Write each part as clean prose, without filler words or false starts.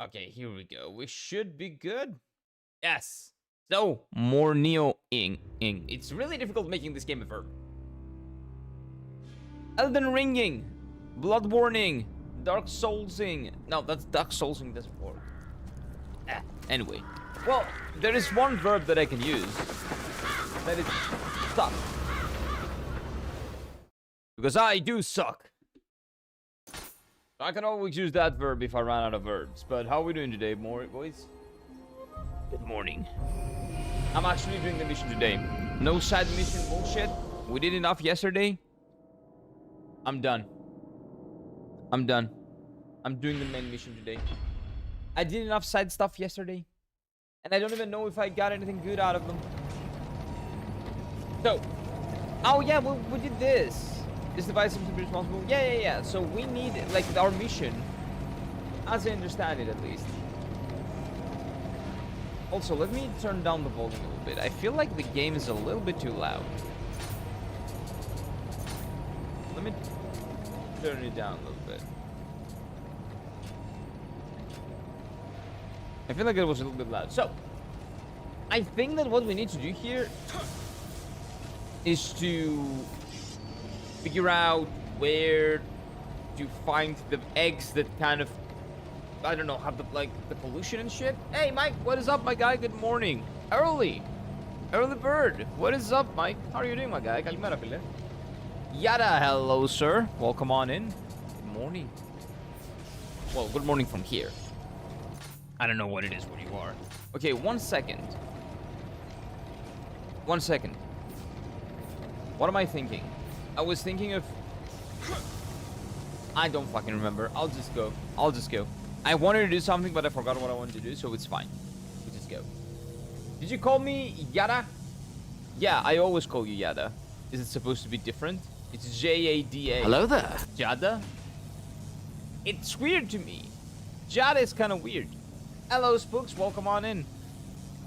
Okay, here we go. We should be good. Yes. So, more Nioh-ing. It's really difficult making this game a verb. Elden Ringing. Bloodborning. Dark Soulsing. No, that's Dark Soulsing doesn't work. Anyway. Well, there is one verb that I can use. That is suck. Because I do suck. I can always use that verb if I run out of verbs. But how are we doing today, boys? Good morning. I'm actually doing the mission today. No side mission bullshit. We did enough yesterday. I'm done. I'm doing the main mission today. I did enough side stuff yesterday. And I don't even know if I got anything good out of them. So. Oh yeah, we did this. This device seems to be responsible. Yeah. So we need, like, our mission. As I understand it, at least. Also, let me turn down the volume a little bit. I feel like the game is a little bit too loud. Let me turn it down a little bit. I feel like it was a little bit loud. So, I think that what we need to do here is to figure out where to find the eggs that kind of, I don't know, have the, like, the pollution and shit. Hey, Mike, what is up, my guy? Good morning. Early bird. What is up, Mike? How are you doing, my guy? Kalimera, pile. Yada, hello, sir. Welcome on in. Good morning. Well, good morning from here. I don't know what it is where you are. Okay, 1 second. 1 second. What am I thinking? I was thinking of... I don't fucking remember. I'll just go. I wanted to do something, but I forgot what I wanted to do, so it's fine. We just go. Did you call me Yada? Yeah, I always call you Yada. Is it supposed to be different? It's J-A-D-A. Hello there. Jada? It's weird to me. Jada is kind of weird. Hello, Spooks. Welcome on in.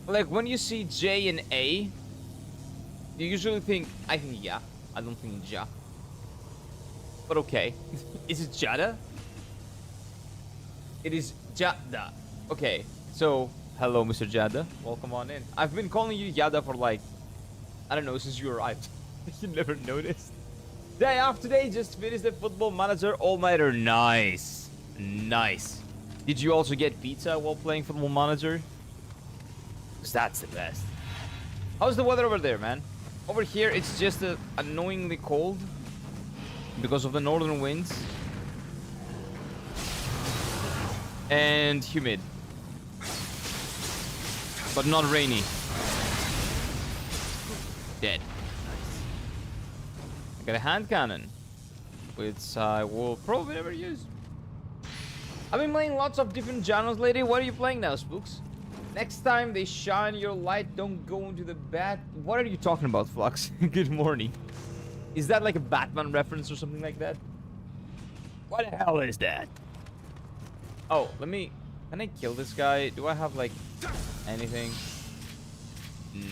Like, when you see J and A, you usually think, I think yeah. I don't think Ja. But okay. Is it Jada? It is Jada. Okay. So, hello, Mr. Jada. Welcome on in. I've been calling you Yada for, like, I don't know, since you arrived. You never noticed. Day off today. Just finished the Football Manager all-nighter. Nice. Nice. Did you also get pizza while playing Football Manager? Because that's the best. How's the weather over there, man? Over here, it's just annoyingly cold because of the northern winds and humid, but not rainy. Dead. Nice. I got a hand cannon, which I will probably never use. I've been playing lots of different genres lately. What are you playing now, Spooks? Next time they shine your light, don't go into the bat. What are you talking about, Flux? Good morning. Is that like a Batman reference or something like that? What the hell is that? Oh, can I kill this guy? Do I have, like, anything?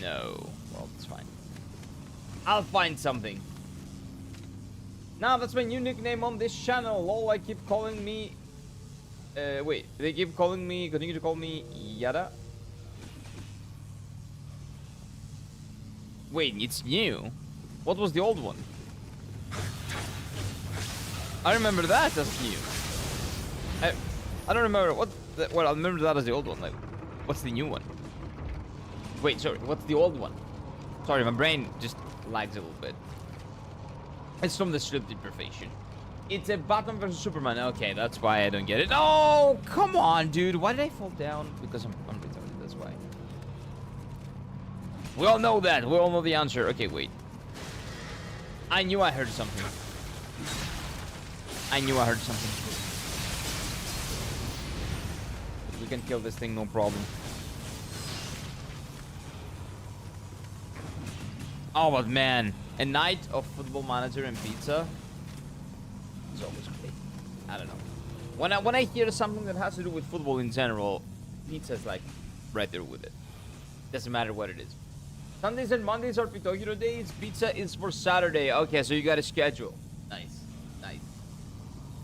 No. Well, it's fine. I'll find something. Now, that's my new nickname on this channel. Lol, I keep calling me... wait. They keep calling me... Continue to call me Yada? Wait, it's new. What was the old one? I remember that as new. I don't remember well, I remember that as the old one. Like, what's the new one? Wait, sorry. What's the old one? Sorry, my brain just lags a little bit. It's from the sleep deprivation. It's a Batman versus Superman. Okay, that's why I don't get it. Oh, come on, dude. Why did I fall down? Because I'm retarded. That's why. We all know that. We all know the answer. Okay, wait. I knew I heard something. We can kill this thing, no problem. Oh, but man. A night of Football Manager and pizza is always great. I don't know. When I hear something that has to do with football in general, pizza's like right there with it. Doesn't matter what it is. Sundays and Mondays are Pitogiro days. Pizza is for Saturday. Okay, so you got a schedule. Nice.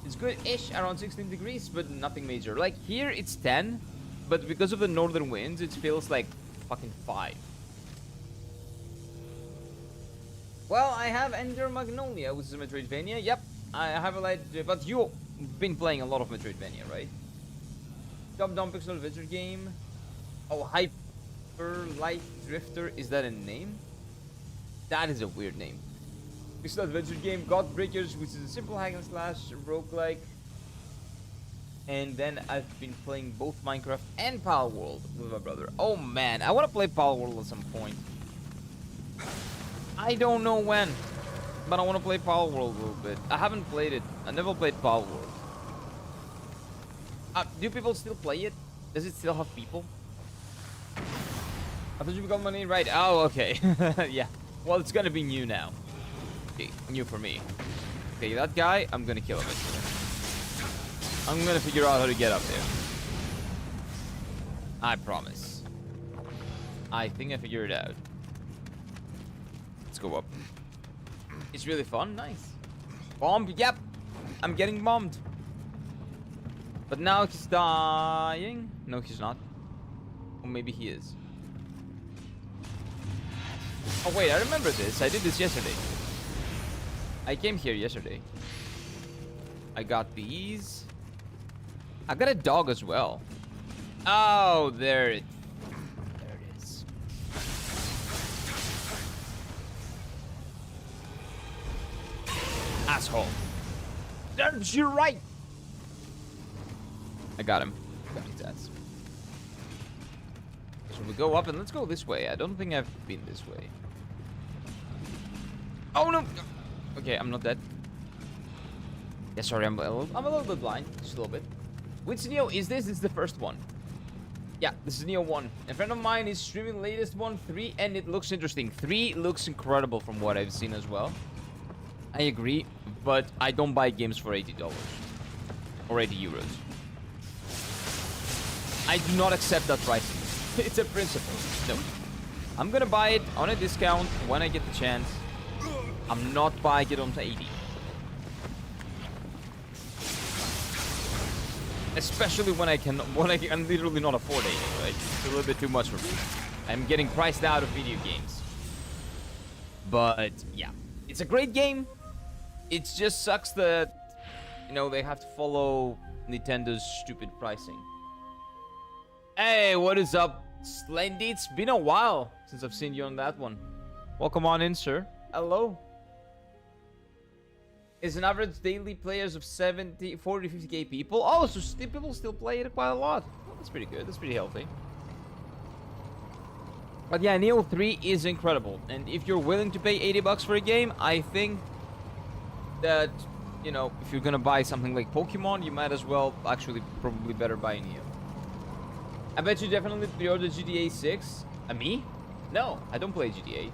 It's good-ish, around 16 degrees, but nothing major. Like, here it's 10, but because of the northern winds, it feels like fucking 5. Well, I have Ender Magnolia, which is a Metroidvania. Yep, I have a light, but you've been playing a lot of Metroidvania, right? Top-down pixel adventure game. Oh, Hyper Light Drifter, is that a name? That is a weird name. Pixel adventure game, Godbreakers, which is a simple hack and slash roguelike. And then I've been playing both Minecraft and Pal World with my brother. Oh man, I want to play Pal World at some point. I don't know when, but I want to play Pal World a little bit. I haven't played it. I never played Pal World. Do people still play it? Does it still have people? I thought you got my name right. Oh, okay. Yeah. Well, it's gonna be new now. Okay, new for me. Okay, that guy, I'm gonna kill him. I'm gonna figure out how to get up there. I promise. I think I figured it out. Let's go up. It's really fun. Nice. Bomb. Yep. I'm getting bombed. But now he's dying. No, he's not. Or maybe he is. Oh, wait. I remember this. I did this yesterday. I came here yesterday. I got these. I got a dog as well. Oh, there it is. Asshole. You're right. I got him. Got his ass. So we go up and let's go this way. I don't think I've been this way. Oh no. Okay, I'm not dead. Yeah, sorry, I'm a little bit blind. Just a little bit. Which Nioh is this? This is the first one. Yeah, this is Nioh 1. A friend of mine is streaming latest one, 3, and it looks interesting. 3 looks incredible from what I've seen as well. I agree, but I don't buy games for $80 or 80 euros. I do not accept that pricing. It's a principle. No. I'm gonna buy it on a discount when I get the chance. I'm not buying it on 80. Especially when I can literally not afford 80, right? It's a little bit too much for me. I'm getting priced out of video games. But yeah, it's a great game. It just sucks that, you know, they have to follow Nintendo's stupid pricing. Hey, what is up, Slendy? It's been a while since I've seen you on that one. Welcome on in, sir. Hello. Is an average daily players of 40, 50k people. Oh, so people still play it quite a lot. Well, that's pretty good. That's pretty healthy. But yeah, Nioh 3 is incredible. And if you're willing to pay $80 for a game, I think that, you know, if you're gonna buy something like Pokemon, you might as well actually probably better buy Nioh. I bet you definitely pre-order GTA 6. Me? No, I don't play GTA.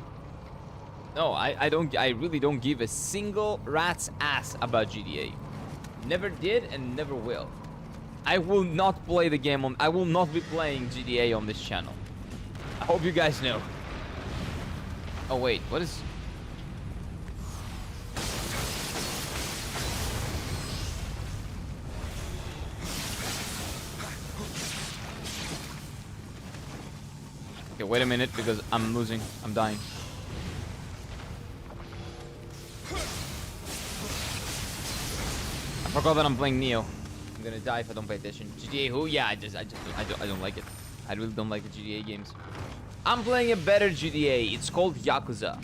No, I don't. I really don't give a single rat's ass about GTA. Never did and never will. I will not play the game on. I will not be playing GTA on this channel. I hope you guys know. Oh wait, what is? Okay, wait a minute because I'm losing. I'm dying. I forgot that I'm playing Nioh. I'm gonna die if I don't pay attention. GTA who? Yeah, I don't like it. I really don't like the GTA games. I'm playing a better GTA. It's called Yakuza.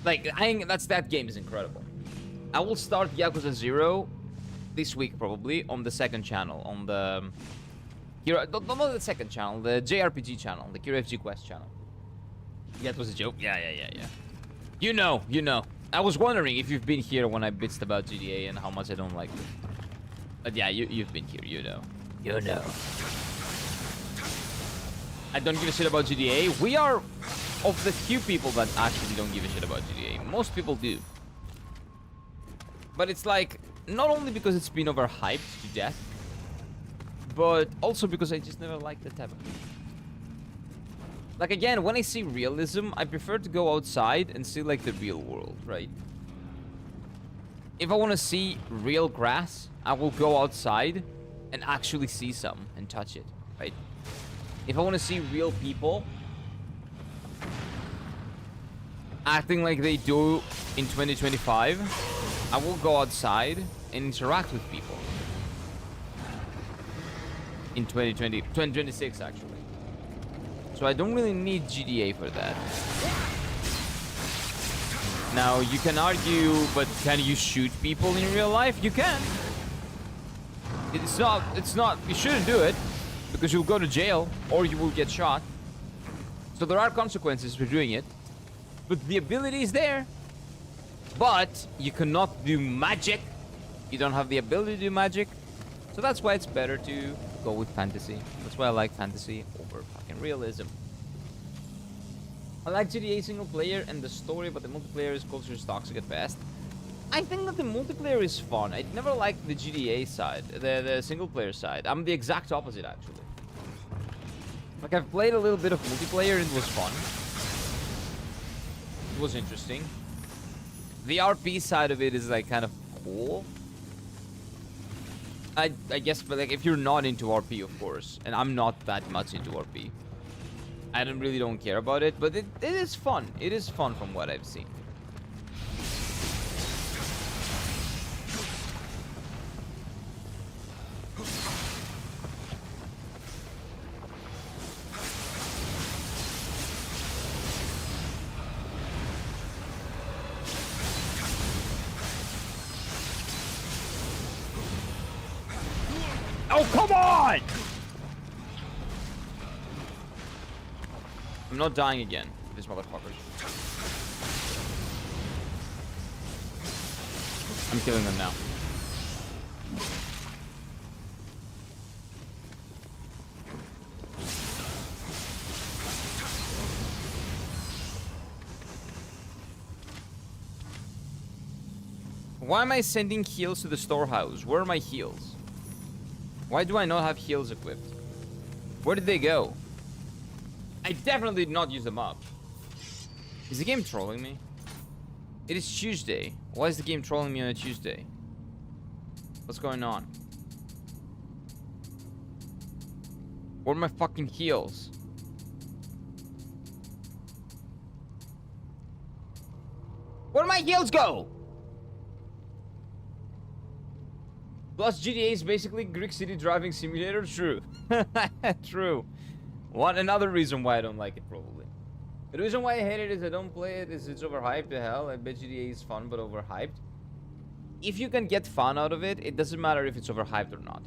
Like, that game is incredible. I will start Yakuza 0 this week probably on the second channel, on the not the second channel, the JRPG channel, the QFG Quest channel. That was a joke. Yeah. You know. I was wondering if you've been here when I bitched about GTA and how much I don't like it. But yeah, you've been here, you know. You know. I don't give a shit about GTA. We are of the few people that actually don't give a shit about GTA. Most people do. But it's like, not only because it's been overhyped to death, but also because I just never liked the type of game. Like, again, when I see realism, I prefer to go outside and see, like, the real world, right? If I want to see real grass, I will go outside and actually see some and touch it, right? If I want to see real people acting like they do in 2025, I will go outside and interact with people. In 2026 actually. So I don't really need GTA for that. Now, you can argue, but can you shoot people in real life? You can. It's not, you shouldn't do it, because you'll go to jail, or you will get shot. So there are consequences for doing it. But the ability is there. But you cannot do magic. You don't have the ability to do magic. So that's why it's better to go with fantasy. That's why I like fantasy over fucking realism. I like GTA single player and the story, but the multiplayer is culture is toxic at best. I think that the multiplayer is fun. I never liked the GTA side, the single player side. I'm the exact opposite, actually. Like, I've played a little bit of multiplayer and it was fun. It was interesting. The RP side of it is, like, kind of cool. I guess, but, like, if you're not into RP, of course. And I'm not that much into RP. I really don't care about it, but it is fun. It is fun from what I've seen. Oh, come on! I'm not dying again, these motherfuckers. I'm killing them now. Why am I sending heals to the storehouse? Where are my heals? Why do I not have heals equipped? Where did they go? I definitely did not use them up. Is the game trolling me? It is Tuesday. Why is the game trolling me on a Tuesday? What's going on? Where are my fucking heals? Where do my heals go? Plus GTA is basically Greek City driving simulator. True. True. One another reason why I don't like it, probably. The reason why I hate it is I don't play it is it's overhyped to hell. I bet GTA is fun but overhyped. If you can get fun out of it, it doesn't matter if it's overhyped or not.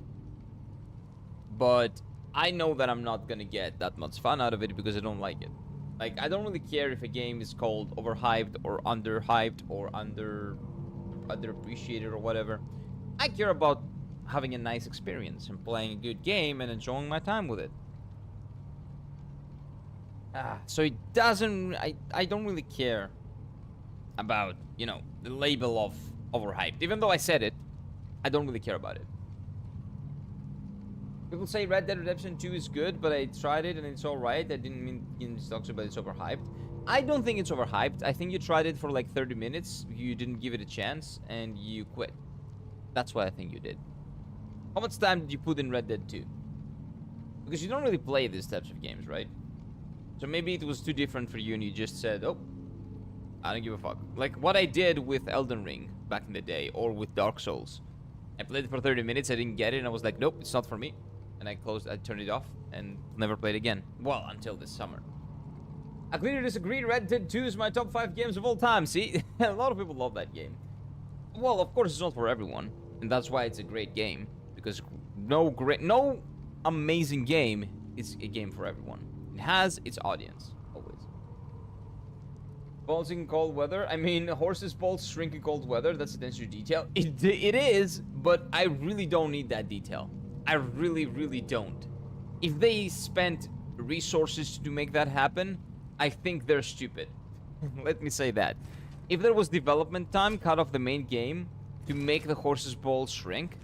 But I know that I'm not gonna get that much fun out of it because I don't like it. Like, I don't really care if a game is called overhyped or underhyped or underappreciated or whatever. I care about having a nice experience and playing a good game and enjoying my time with it. So it doesn't... I don't really care about, you know, the label of overhyped. Even though I said it, I don't really care about it. People say Red Dead Redemption 2 is good, but I tried it and it's alright. I didn't mean it's toxic, but it's overhyped. I don't think it's overhyped. I think you tried it for like 30 minutes, you didn't give it a chance, and you quit. That's what I think you did. How much time did you put in Red Dead 2? Because you don't really play these types of games, right? So maybe it was too different for you and you just said, oh, I don't give a fuck. Like what I did with Elden Ring back in the day, or with Dark Souls. I played it for 30 minutes, I didn't get it, and I was like, nope, it's not for me. And I turned it off, and never played again. Well, until this summer. I clearly disagree, Red Dead 2 is my top 5 games of all time, see? A lot of people love that game. Well, of course it's not for everyone, and that's why it's a great game. Because no amazing game is a game for everyone. It has its audience, always. Balls in cold weather. I mean, horses' balls shrink in cold weather. That's attention to detail. It is, but I really don't need that detail. I really, really don't. If they spent resources to make that happen, I think they're stupid. Let me say that. If there was development time cut off the main game to make the horse's balls shrink,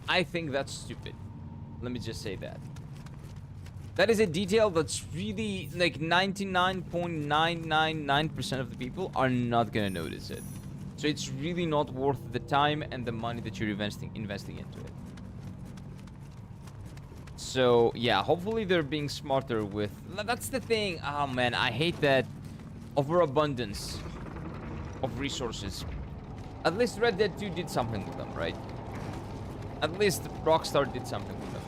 I think that's stupid. Let me just say that. That is a detail that's really, like, 99.999% of the people are not gonna notice it. So it's really not worth the time and the money that you're investing into it. So yeah, hopefully they're being smarter with... That's the thing. Oh man, I hate that overabundance of resources. At least Red Dead 2 did something with them, right? At least Rockstar did something with them.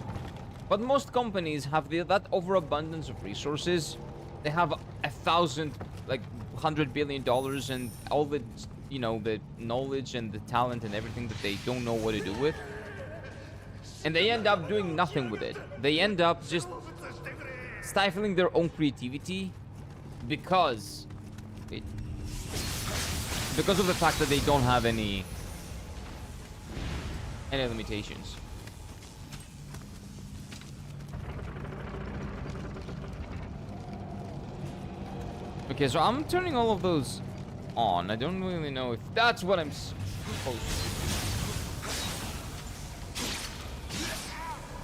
But most companies have that overabundance of resources. They have 1,000, like $100 billion and all the, you know, the knowledge and the talent and everything that they don't know what to do with. And they end up doing nothing with it. They end up just stifling their own creativity because of the fact that they don't have any limitations. Okay, so I'm turning all of those on. I don't really know if that's what I'm supposed to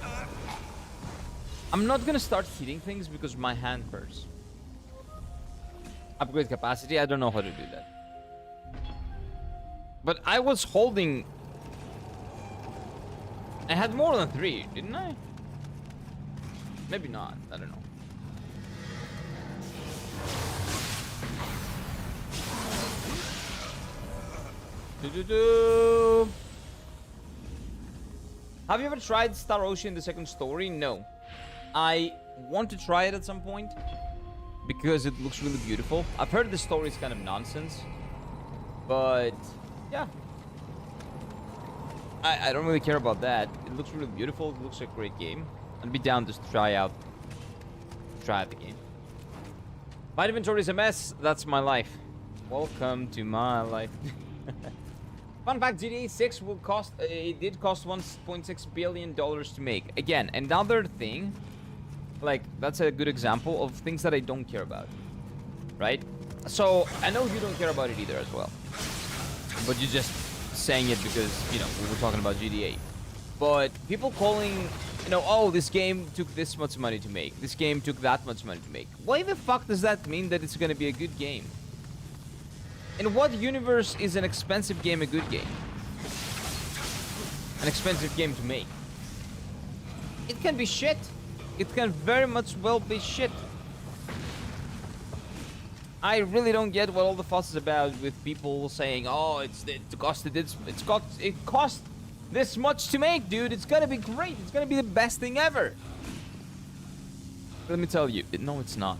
do. I'm not gonna start hitting things because my hand hurts. Upgrade capacity, I don't know how to do that. But I was holding... I had more than 3, didn't I? Maybe not, I don't know. Have you ever tried Star Ocean, the second story? No. I want to try it at some point because it looks really beautiful. I've heard the story is kind of nonsense, but yeah, I don't really care about that. It looks really beautiful. It looks like a great game. I'd be down to try out the game. My inventory is a mess. That's my life. Welcome to my life. Fun fact, GTA 6 will cost, it did cost $1.6 billion to make. Again, another thing, like, that's a good example of things that I don't care about, right? So, I know you don't care about it either as well. But you're just saying it because, you know, we were talking about GTA. But people calling, you know, oh, this game took this much money to make. This game took that much money to make. Why the fuck does that mean that it's gonna be a good game? In what universe is an expensive game a good game? An expensive game to make. It can be shit. It can very much well be shit. I really don't get what all the fuss is about with people saying, "Oh, it cost this much to make, dude. It's gonna be great. It's gonna be the best thing ever." Let me tell you, no, it's not.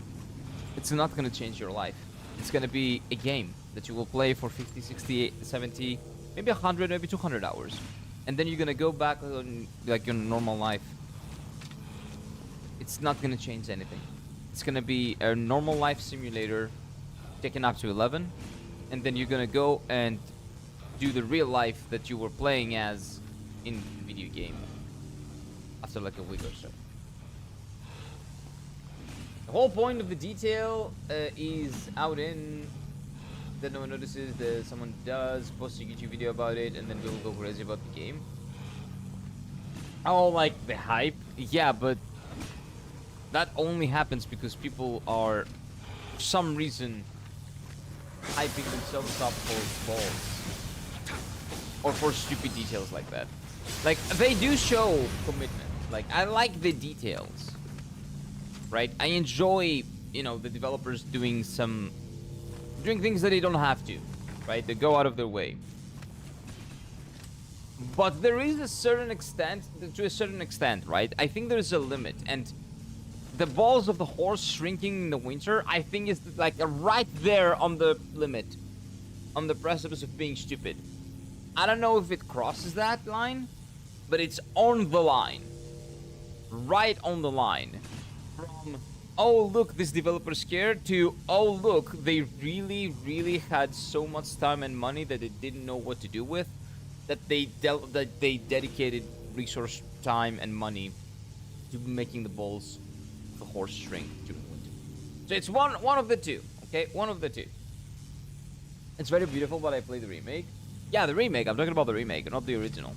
It's not gonna change your life. It's gonna be a game that you will play for 50, 60, 70, maybe 100, maybe 200 hours. And then you're gonna go back on like your normal life. It's not gonna change anything. It's gonna be a normal life simulator taken up to 11. And then you're gonna go and do the real life that you were playing as in the video game after like a week or so. The whole point of the detail is out in that no one notices, that someone does post a YouTube video about it, and then we'll go crazy about the game. Oh, like the hype? Yeah, but that only happens because people are, for some reason, hyping themselves up for balls. Or for stupid details like that. Like, they do show commitment. Like, I like the details. Right? I enjoy, you know, the developers doing things that they don't have to, right? They go out of their way. But there is a certain extent, to a certain extent, right? I think there's a limit, and the balls of the horse shrinking in the winter, I think is like right there on the limit, on the precipice of being stupid. I don't know if it crosses that line, but it's on the line. Right on the line. From, oh look, this developer's scared, to, oh look, they really had so much time and money that they didn't know what to do with, that they dedicated resource, time, and money to making the balls of the horse shrink during winter. So it's one of the two, okay? One of the two. It's very beautiful, but I played the remake. Yeah, the remake. I'm talking about the remake, not the original.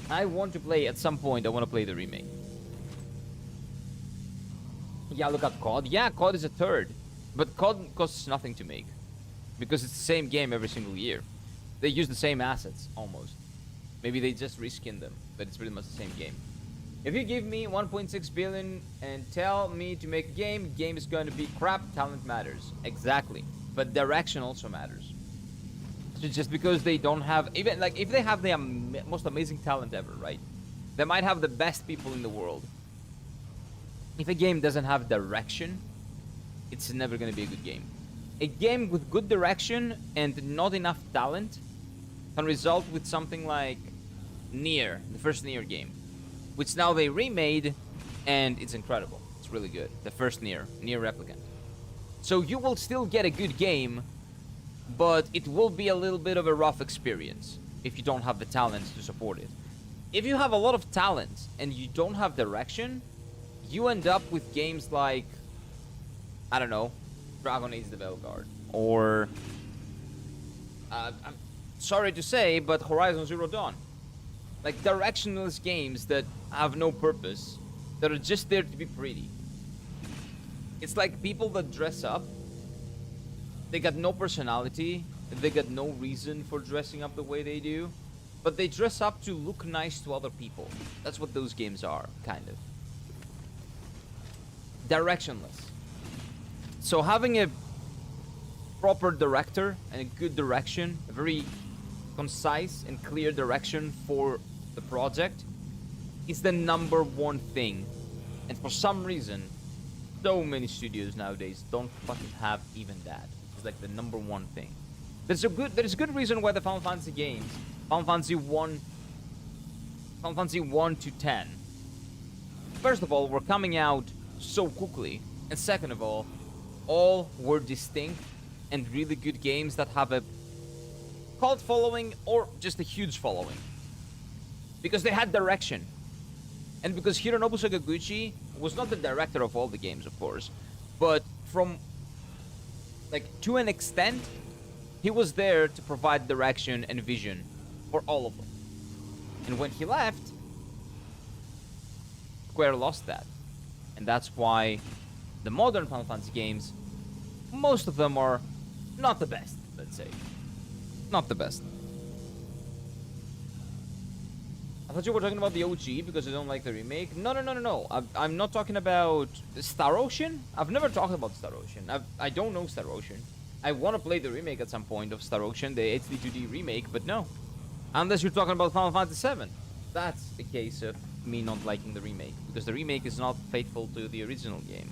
I want to play, at some point, I want to play the remake. Yeah, look at COD. Yeah, COD is a third. But COD costs nothing to make. because it's the same game every single year. They use the same assets almost. Maybe they just reskin them, but it's pretty much the same game. If you give me 1.6 billion and tell me to make a game is going to be crap. Talent matters, exactly, but direction also matters. So just because they don't have, even like if they have the most amazing talent ever, right? They might have the best people in the world. If a game doesn't have direction, it's never going to be a good game. A game with good direction and not enough talent can result with something like Nioh, the first Nioh game, which now they remade, and it's incredible. It's really good. The first Nioh Replicant. So you will still get a good game, but it will be a little bit of a rough experience if you don't have the talent to support it. If you have a lot of talent and you don't have direction, you end up with games like, I don't know, Dragon Age the Veilguard, or I'm sorry to say, but Horizon Zero Dawn. Like directionless games that have no purpose, that are just there to be pretty. It's like people that dress up. They got no personality, they got no reason for dressing up the way they do, but they dress up to look nice to other people. That's what those games are, kind of. Directionless. So having a proper director and a good direction, a very concise and clear direction for the project is the number one thing. And for some reason, so many studios nowadays don't fucking have even that. It's like the number one thing. There's a good reason why the Final Fantasy games, Final Fantasy 1 to 10, first of all, were coming out so quickly, and second of all were distinct and really good games that have a cult following or just a huge following because they had direction, and because Hironobu Sakaguchi was not the director of all the games, of course, but from like to an extent he was there to provide direction and vision for all of them. And when he left, Square lost that, and that's why the modern Final Fantasy games, most of them are not the best, let's say. Not the best. I thought you were talking about the OG because I don't like the remake. No. I'm not talking about Star Ocean. I've never talked about Star Ocean. I don't know Star Ocean. I want to play the remake at some point of Star Ocean, the HD2D remake, but no. Unless you're talking about Final Fantasy VII. That's a case of me not liking the remake, because the remake is not faithful to the original game.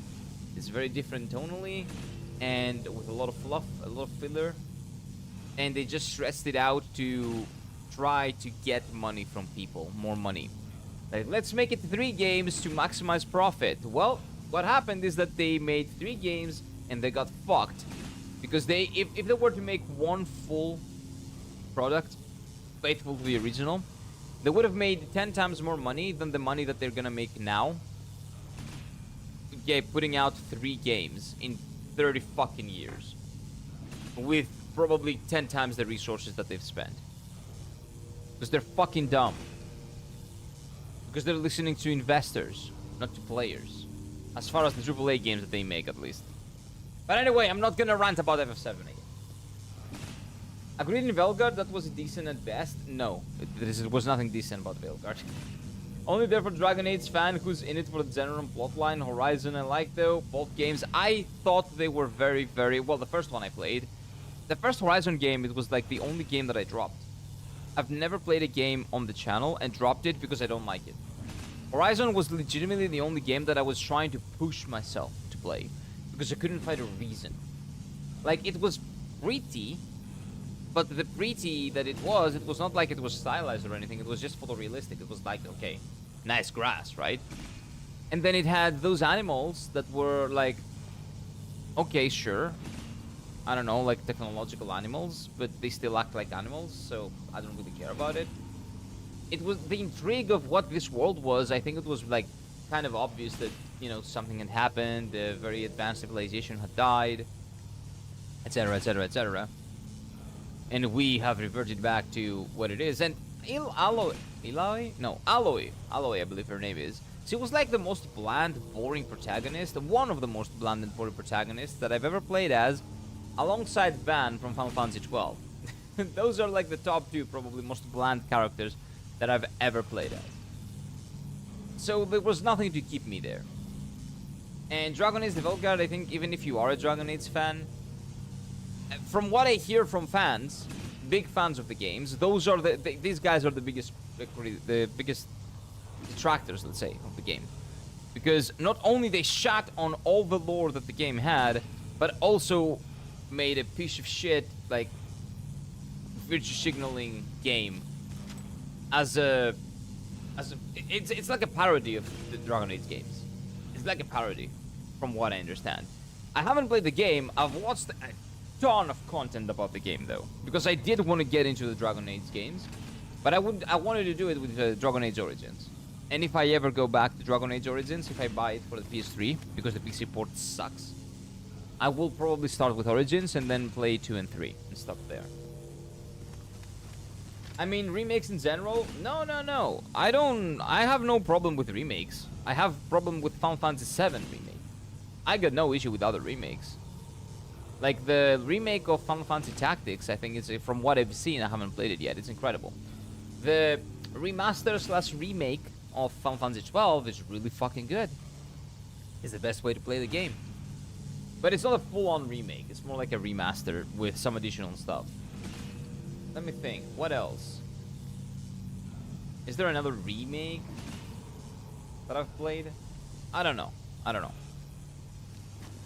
It's very different tonally, and with a lot of fluff, a lot of filler, and they just stressed it out to try to get money from people, more money. Like, let's make it 3 games to maximize profit. Well, what happened is that they made 3 games and they got fucked, because if they were to make one full product faithful to the original, they would have made 10 times more money than the money that they're gonna make now. Yeah, putting out 3 games in 30 fucking years with probably 10 times the resources that they've spent, because they're fucking dumb, because they're listening to investors, not to players, as far as the AAA games that they make, at least. But anyway, I'm not gonna rant about FF7 again. Agreed in Veilguard, that was decent at best. No, it was nothing decent about Veilguard. Only there for Dragon Age fan who's in it for the general plotline. Horizon I like though. Both games, I thought they were very, very... Well, the first one I played. The first Horizon game, it was like the only game that I dropped. I've never played a game on the channel and dropped it because I don't like it. Horizon was legitimately the only game that I was trying to push myself to play, because I couldn't find a reason. Like, it was pretty, but the pretty that it was not like it was stylized or anything. It was just photorealistic. It was like, okay, nice grass, right? And then it had those animals that were like, okay, sure, I don't know, like technological animals, but they still act like animals, so I don't really care about it. It was the intrigue of what this world was. I think it was like kind of obvious that, you know, something had happened, a very advanced civilization had died, etc, etc, etc. And we have reverted back to what it is. And Aloy, I believe her name is. She was like the most bland, boring protagonist, one of the most bland and boring protagonists that I've ever played as. alongside Van from Final Fantasy 12. Those are like the top two, probably most bland characters that I've ever played as. So there was nothing to keep me there. And Dragon Age the Vanguard, I think even if you are a Dragon Age fan, from what I hear from fans, big fans of the games, those are these guys are the biggest detractors, let's say, of the game. Because not only they shat on all the lore that the game had, but also made a piece of shit, like, virtue signaling game it's like a parody of the Dragon Age games. It's like a parody, from what I understand. I haven't played the game. I've watched a ton of content about the game, though, because I did want to get into the Dragon Age games, but I wanted to do it with Dragon Age Origins. And if I ever go back to Dragon Age Origins, if I buy it for the PS3, because the PC port sucks, I will probably start with Origins and then play 2 and 3 and stop there. I mean, remakes in general? No. I have no problem with remakes. I have problem with Final Fantasy VII remake. I got no issue with other remakes. Like the remake of Final Fantasy Tactics, I think it's, from what I've seen, I haven't played it yet, it's incredible. The remaster/remake of Final Fantasy 12 is really fucking good. It's the best way to play the game. But it's not a full-on remake, it's more like a remaster with some additional stuff. Let me think. What else? Is there another remake that I've played? I don't know.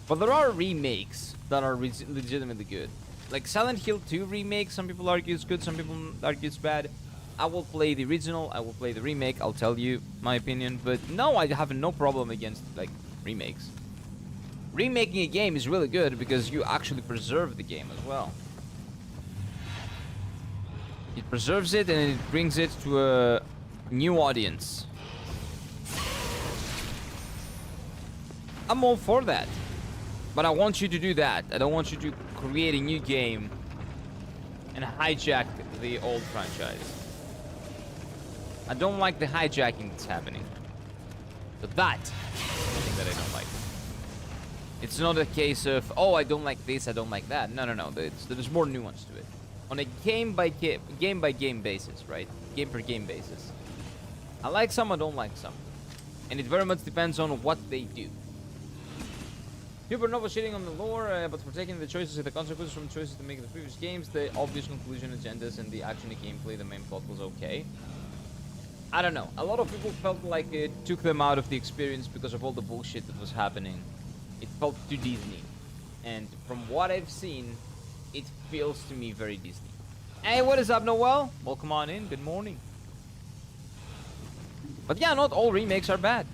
But there are remakes that are legitimately good. Like Silent Hill 2 remake, some people argue it's good, some people argue it's bad. I will play the original, I will play the remake, I'll tell you my opinion. But no, I have no problem against, like, remakes. Remaking a game is really good because you actually preserve the game as well. It preserves it and it brings it to a new audience. I'm all for that. But I want you to do that. I don't want you to create a new game and hijack the old franchise. I don't like the hijacking that's happening. But that's something that I don't like. It's not a case of, oh, I don't like this, I don't like that. No. There's more nuance to it. On a game by game basis, right? Game per game basis. I like some, I don't like some. And it very much depends on what they do. People are not shitting on the lore, but for taking the choices and the consequences from choices to make in the previous games, the obvious conclusion, agendas, and the action and gameplay, the main plot was okay. I don't know. A lot of people felt like it took them out of the experience because of all the bullshit that was happening. It felt too Disney. And from what I've seen, it feels to me very Disney. Hey, what is up, Noel? Welcome on in. Good morning. But yeah, not all remakes are bad.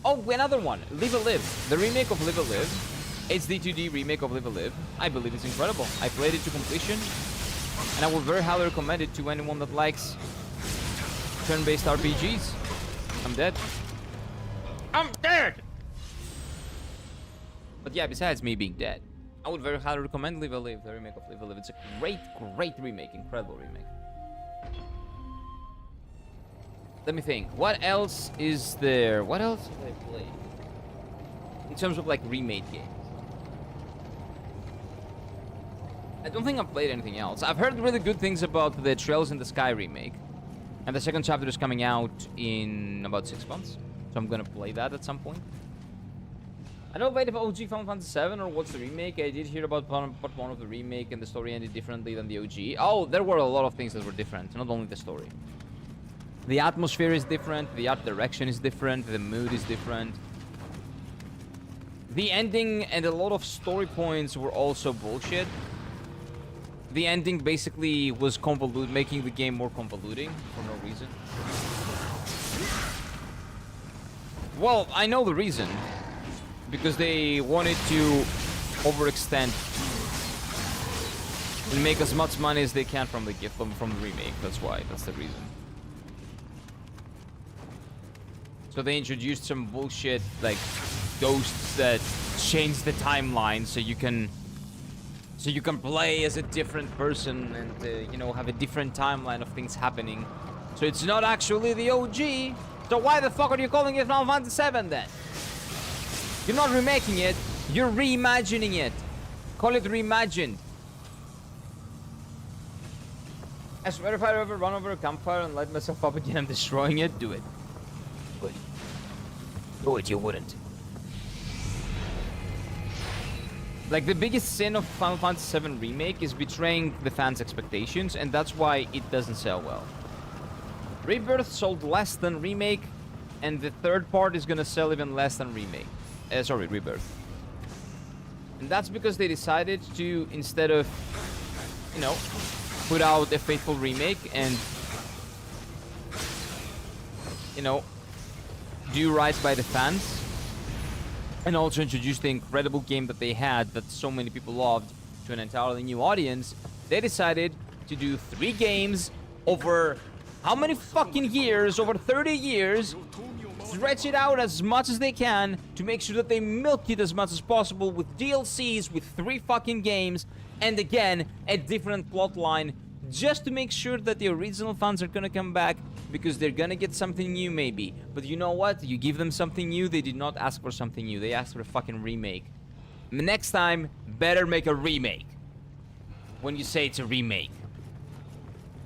Oh, another one. Live a Live. The remake of Live a Live. HD2D remake of Live a Live. I believe it's incredible. I played it to completion. And I would very highly recommend it to anyone that likes turn-based RPGs. I'm dead. I'm dead! But yeah, besides me being dead, I would very highly recommend Live a Live, the remake of Live a Live. It's a great remake, incredible remake. Let me think. What else is there? What else have I played? In terms of like remade games. I don't think I've played anything else. I've heard really good things about the Trails in the Sky remake. And the second chapter is coming out in about 6 months. So I'm gonna play that at some point. I don't know if OG Final Fantasy 7 or what's the remake. I did hear about part 1 of the remake and the story ended differently than the OG. Oh, there were a lot of things that were different, not only the story. The atmosphere is different, the art direction is different, the mood is different. The ending and a lot of story points were also bullshit. The ending basically was making the game more convoluting for no reason. Well, I know the reason. Because they wanted to overextend and make as much money as they can from the from the remake. That's why. That's the reason. So they introduced some bullshit like ghosts that change the timeline so you can play as a different person and you know, have a different timeline of things happening. So it's not actually the OG. So why the fuck are you calling it Final Fantasy 7 then? You're not remaking it, you're reimagining it. Call it reimagined. I swear if I ever run over a campfire and light myself up again, I'm destroying it, do it. Would. Do it, you wouldn't. Like, the biggest sin of Final Fantasy VII Remake is betraying the fans' expectations, and that's why it doesn't sell well. Rebirth sold less than Remake, and the third part is gonna sell even less than Remake. Sorry, Rebirth. And that's because they decided to, instead of, you know, put out a faithful remake and, you know, do right by the fans, and also introduce the incredible game that they had that so many people loved to an entirely new audience, they decided to do 3 games over how many fucking years? Over 30 years. Stretch it out as much as they can to make sure that they milk it as much as possible with DLCs, with 3 fucking games, and again, a different plot line, just to make sure that the original fans are gonna come back, because they're gonna get something new maybe. But you know what? You give them something new, they did not ask for something new. They asked for a fucking remake. Next time, better make a remake. When you say it's a remake.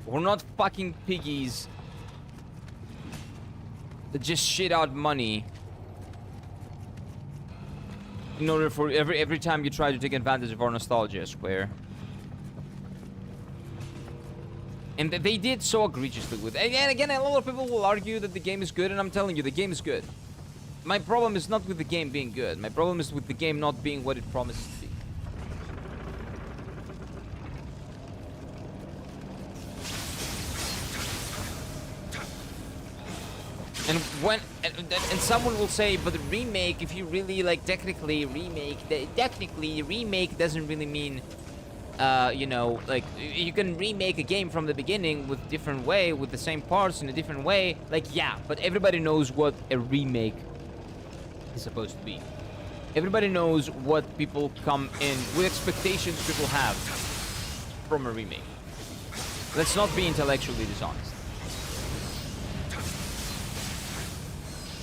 We're not fucking piggies that just shit out money in order for every time you try to take advantage of our nostalgia, Square. And they did so egregiously with it. And again, a lot of people will argue that the game is good, and I'm telling you, the game is good. My problem is not with the game being good. My problem is with the game not being what it promises to be. And when and someone will say, but the remake, if you really like technically remake doesn't really mean, you know, like you can remake a game from the beginning with different way, with the same parts in a different way. Like, yeah, but everybody knows what a remake is supposed to be. Everybody knows what people come in with, expectations people have from a remake. Let's not be intellectually dishonest.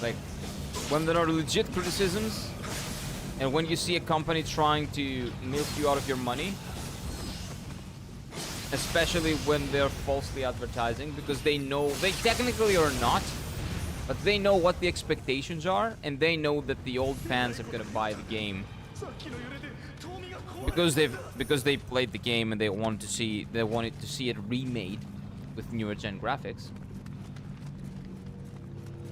Like, when there are legit criticisms, and when you see a company trying to milk you out of your money, especially when they're falsely advertising, because they know, they technically are not, but they know what the expectations are, and they know that the old fans are gonna buy the game because they played the game and they wanted to see it remade with newer gen graphics.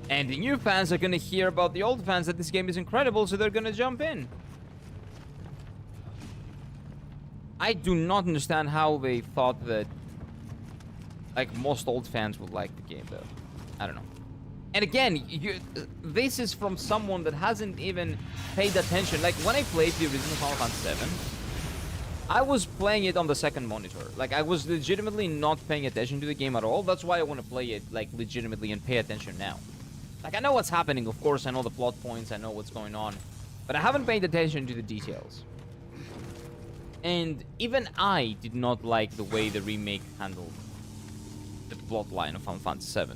And the new fans are gonna hear about the old fans that this game is incredible, so they're gonna jump in. I do not understand how they thought that, like, most old fans would like the game, though. I don't know. And again, this is from someone that hasn't even paid attention. Like, when I played the original Final Fantasy VII, I was playing it on the second monitor. Like, I was legitimately not paying attention to the game at all. That's why I want to play it, like, legitimately and pay attention now. Like, I know what's happening, of course, I know the plot points, I know what's going on, but I haven't paid attention to the details. And even I did not like the way the remake handled the plot line of Final Fantasy VII.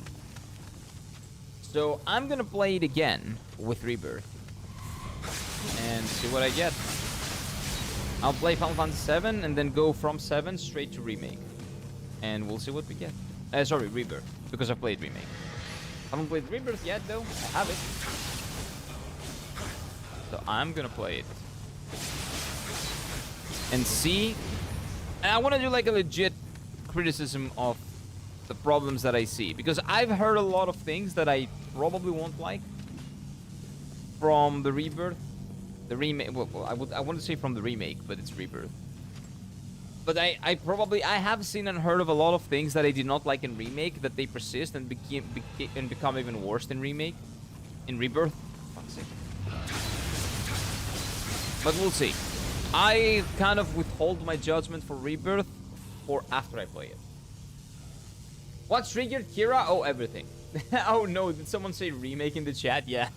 So I'm gonna play it again with Rebirth and see what I get. I'll play Final Fantasy VII and then go from 7 straight to remake. And we'll see what we get. Sorry, Rebirth, because I played remake. I haven't played Rebirth yet, though. I have it. So I'm gonna play it. And see. And I want to do like a legit criticism of the problems that I see. Because I've heard a lot of things that I probably won't like from the Rebirth. The remake. Well, I want to say from the remake, but it's Rebirth. But I have seen and heard of a lot of things that I did not like in remake, that they persist and become even worse than remake, in Rebirth. Fuck's sake. But we'll see. I kind of withhold my judgment for Rebirth for after I play it. What triggered Kira? Oh, everything. Oh no, did someone say remake in the chat? Yeah.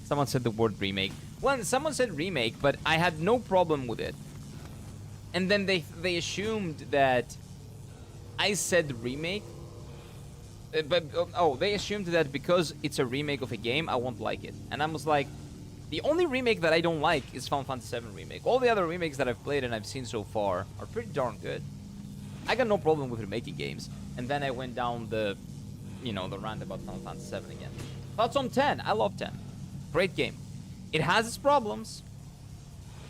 Someone said the word remake. Well, someone said remake, but I had no problem with it. And then they assumed that I said remake. They assumed that because it's a remake of a game, I won't like it. And I was like, the only remake that I don't like is Final Fantasy VII Remake. All the other remakes that I've played and I've seen so far are pretty darn good. I got no problem with remaking games. And then I went down the, you know, the rant about Final Fantasy 7 again. Thoughts on 10? I love 10. Great game. It has its problems.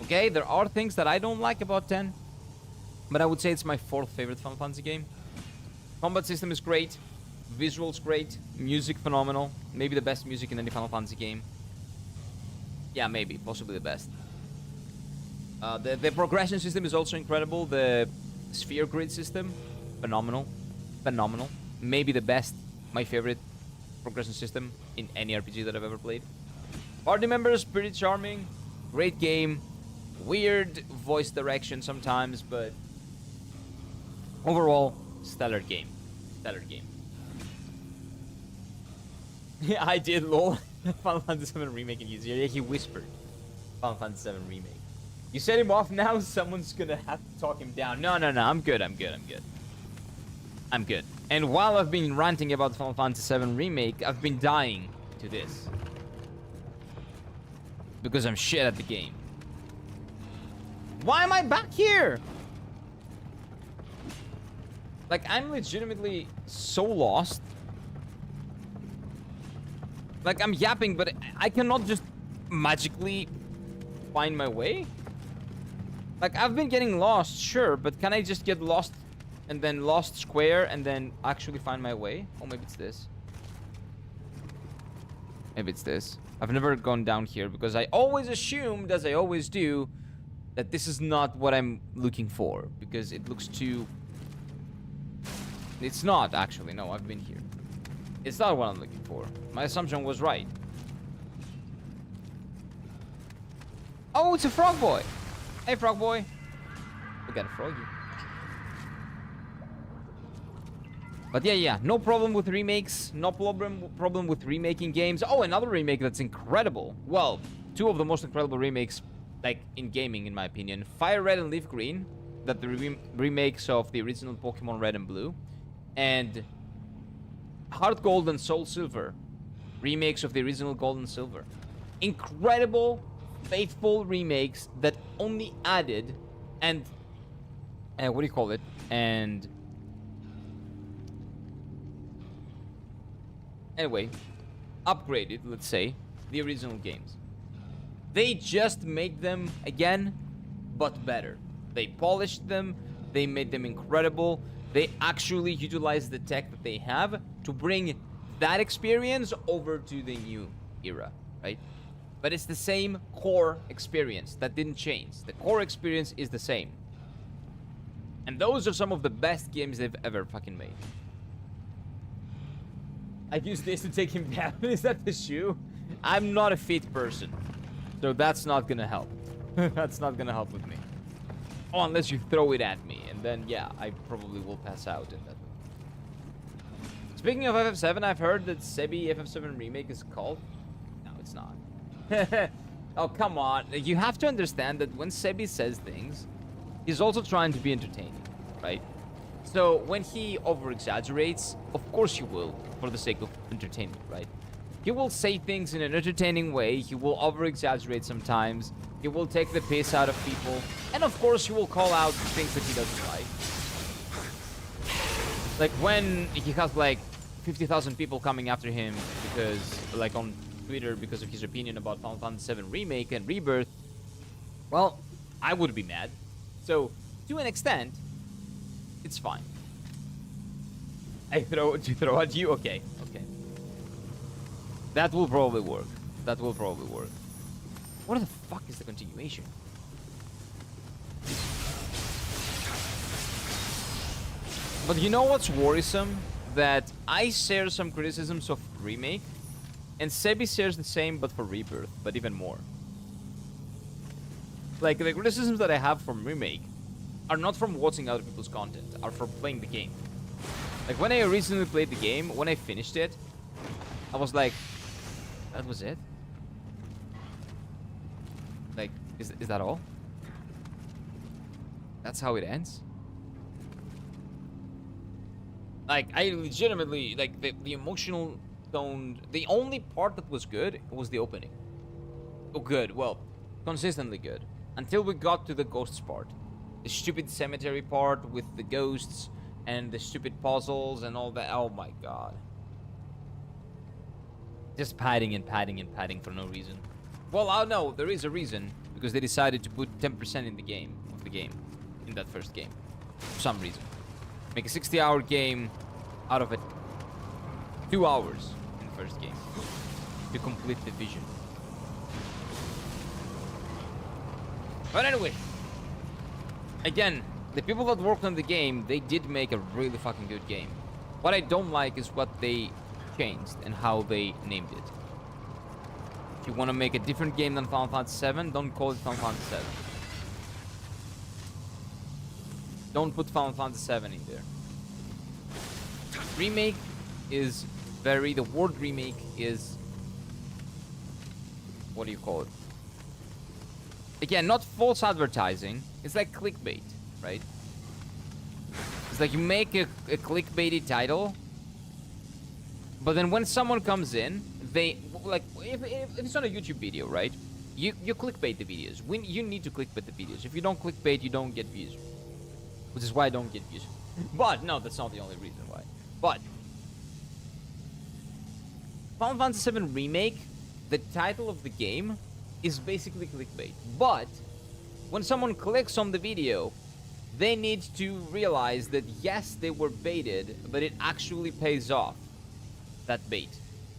Okay, there are things that I don't like about 10. But I would say it's my 4th favorite Final Fantasy game. Combat system is great. Visuals great. Music phenomenal. Maybe the best music in any Final Fantasy game. Yeah, maybe. Possibly the best. The progression system is also incredible. The sphere grid system, phenomenal. Phenomenal. Maybe the best, my favorite progression system in any RPG that I've ever played. Party members, pretty charming. Great game. Weird voice direction sometimes, but overall, stellar game. Stellar game. Yeah, I did, lol. Final Fantasy 7 Remake in easier. Yeah, he whispered. Final Fantasy 7 Remake. You set him off now, someone's gonna have to talk him down. No, I'm good. I'm good. And while I've been ranting about Final Fantasy 7 Remake, I've been dying to this. Because I'm shit at the game. Why am I back here? Like, I'm legitimately so lost. Like, I'm yapping, but I cannot just magically find my way. Like, I've been getting lost, sure, but can I just get lost and then lost square and then actually find my way? Oh, maybe it's this. Maybe it's this. I've never gone down here because I always assumed, as I always do, that this is not what I'm looking for because it looks too... It's not, actually. No, I've been here. It's not what I'm looking for. My assumption was right. Oh, it's a frog boy. Hey, frog boy. We got a froggy. But yeah, no problem with remakes. No problem with remaking games. Oh, another remake that's incredible. Well, two of the most incredible remakes, like, in gaming, in my opinion. Fire Red and Leaf Green, that the remakes of the original Pokemon Red and Blue. And Heart Gold and Soul Silver, remakes of the original Gold and Silver. Incredible, faithful remakes that only added and what do you call it? And anyway, upgraded, let's say, the original games. They just made them again, but better. They polished them. They made them incredible. They actually utilized the tech that they have to bring that experience over to the new era, right? But it's the same core experience. That didn't change. The core experience is the same. And those are some of the best games they've ever fucking made. I've used this to take him down. Is that the shoe? I'm not a fit person. So that's not gonna help. That's not gonna help with me. Oh, unless you throw it at me. And then, yeah, I probably will pass out in that. Speaking of FF7, I've heard that Sebi FF7 Remake is called... No, it's not. Oh, come on. You have to understand that when Sebi says things, he's also trying to be entertaining, right? So when he over-exaggerates, of course he will, for the sake of entertainment, right? He will say things in an entertaining way. He will over-exaggerate sometimes. He will take the piss out of people. And of course he will call out things that he doesn't like. Like when he has like 50,000 people coming after him because, like on Twitter, because of his opinion about Final Fantasy VII Remake and Rebirth. Well, I would be mad. So, to an extent, it's fine. I throw at you? Okay, okay. That will probably work. That will probably work. What the fuck is the continuation? But you know what's worrisome? That I share some criticisms of Remake, and Sebi shares the same but for Rebirth, but even more. Like, the criticisms that I have from Remake are not from watching other people's content, are from playing the game. Like, when I originally played the game, when I finished it, I was like, that was it? Like, is that all? That's how it ends? Like, I legitimately, like, the emotional tone, the only part that was good was the opening. Oh, good, well, consistently good. Until we got to the ghosts part. The stupid cemetery part with the ghosts and the stupid puzzles and all that. Oh my god. Just padding and padding and padding for no reason. Well, I know there is a reason, because they decided to put 10% in the game in that first game, for some reason. Make a 60-hour game out of it. 2 hours in the first game to complete the vision. But anyway, again, the people that worked on the game, they did make a really fucking good game. What I don't like is what they changed and how they named it. If you want to make a different game than Final Fantasy VII, don't call it Final Fantasy VII. Don't put Final Fantasy VII in there. Remake is the word remake is, what do you call it? Again, not false advertising. It's like clickbait, right? It's like you make a clickbaity title, but then when someone comes in, they, like, if it's on a YouTube video, right? You clickbait the videos. When you need to clickbait the videos. If you don't clickbait, you don't get views. Which is why I don't get views. But, no, that's not the only reason why. But Final Fantasy VII Remake, the title of the game, is basically clickbait. But when someone clicks on the video, they need to realize that yes, they were baited, but it actually pays off. That bait.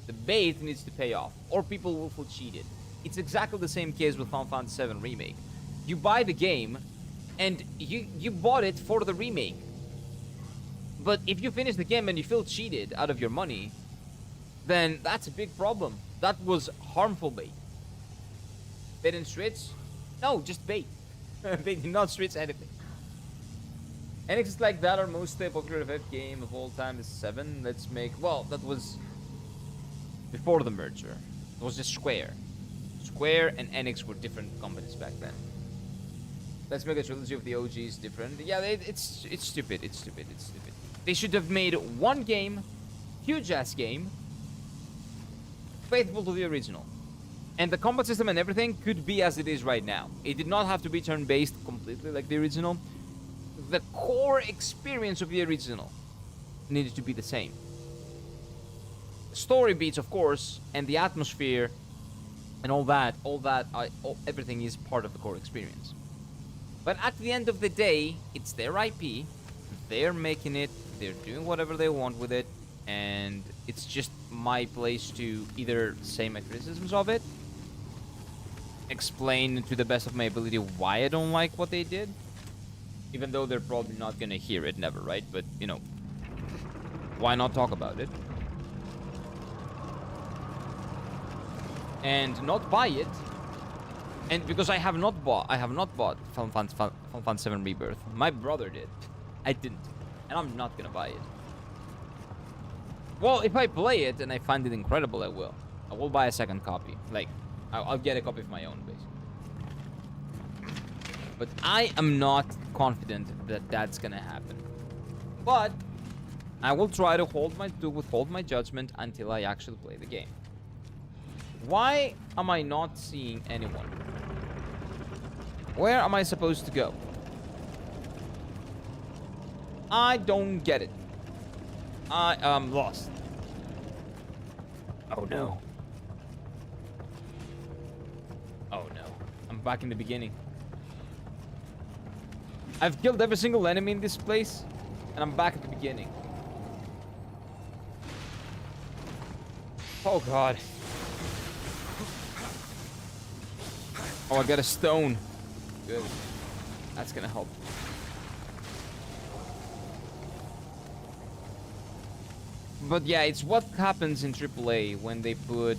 The bait needs to pay off, or people will feel cheated. It's exactly the same case with Final Fantasy VII Remake. You buy the game, and you bought it for the remake. But if you finish the game and you feel cheated out of your money, then that's a big problem. That was harmful bait. Bait and switch? No, just bait. They did not switch anything. NX like that, our most popular FF game of all time is 7. Let's make... Well, that was before the merger. It was just Square. Square and NX were different companies back then. Let's make a trilogy of the OGs different. Yeah, it's stupid. It's stupid. It's stupid. They should have made one game, huge-ass game, faithful to the original. And the combat system and everything could be as it is right now. It did not have to be turn-based completely like the original. The core experience of the original needed to be the same. Story beats, of course, and the atmosphere and all that, everything is part of the core experience. But at the end of the day, it's their IP. They're making it. They're doing whatever they want with it. And it's just my place to either say my criticisms of it, explain to the best of my ability why I don't like what they did, even though they're probably not gonna hear it, never, right? But, you know, why not talk about it? And not buy it. And because I have not bought Final Fantasy VII Rebirth. My brother did. I didn't. And I'm not gonna buy it. Well, if I play it and I find it incredible, I will. I will buy a second copy. Like, I'll get a copy of my own, basically. But I am not confident that that's gonna happen. But I will try to withhold my judgment until I actually play the game. Why am I not seeing anyone? Where am I supposed to go? I don't get it. I am lost. Oh no. Oh no. I'm back in the beginning. I've killed every single enemy in this place, and I'm back at the beginning. Oh god. Oh, I got a stone. Good. That's gonna help. But yeah, it's what happens in AAA when they put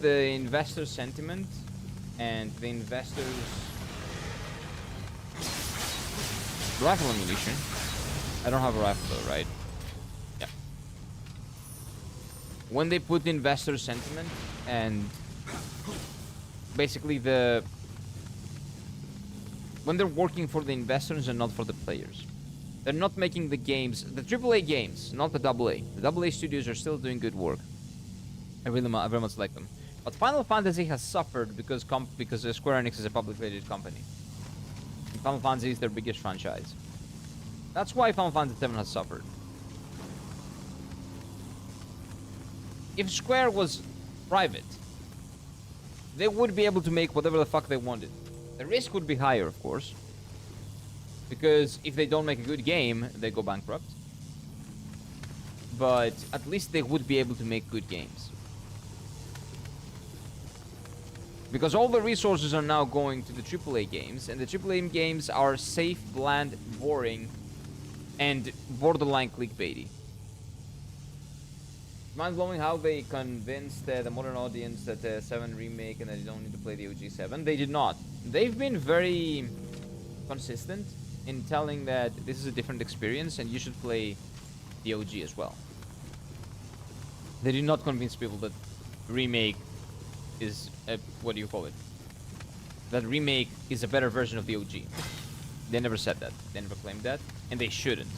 the investor sentiment and the investors rifle ammunition. I don't have a rifle though, right? Yeah. When they put the investor sentiment and basically when they're working for the investors and not for the players. They're not making the games, the AAA games, not the AA. The AA studios are still doing good work. I very much like them. But Final Fantasy has suffered because Square Enix is a publicly traded company. And Final Fantasy is their biggest franchise. That's why Final Fantasy 7 has suffered. If Square was private, they would be able to make whatever the fuck they wanted. The risk would be higher, of course. Because if they don't make a good game, they go bankrupt. But at least they would be able to make good games. Because all the resources are now going to the AAA games, and the AAA games are safe, bland, boring, and borderline clickbaity. Mind-blowing how they convinced the modern audience that the 7 remake and that you don't need to play the OG 7. They did not. They've been very consistent in telling that this is a different experience and you should play the OG as well. They did not convince people that remake is what do you call it? That remake is a better version of the OG. They never said that. They never claimed that, and they shouldn't.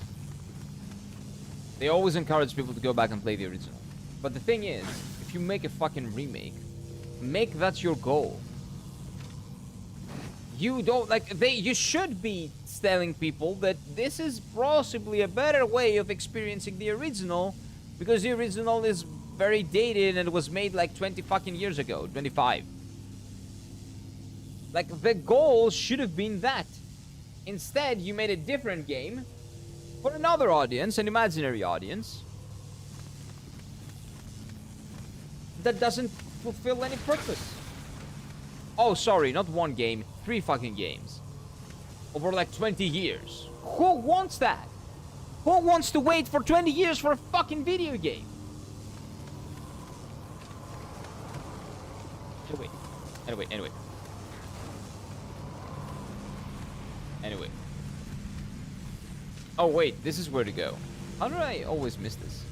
They always encourage people to go back and play the original. But the thing is, if you make a fucking remake, make that your goal. You don't you should be telling people that this is possibly a better way of experiencing the original, because the original is very dated and it was made like 20 fucking years ago, 25. Like, the goal should have been that. Instead, you made a different game for another audience, an imaginary audience, that doesn't fulfill any purpose. Oh, sorry, not one game, 3 fucking games. Over like 20 years. Who wants that? Who wants to wait for 20 years for a fucking video game? Anyway. Oh wait, this is where to go. How do I always miss this?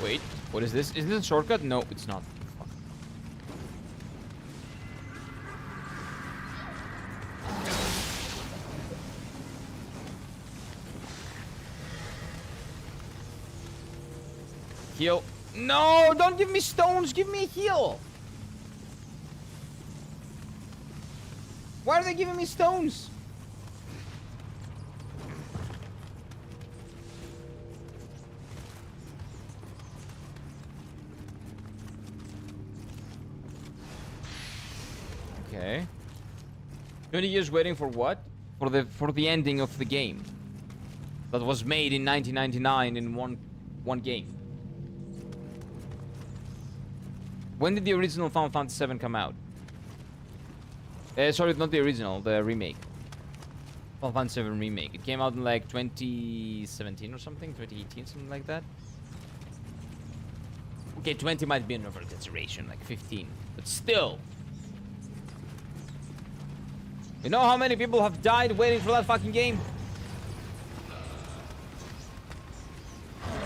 Wait, what is this? Is this a shortcut? No, it's not. Fuck. Heal. No, don't give me stones. Give me a heal. Why are they giving me stones? Okay. 20 years waiting for what? For the ending of the game. That was made in 1999 in one game. When did the original Final Fantasy VII come out? Sorry, not the original, the remake. Final Fantasy VII remake. It came out in like 2017 or something, 2018, something like that. Okay, 20 might be an over-exaggeration, like 15, but still. You know how many people have died waiting for that fucking game?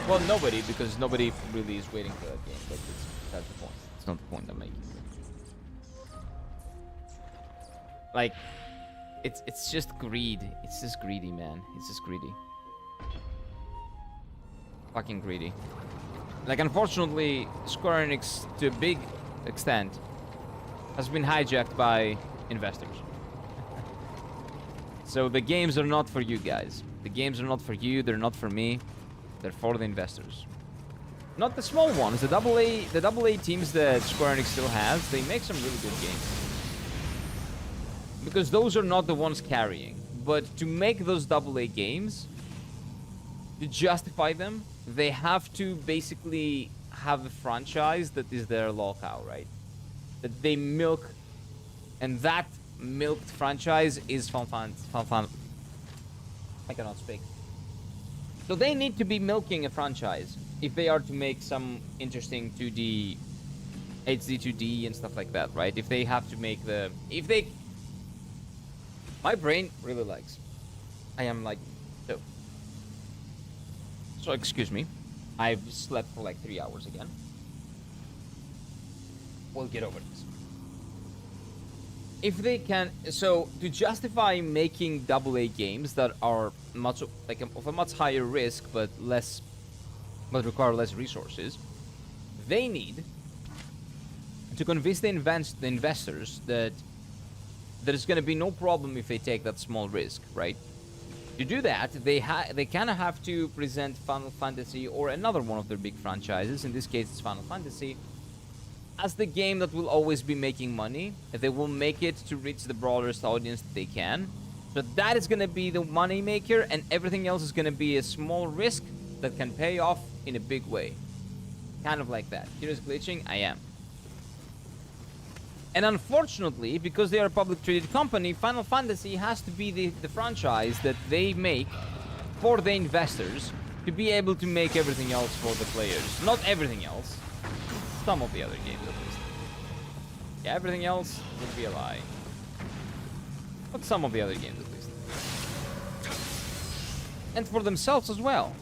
Well, nobody, because nobody really is waiting for that game, but that's the point. It's not the point I'm making. Like, it's just greed. It's just greedy, man. It's just greedy. Fucking greedy. Like, unfortunately, Square Enix, to a big extent, has been hijacked by investors. So the games are not for you guys. The games are not for you, they're not for me. They're for the investors. Not the small ones, the AA teams that Square Enix still has, they make some really good games. Because those are not the ones carrying. But to make those AA games, to justify them, they have to basically have a franchise that is their locale, right? That they milk, and that milked franchise is Final Fantasy. I cannot speak. So they need to be milking a franchise if they are to make some interesting 2D, HD 2D and stuff like that, right? If they have to make the, if they, my brain really likes. I am like, so. So excuse me, I've slept for like 3 hours again. We'll get over this. If they can, so to justify making AA games that are much like of a much higher risk but but require less resources, they need to convince the investors that there's going to be no problem if they take that small risk, right? To do that, they kind of have to present Final Fantasy or another one of their big franchises. In this case, it's Final Fantasy, as the game that will always be making money. They will make it to reach the broadest audience that they can. So that is going to be the money maker, and everything else is going to be a small risk that can pay off in a big way. Kind of like that. Here's glitching. I am. And unfortunately, because they are a public traded company, Final Fantasy has to be the franchise that they make for the investors to be able to make everything else for the players. Not everything else. Some of the other games, at least. Yeah, everything else would be a lie. But some of the other games, at least. And for themselves as well.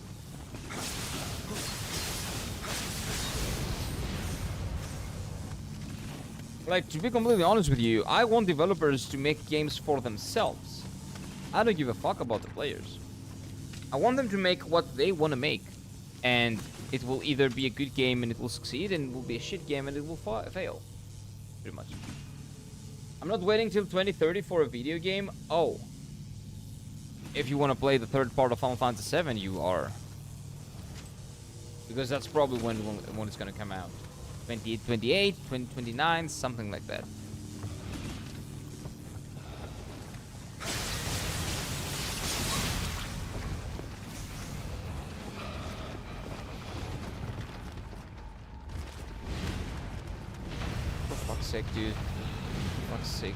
Like, to be completely honest with you, I want developers to make games for themselves. I don't give a fuck about the players. I want them to make what they want to make. And it will either be a good game and it will succeed, and it will be a shit game and it will fail. Pretty much. I'm not waiting till 2030 for a video game. Oh. If you want to play the third part of Final Fantasy VII, you are. Because that's probably when it's going to come out. 2028, 2029, something like that. For fuck's sake, dude. For fuck's sake.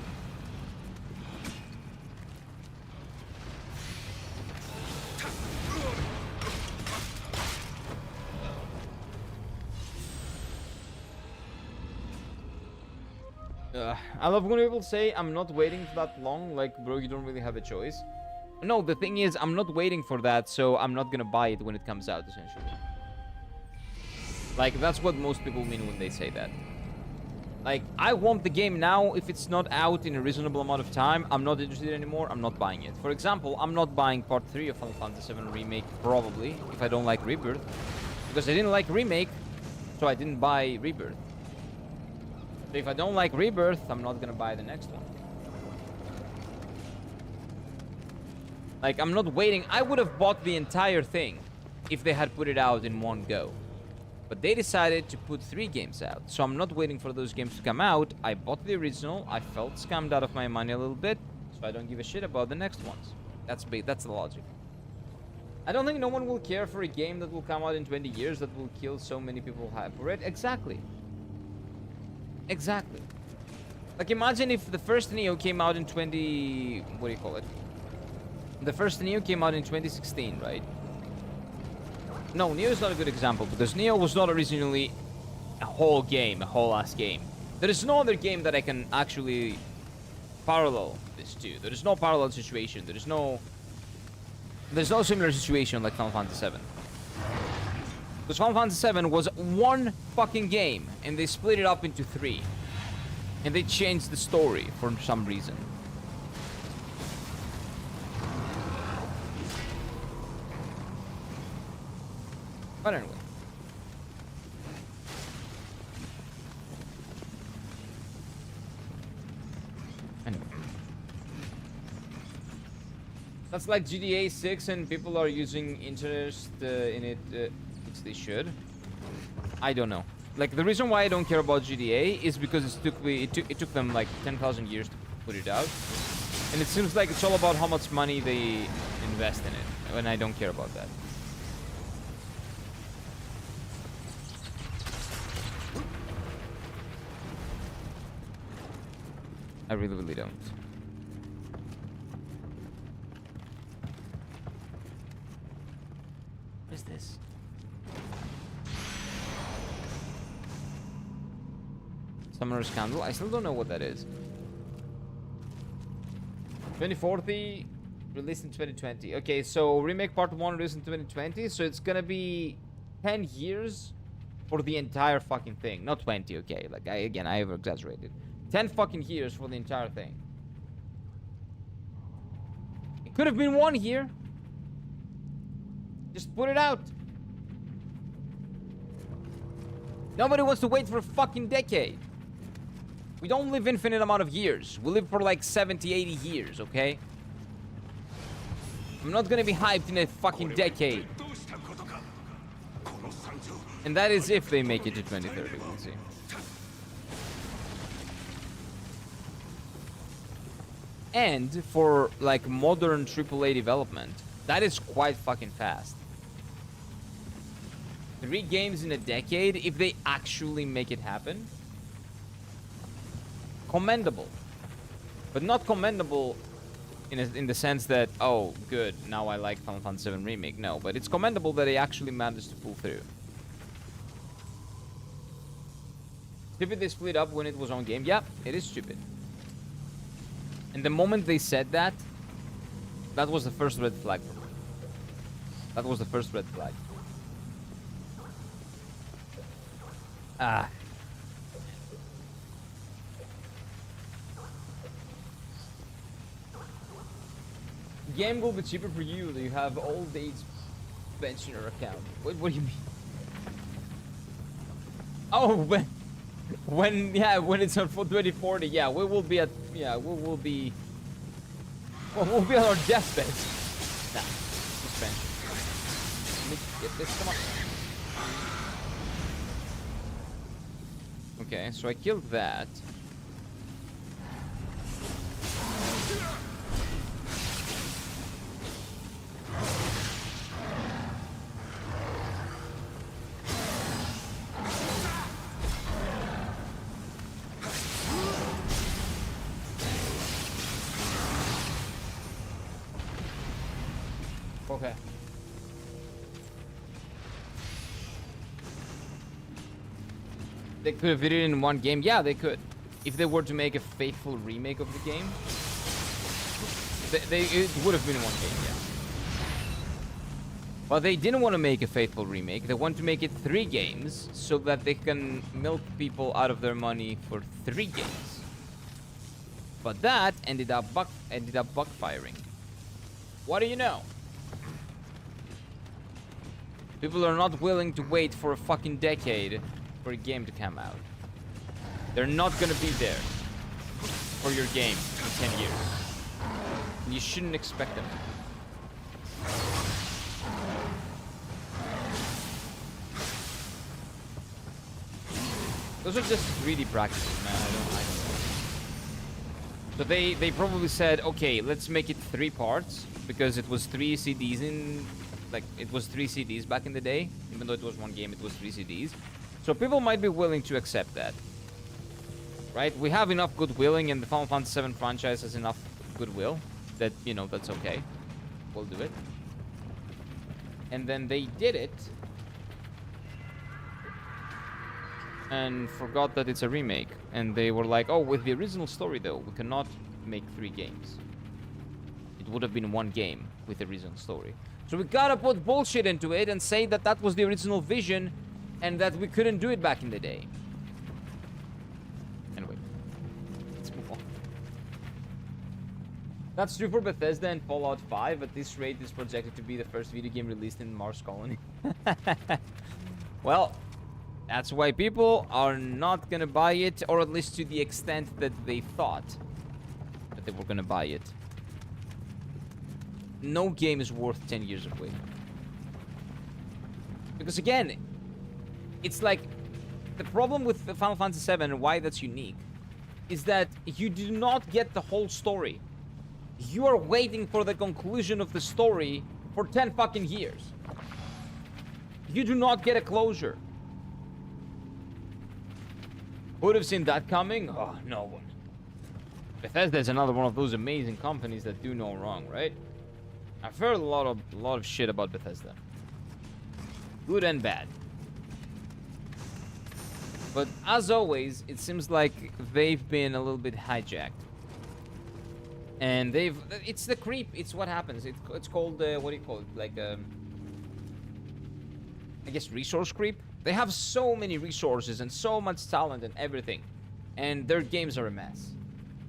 I love when people say I'm not waiting for that long, like, bro, you don't really have a choice. No, the thing is, I'm not waiting for that, so I'm not gonna buy it when it comes out, essentially. Like, that's what most people mean when they say that. Like, I want the game now. If it's not out in a reasonable amount of time, I'm not interested anymore, I'm not buying it. For example, I'm not buying Part 3 of Final Fantasy VII Remake, probably, if I don't like Rebirth. Because I didn't like Remake, so I didn't buy Rebirth. So if I don't like Rebirth, I'm not gonna buy the next one. Like, I'm not waiting. I would have bought the entire thing if they had put it out in one go. But they decided to put 3 games out. So I'm not waiting for those games to come out. I bought the original. I felt scammed out of my money a little bit. So I don't give a shit about the next ones. That's the logic. I don't think no one will care for a game that will come out in 20 years that will kill so many people hype for it. Exactly. Exactly. Like, imagine if the first Nioh came out in what do you call it? The first Nioh came out in 2016, right? No, Nioh is not a good example, because Nioh was not originally a whole game, a whole ass game. There is no other game that I can actually parallel this to. There is no parallel situation. There's no similar situation like Final Fantasy VII. Because Final Fantasy VII was one fucking game, and they split it up into 3. And they changed the story for some reason. But anyway. That's like GTA 6 and people are using interest in it, which they should. I don't know. Like, the reason why I don't care about GTA is because it took them like 10,000 years to put it out. And it seems like it's all about how much money they invest in it. And I don't care about that. I really, really don't. What is this? Summoner's Candle. I still don't know what that is. 2040, released in 2020. Okay, so remake part 1 released in 2020. So it's gonna be 10 years for the entire fucking thing. Not 20, okay. Like, I over exaggerated. 10 fucking years for the entire thing. It could have been 1 year. Just put it out. Nobody wants to wait for a fucking decade. We don't live infinite amount of years. We live for like 70, 80 years, okay? I'm not gonna be hyped in a fucking decade. And that is if they make it to 2030, we'll see. And for like modern AAA development, that is quite fucking fast. 3 games in a decade, if they actually make it happen. Commendable. But not commendable in the sense that, oh, good, now I like Final Fantasy VII Remake. No, but it's commendable that they actually managed to pull through. Stupid they split up when it was on game. Yeah, it is stupid. And the moment they said that, that was the first red flag for me. That was the first red flag. Ah. Game will be cheaper for you. You have old age pensioner account. What do you mean? Oh, when it's on for 2040, yeah, we will be at we'll be on our deathbed. Nah, suspension. Let me get this. Come on. Okay, so I killed that. Okay. They could have did it in one game. Yeah, they could. If they were to make a faithful remake of the game, it would have been in one game, yeah. But they didn't want to make a faithful remake. They want to make it 3 games so that they can milk people out of their money for 3 games. But that ended up backfiring. What do you know? People are not willing to wait for a fucking decade for a game to come out. They're not gonna be there for your game in 10 years. And you shouldn't expect them to. Those are just 3D practices, man. I don't know. So they probably said, okay, let's make it 3 parts because it was 3 CDs in. Like, it was 3 CDs back in the day. Even though it was 1 game, it was 3 CDs. So people might be willing to accept that. Right? We have enough goodwilling, and the Final Fantasy VII franchise has enough goodwill that, you know, that's okay. We'll do it. And then they did it. And forgot that it's a remake. And they were like, oh, with the original story, though, we cannot make 3 games. It would have been 1 game with the original story. So we gotta put bullshit into it and say that that was the original vision and that we couldn't do it back in the day. Anyway, let's move on. That's true for Bethesda and Fallout 5. At this rate, it's projected to be the first video game released in Mars Colony. Well, that's why people are not gonna buy it, or at least to the extent that they thought that they were gonna buy it. No game is worth 10 years of waiting. Because again, it's like, the problem with the Final Fantasy VII and why that's unique is that you do not get the whole story. You are waiting for the conclusion of the story for 10 fucking years. You do not get a closure. Would have seen that coming? Oh, no one. Bethesda is another one of those amazing companies that do no wrong, right? I've heard a lot of shit about Bethesda. Good and bad. But as always, it seems like they've been a little bit hijacked. And it's the creep. It's what happens. It's called, what do you call it? Like, I guess resource creep. They have so many resources and so much talent and everything. And their games are a mess.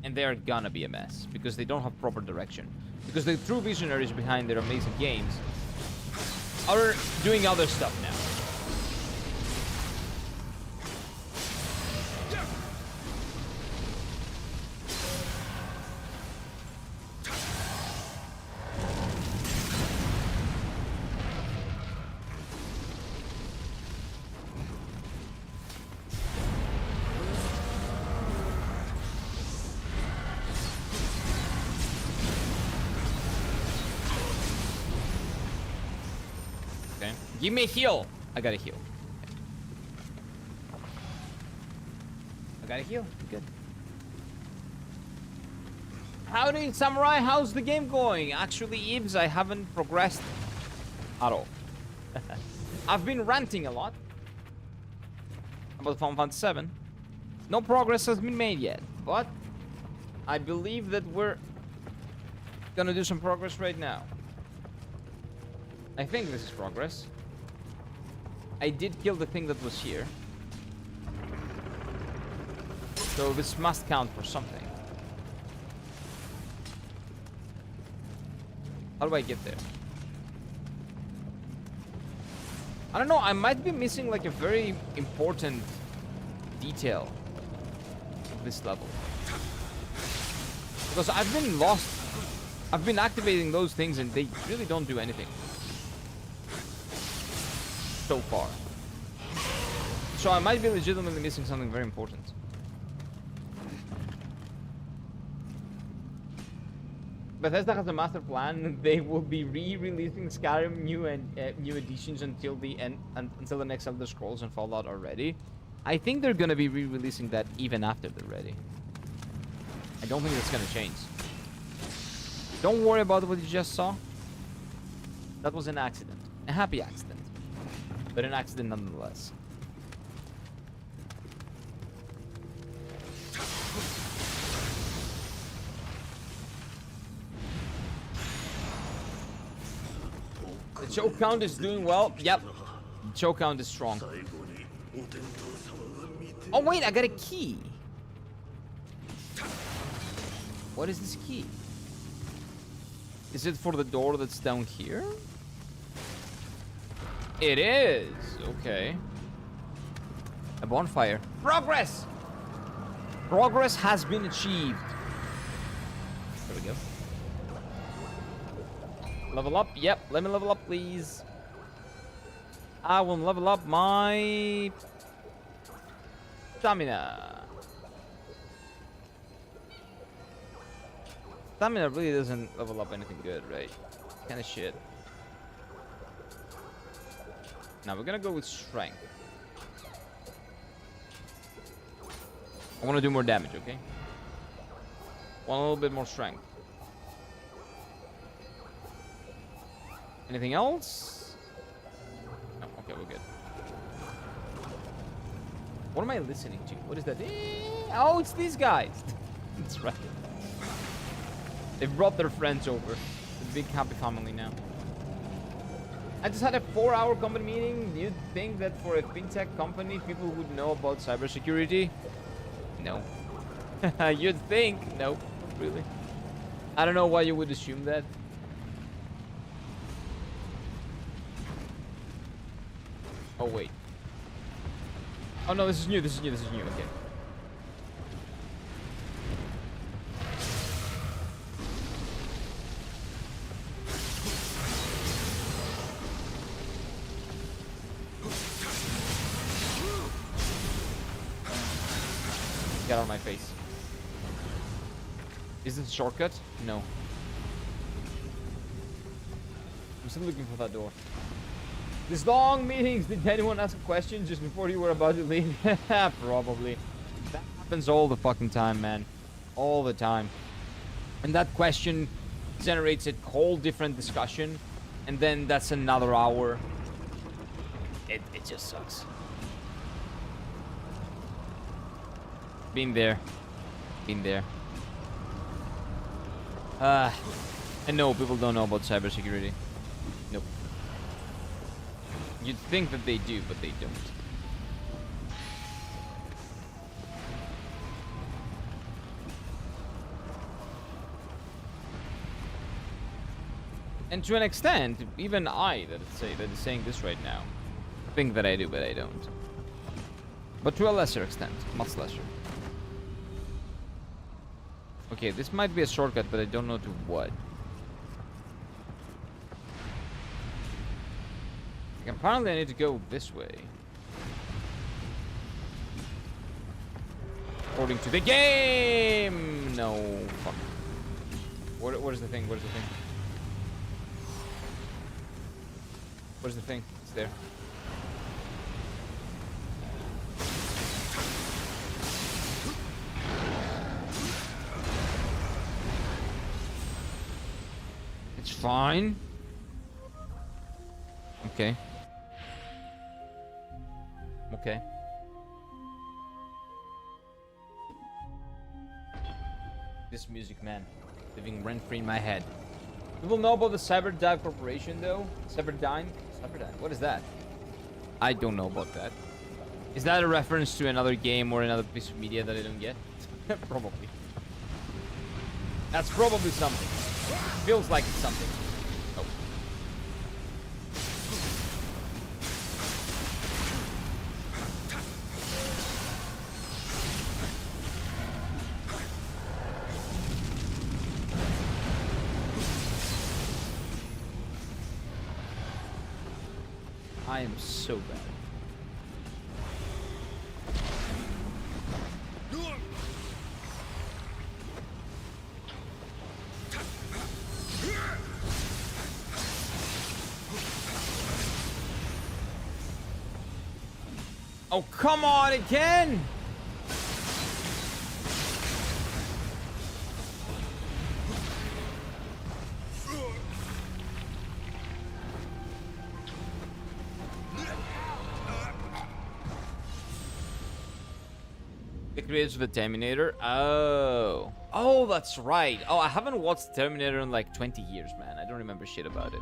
And they're gonna be a mess. Because they don't have proper direction. Because the true visionaries behind their amazing games are doing other stuff now. Give me a heal. I got a heal. I got a heal. Good. Howdy, Samurai. How's the game going? Actually, Ibs, I haven't progressed at all. I've been ranting a lot about Final Fantasy VII. No progress has been made yet, but I believe that we're gonna do some progress right now. I think this is progress. I did kill the thing that was here. So this must count for something. How do I get there? I don't know, I might be missing like a very important detail of this level. Because I've been lost. I've been activating those things and they really don't do anything. So far. So I might be legitimately missing something very important. Bethesda has a master plan. They will be re-releasing Skyrim new editions until the end, until the next Elder Scrolls and Fallout are ready. I think they're gonna be re-releasing that even after they're ready. I don't think that's gonna change. Don't worry about what you just saw. That was an accident, a happy accident. But an accident nonetheless. The choke count is doing well. Yep. The choke count is strong. Oh wait, I got a key. What is this key? Is it for the door that's down here? It is. Okay. A bonfire. Progress! Progress has been achieved. There we go. Level up. Yep. Let me level up, please. I will level up my stamina. Stamina really doesn't level up anything good, right? Kind of shit. Now we're gonna go with strength. I want to do more damage, okay? Want a little bit more strength. Anything else? No, okay, we're good. What am I listening to? What is that? Oh, it's these guys. That's right. They've brought their friends over. It's a big happy family now. I just had a 4-hour company meeting. You'd think that for a fintech company, people would know about cybersecurity? No. You'd think. Nope. Really. I don't know why you would assume that. Oh, wait. Oh, no, this is new. This is new. This is new. Okay. Get out of my face. Is this a shortcut? No. I'm still looking for that door. These long meetings, did anyone ask a question just before you were about to leave? Probably. That happens all the fucking time, man. All the time. And that question generates a whole different discussion. And then that's another hour. It just sucks. Been there. Been there. And no, people don't know about cybersecurity. Nope. You'd think that they do, but they don't. And to an extent, even I, that is saying this right now, think that I do, but I don't. But to a lesser extent, much lesser. Okay, this might be a shortcut, but I don't know to what. Like, apparently I need to go this way. According to the game! No, fuck. What is the thing? What is the thing? Where's the thing? It's there. It's fine. Okay. Okay. This music, man. Living rent-free in my head. People know about the Cyberdyne Corporation, though? Cyberdyne? Cyberdyne? What is that? I don't know about that. Is that a reference to another game or another piece of media that I don't get? Probably. That's probably something. Feels like it's something. Oh. I am so bad. Oh, come on again! The creators of the Terminator? Oh. Oh, that's right. Oh, I haven't watched Terminator in like 20 years, man. I don't remember shit about it.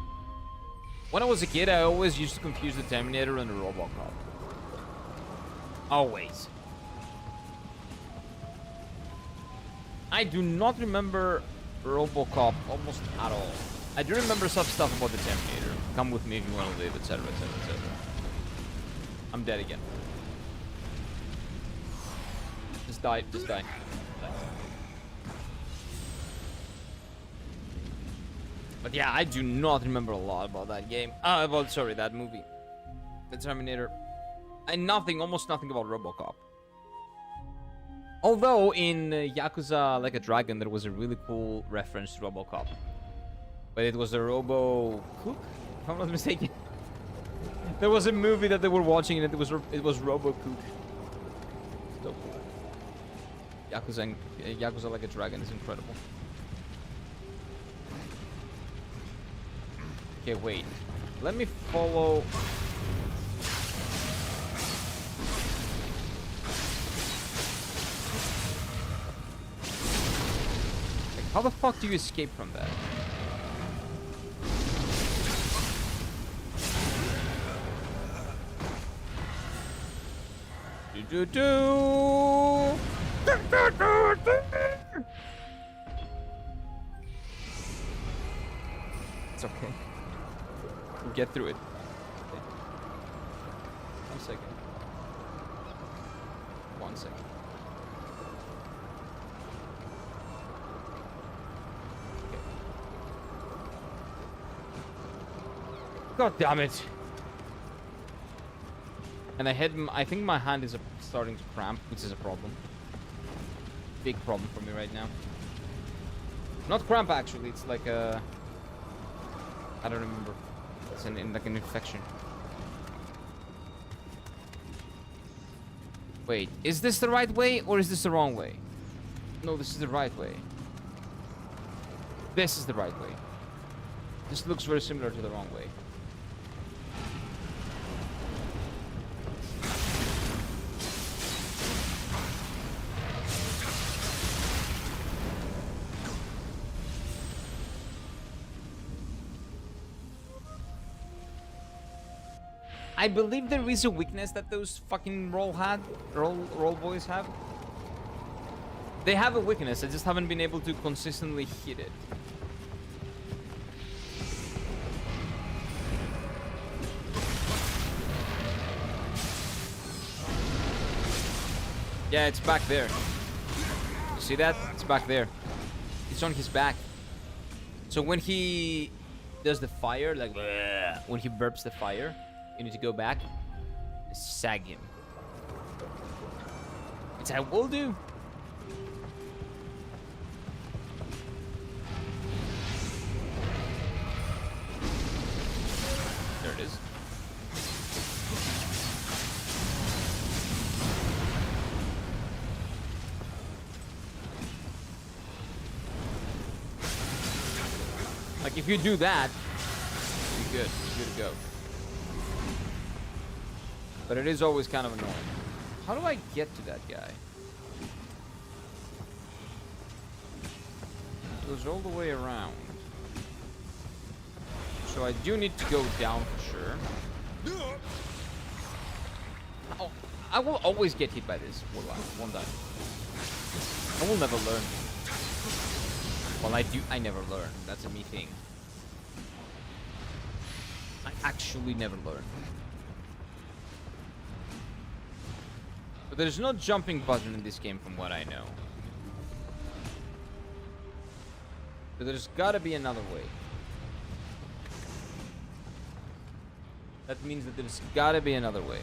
When I was a kid, I always used to confuse the Terminator and the Robocop. Always. I do not remember Robocop almost at all. I do remember some stuff about the Terminator. Come with me if you want to live, etc, etc, etc. I'm dead again. Just die, just die. But yeah, I do not remember a lot about that game. Sorry, that movie. The Terminator. And nothing, almost nothing about Robocop. Although in Yakuza Like a Dragon, there was a really cool reference to Robocop. But it was a Robo Cook, if I'm not mistaken. There was a movie that they were watching and it was Robo Cook. So cool. Yakuza Like a Dragon is incredible. Okay, wait. Let me follow. How the fuck do you escape from that? It's okay. We'll get through it. Okay. 1 second. 1 second. God damn it! And I think my hand is starting to cramp, which is a problem. Big problem for me right now. Not cramp actually, it's like a... I don't remember. It's like an infection. Wait, is this the right way or is this the wrong way? No, this is the right way. This is the right way. This looks very similar to the wrong way. I believe there is a weakness that those fucking roll boys have. They have a weakness, I just haven't been able to consistently hit it. Yeah, it's back there. You see that? It's back there. It's on his back. So when he does the fire, like when he burps the fire, you need to go back and sag him. Which I will do. There it is. Like, if you do that, you're good. You're good to go. But it is always kind of annoying. How do I get to that guy? It goes all the way around. So I do need to go down for sure. Oh, I will always get hit by this one time. I will never learn. Well, I never learn. That's a me thing. I actually never learn. But there's no jumping button in this game from what I know. But there's gotta be another way. That means that there's gotta be another way.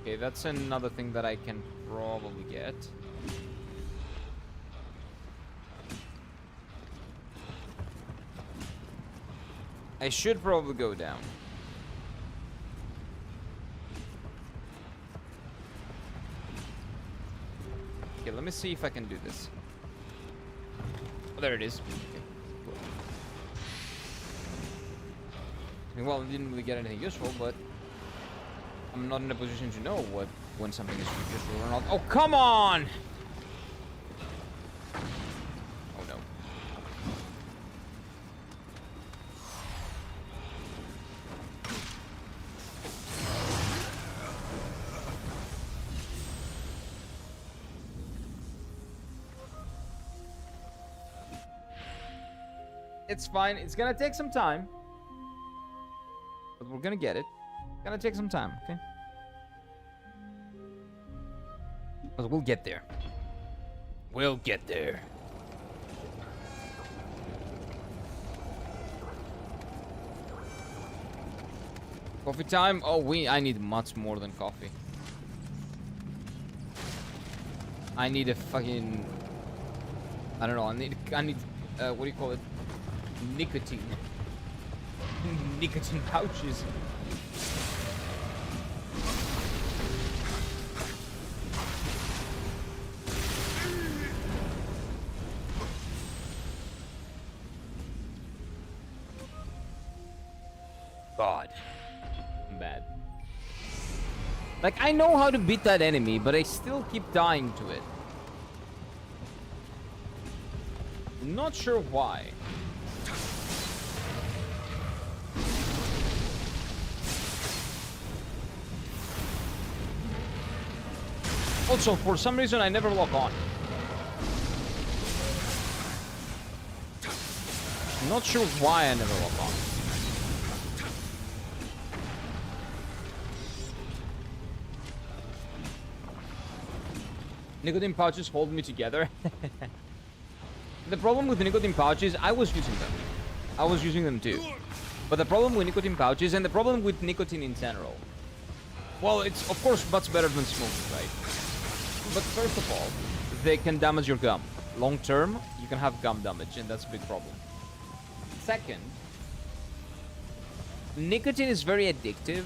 Okay, that's another thing that I can probably get. I should probably go down. Okay, let me see if I can do this. Oh, there it is. Okay, cool. Well, I didn't really get anything useful, but I'm not in a position to know when something is useful or not. Oh, come on! Oh, no. It's fine. It's gonna take some time. But we're gonna get it. It's gonna take some time, okay? But we'll get there. We'll get there. Coffee time? Oh, I need much more than coffee. I need a fucking... I don't know, I need what do you call it? Nicotine. Nicotine pouches. God. I'm bad. Like, I know how to beat that enemy, but I still keep dying to it. I'm not sure why. Also, for some reason, I never lock on. I'm not sure why I never lock on. Nicotine pouches hold me together. The problem with nicotine pouches, I was using them. I was using them too. But the problem with nicotine pouches, and the problem with nicotine in general, well, it's of course much better than smoking, right? But first of all, they can damage your gum. Long term, you can have gum damage, and that's a big problem. Second, nicotine is very addictive.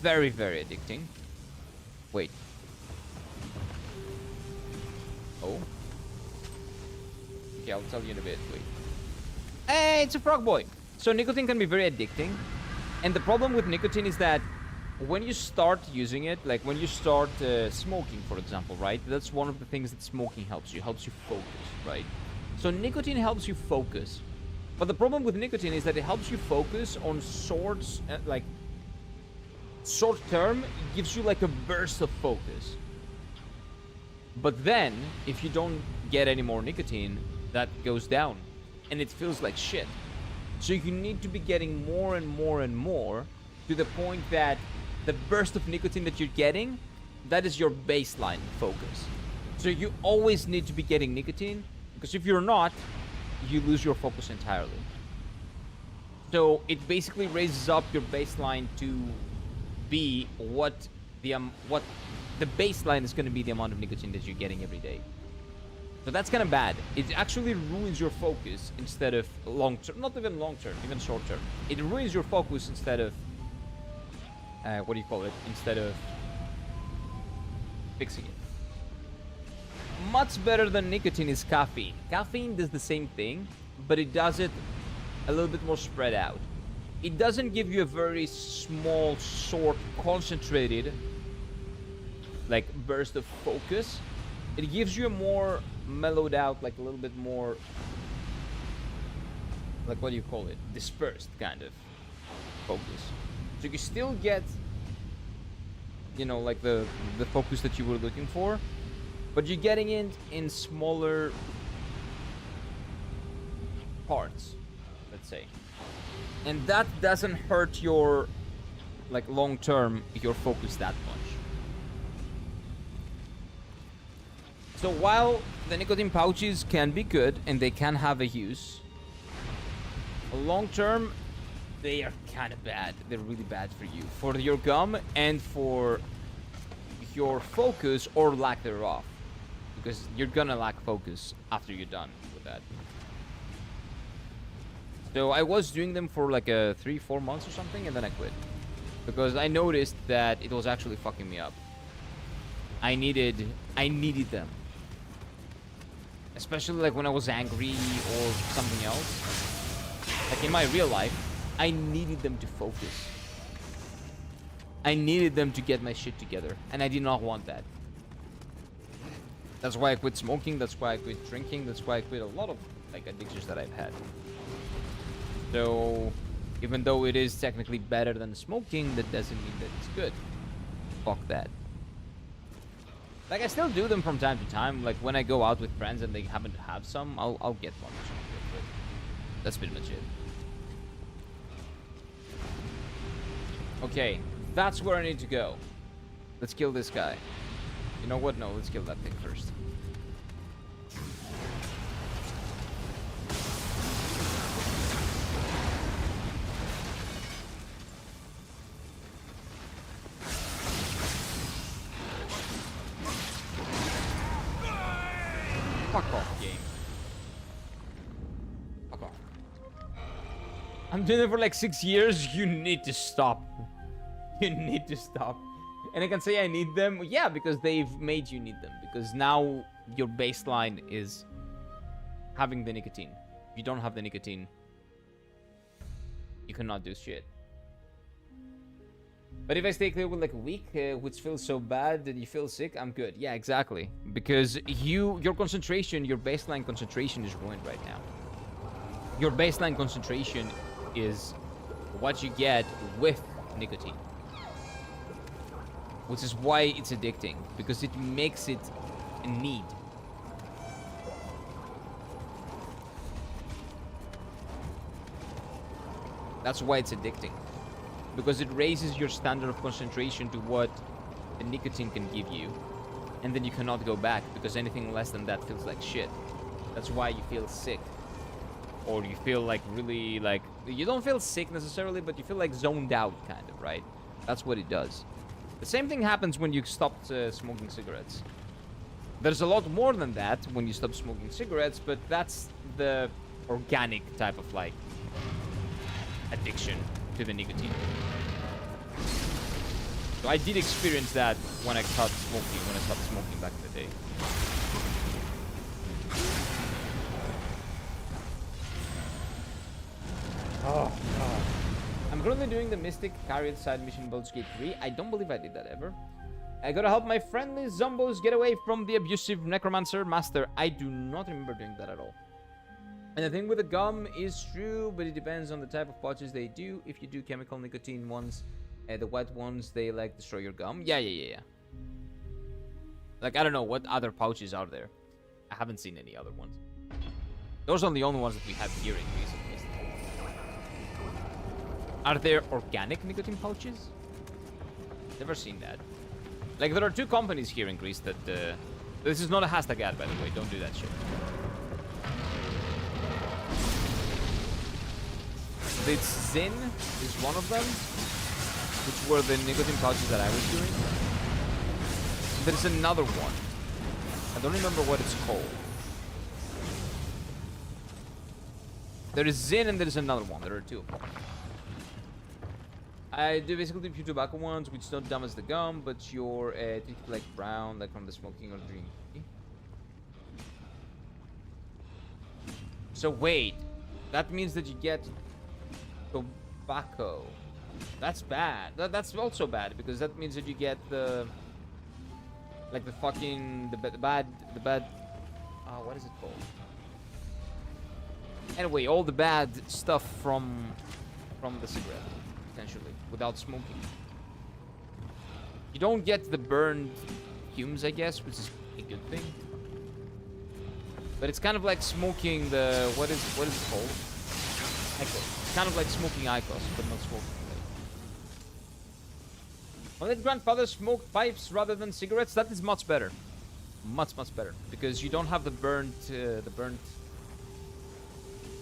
Very, very addicting. Wait. Oh. Okay, I'll tell you in a bit. Wait. Hey, it's a frog boy. So nicotine can be very addicting. And the problem with nicotine is that when you start using it, like when you start smoking, for example, right? That's one of the things that smoking helps you focus, right? So nicotine helps you focus. But the problem with nicotine is that it helps you focus on sorts, like short term, it gives you like a burst of focus. But then, if you don't get any more nicotine, that goes down. And it feels like shit. So you need to be getting more and more and more to the point that the burst of nicotine that you're getting, that is your baseline focus. So you always need to be getting nicotine, because if you're not, you lose your focus entirely. So it basically raises up your baseline to be what the baseline is going to be, the amount of nicotine that you're getting every day. So that's kind of bad. It actually ruins your focus instead of long term, not even long term, even short term. It ruins your focus instead of what do you call it? Instead of fixing it. Much better than nicotine is caffeine. Caffeine does the same thing, but it does it a little bit more spread out. It doesn't give you a very small, short, concentrated like burst of focus. It gives you a more mellowed out, like a little bit more, like what do you call it? Dispersed kind of focus. So you still get, you know, like the focus that you were looking for, but you're getting it in smaller parts, let's say. And that doesn't hurt your, like, long term, your focus that much. So while the nicotine pouches can be good and they can have a use, long term, they are kind of bad. They're really bad for you, for your gum and for your focus or lack thereof, because you're gonna lack focus after you're done with that. So I was doing them for like 3-4 months or something, and then I quit because I noticed that it was actually fucking me up. I needed them, especially like when I was angry or something else. Like in my real life, I needed them to focus. I needed them to get my shit together, and I did not want that. That's why I quit smoking. That's why I quit drinking. That's why I quit a lot of like addictions that I've had. So, even though it is technically better than smoking, that doesn't mean that it's good. Fuck that. Like, I still do them from time to time. Like, when I go out with friends and they happen to have some, I'll get one or something. But that's pretty much it. Okay, that's where I need to go. Let's kill this guy. You know what? No, let's kill that thing first. Fuck off, game. Fuck off. I'm doing it for like 6 years. You need to stop. You need to stop. And I can say I need them. Yeah, because they've made you need them. Because now your baseline is having the nicotine. If you don't have the nicotine, you cannot do shit. But if I stay clear with like a week, which feels so bad that you feel sick, I'm good. Yeah, exactly. Because your concentration, your baseline concentration is ruined right now. Your baseline concentration is what you get with nicotine. Which is why it's addicting. Because it makes it a need. That's why it's addicting. Because it raises your standard of concentration to what the nicotine can give you. And then you cannot go back, because anything less than that feels like shit. That's why you feel sick. Or you feel like really like... You don't feel sick necessarily, but you feel like zoned out, kind of, right? That's what it does. The same thing happens when you stop smoking cigarettes. There's a lot more than that when you stop smoking cigarettes, but that's the organic type of, like, addiction to the nicotine. So I did experience that when I stopped smoking back in the day. Oh, God. I'm currently doing the Mystic Carried side mission Baldur's Gate 3. I don't believe I did that ever. I gotta help my friendly zombos get away from the abusive necromancer master. I do not remember doing that at all. And the thing with the gum is true, but it depends on the type of pouches they do. If you do chemical nicotine ones, the white ones, they like destroy your gum. Yeah. Like, I don't know what other pouches are there. I haven't seen any other ones. Those are the only ones that we have here in Greece, at least. Are there organic nicotine pouches? Never seen that. Like, there are 2 companies here in Greece that... this is not a hashtag ad, by the way. Don't do that shit. This Zin is one of them, which were the nicotine pouches that I was doing. There's another one. I don't remember what it's called. There is Zin and there is another one. There are 2 of them. I do basically a few tobacco ones, which don't damage the gum, but your teeth like brown, like from the smoking or drinking. So wait, that means that you get tobacco. That's bad. That's also bad because that means that you get the like the fucking the bad. What is it called? Anyway, all the bad stuff from the cigarette. Potentially, without smoking. You don't get the burned fumes, I guess, which is a good thing. But it's kind of like smoking the what is it called? IQOS. It's kind of like smoking IQOS, but not smoking. My late grandfather smoked pipes rather than cigarettes. That is much better, much better, because you don't have the burnt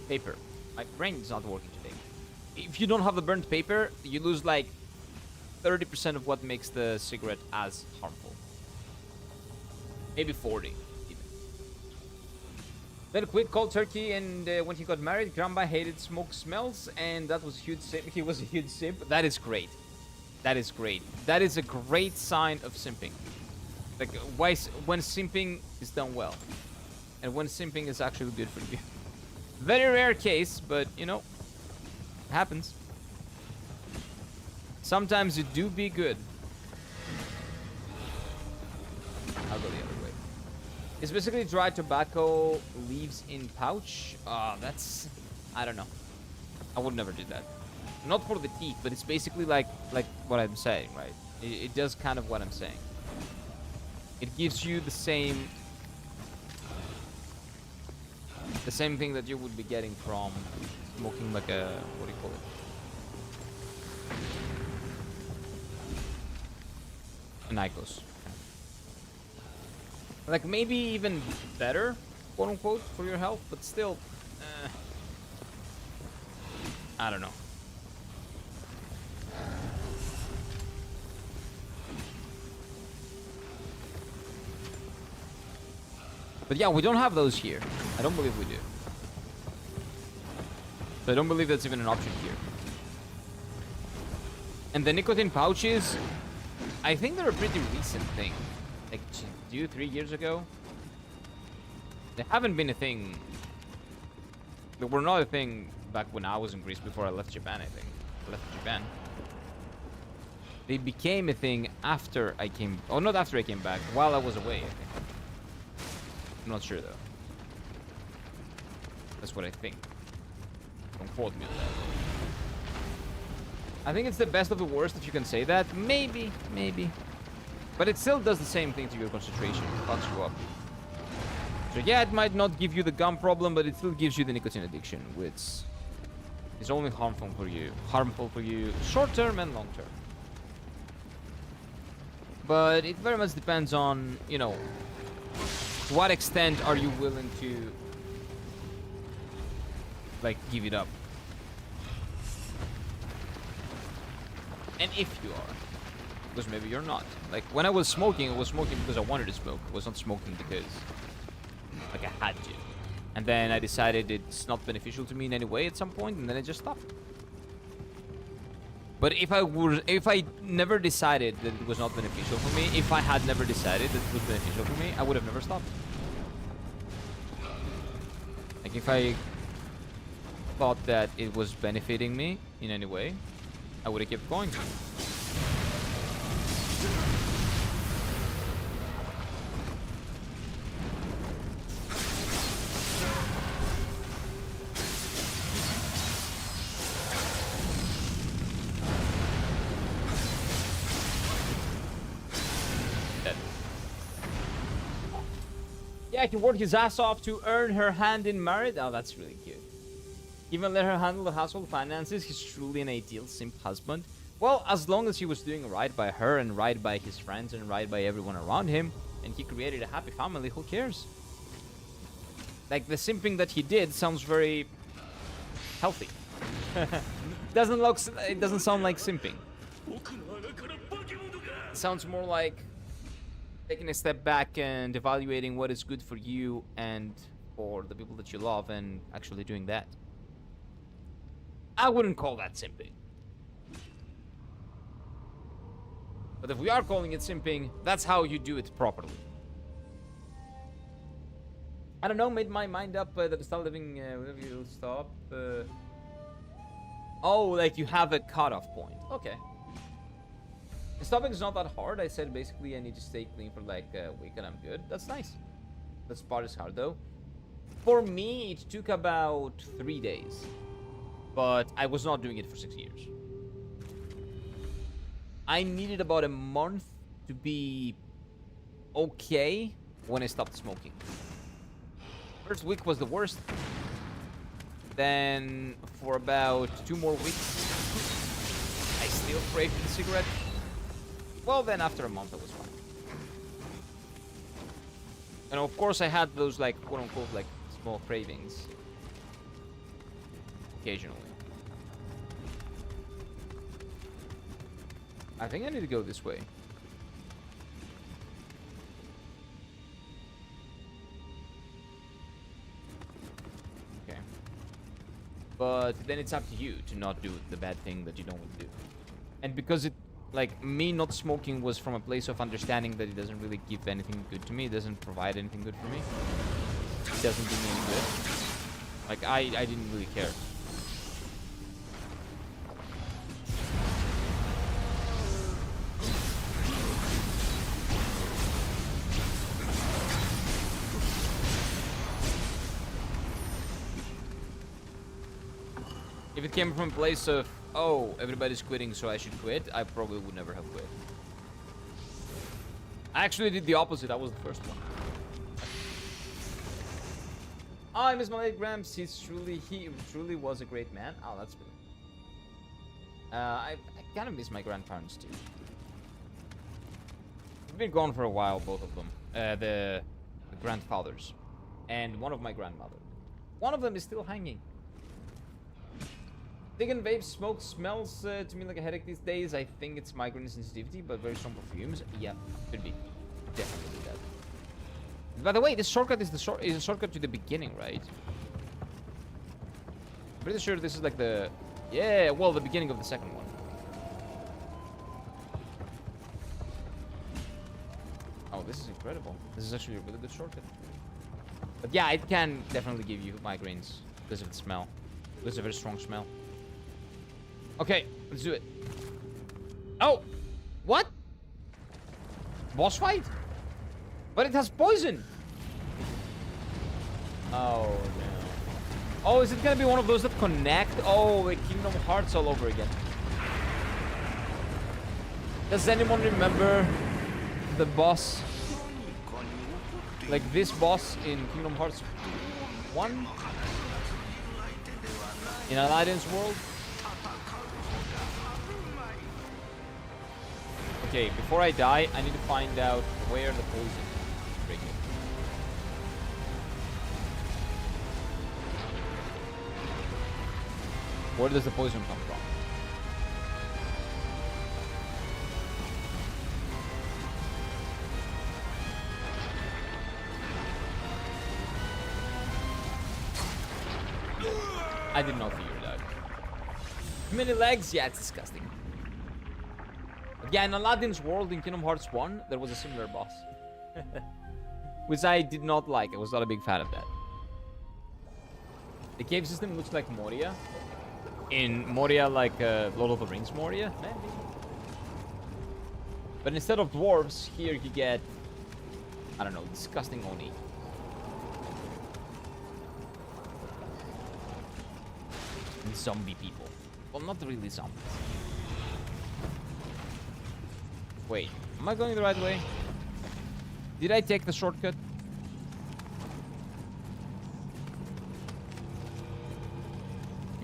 paper. My brain is not working today. If you don't have the burnt paper, you lose like 30% of what makes the cigarette as harmful. Maybe 40, even. Then quit cold turkey, and when he got married, Grandma hated smoke smells, and that was a huge simp. He was a huge simp. That is great. That is great. That is a great sign of simping. Like, when simping is done well. And when simping is actually good for you. Very rare case, but, you know, happens. Sometimes it do be good. I'll go the other way. It's basically dry tobacco leaves in pouch. That's... I don't know. I would never do that. Not for the teeth, but it's basically like what I'm saying, right? It does kind of what I'm saying. It gives you the same thing that you would be getting from smoking like a, what do you call it? An IQOS. Like maybe even better, quote unquote, for your health, but still, I don't know. But yeah, we don't have those here. I don't believe we do. So I don't believe that's even an option here. And the nicotine pouches, I think they're a pretty recent thing. Like 2-3 years ago. They haven't been a thing. They were not a thing back when I was in Greece before I left Japan, I think. I left Japan. They became a thing after I came... Oh, not after I came back. While I was away, I think. I'm not sure, though. That's what I think. Don't quote me on that. I think it's the best of the worst, if you can say that. Maybe. But it still does the same thing to your concentration. It fucks you up. So yeah, it might not give you the gum problem, but it still gives you the nicotine addiction, which is only harmful for you. Short-term and long-term. But it very much depends on, you know, to what extent are you willing to, like, give it up? And if you are. Because maybe you're not. Like, when I was smoking because I wanted to smoke. I was not smoking because, like, I had to. And then I decided it's not beneficial to me in any way at some point, and then I just stopped. But if I never decided that it was not beneficial for me, if I had never decided that it was beneficial for me, I would have never stopped. Like if I thought that it was benefiting me in any way, I would have kept going. Dead. Yeah, he worked his ass off to earn her hand in marriage. Oh, that's really cute. Even let her handle the household finances. He's truly an ideal simp husband. Well, as long as he was doing right by her and right by his friends and right by everyone around him, and he created a happy family, who cares? Like, the simping that he did sounds very healthy. It doesn't sound like simping. It sounds more like taking a step back and evaluating what is good for you and for the people that you love and actually doing that. I wouldn't call that simping. But if we are calling it simping, that's how you do it properly. I don't know, made my mind up that stop living, whenever you stop. Oh, like you have a cutoff point. Okay. Stopping is not that hard. I said basically I need to stay clean for like a week and I'm good. That's nice. This part is hard though. For me, it took about 3 days. But I was not doing it for 6 years. I needed about a month to be okay when I stopped smoking. First week was the worst. Then for about 2 more weeks, I still craved the cigarette. Well, then after a month I was fine. And of course I had those like quote unquote like small cravings. Occasionally. I think I need to go this way. Okay. But then it's up to you to not do the bad thing that you don't want to do. And because it, like, me not smoking was from a place of understanding that it doesn't really give anything good to me. It doesn't provide anything good for me. It doesn't do me any good. Like, I didn't really care. If it came from a place of, oh, everybody's quitting, so I should quit, I probably would never have quit. I actually did the opposite. I was the first one. Oh, I miss my late Gramps. He truly was a great man. Oh, that's good. I kind of miss my grandparents too. They've been gone for a while, both of them. The grandfathers. And one of my grandmother. One of them is still hanging. Vegan vape smoke smells to me like a headache these days. I think it's migraine sensitivity, but very strong perfumes. Yeah, could be. Definitely that. By the way, this shortcut is a shortcut to the beginning, right? I'm pretty sure this is like the... Yeah, well, the beginning of the second one. Oh, this is incredible. This is actually a really good shortcut. But yeah, it can definitely give you migraines because of the smell. There's a very strong smell. Okay, let's do it. Oh! What? Boss fight? But it has poison! Oh, no. Oh, is it gonna be one of those that connect? Oh, like Kingdom Hearts all over again. Does anyone remember the boss? Like this boss in Kingdom Hearts 1? In Aladdin's world? Okay, before I die, I need to find out where the poison is breaking. Where does the poison come from? I did not figure it out. Too many legs? Yeah, it's disgusting. Yeah, in Aladdin's world in Kingdom Hearts 1, there was a similar boss. Which I did not like. I was not a big fan of that. The cave system looks like Moria. In Moria, like Lord of the Rings Moria? Maybe. But instead of dwarves, here you get, I don't know, disgusting Oni. And zombie people. Well, not really zombies. Wait, am I going the right way? Did I take the shortcut?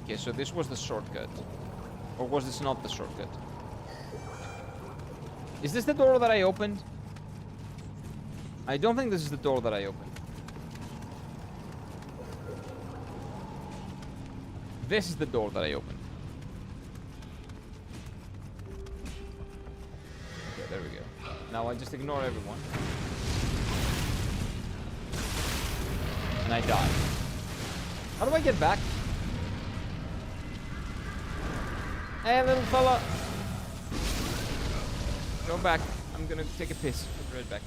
Okay, so this was the shortcut. Or was this not the shortcut? Is this the door that I opened? I don't think this is the door that I opened. This is the door that I opened. Okay, there we go. Now I just ignore everyone. And I die. How do I get back? Hey, little fella. Go back. I'm gonna take a piss. I'll be right back.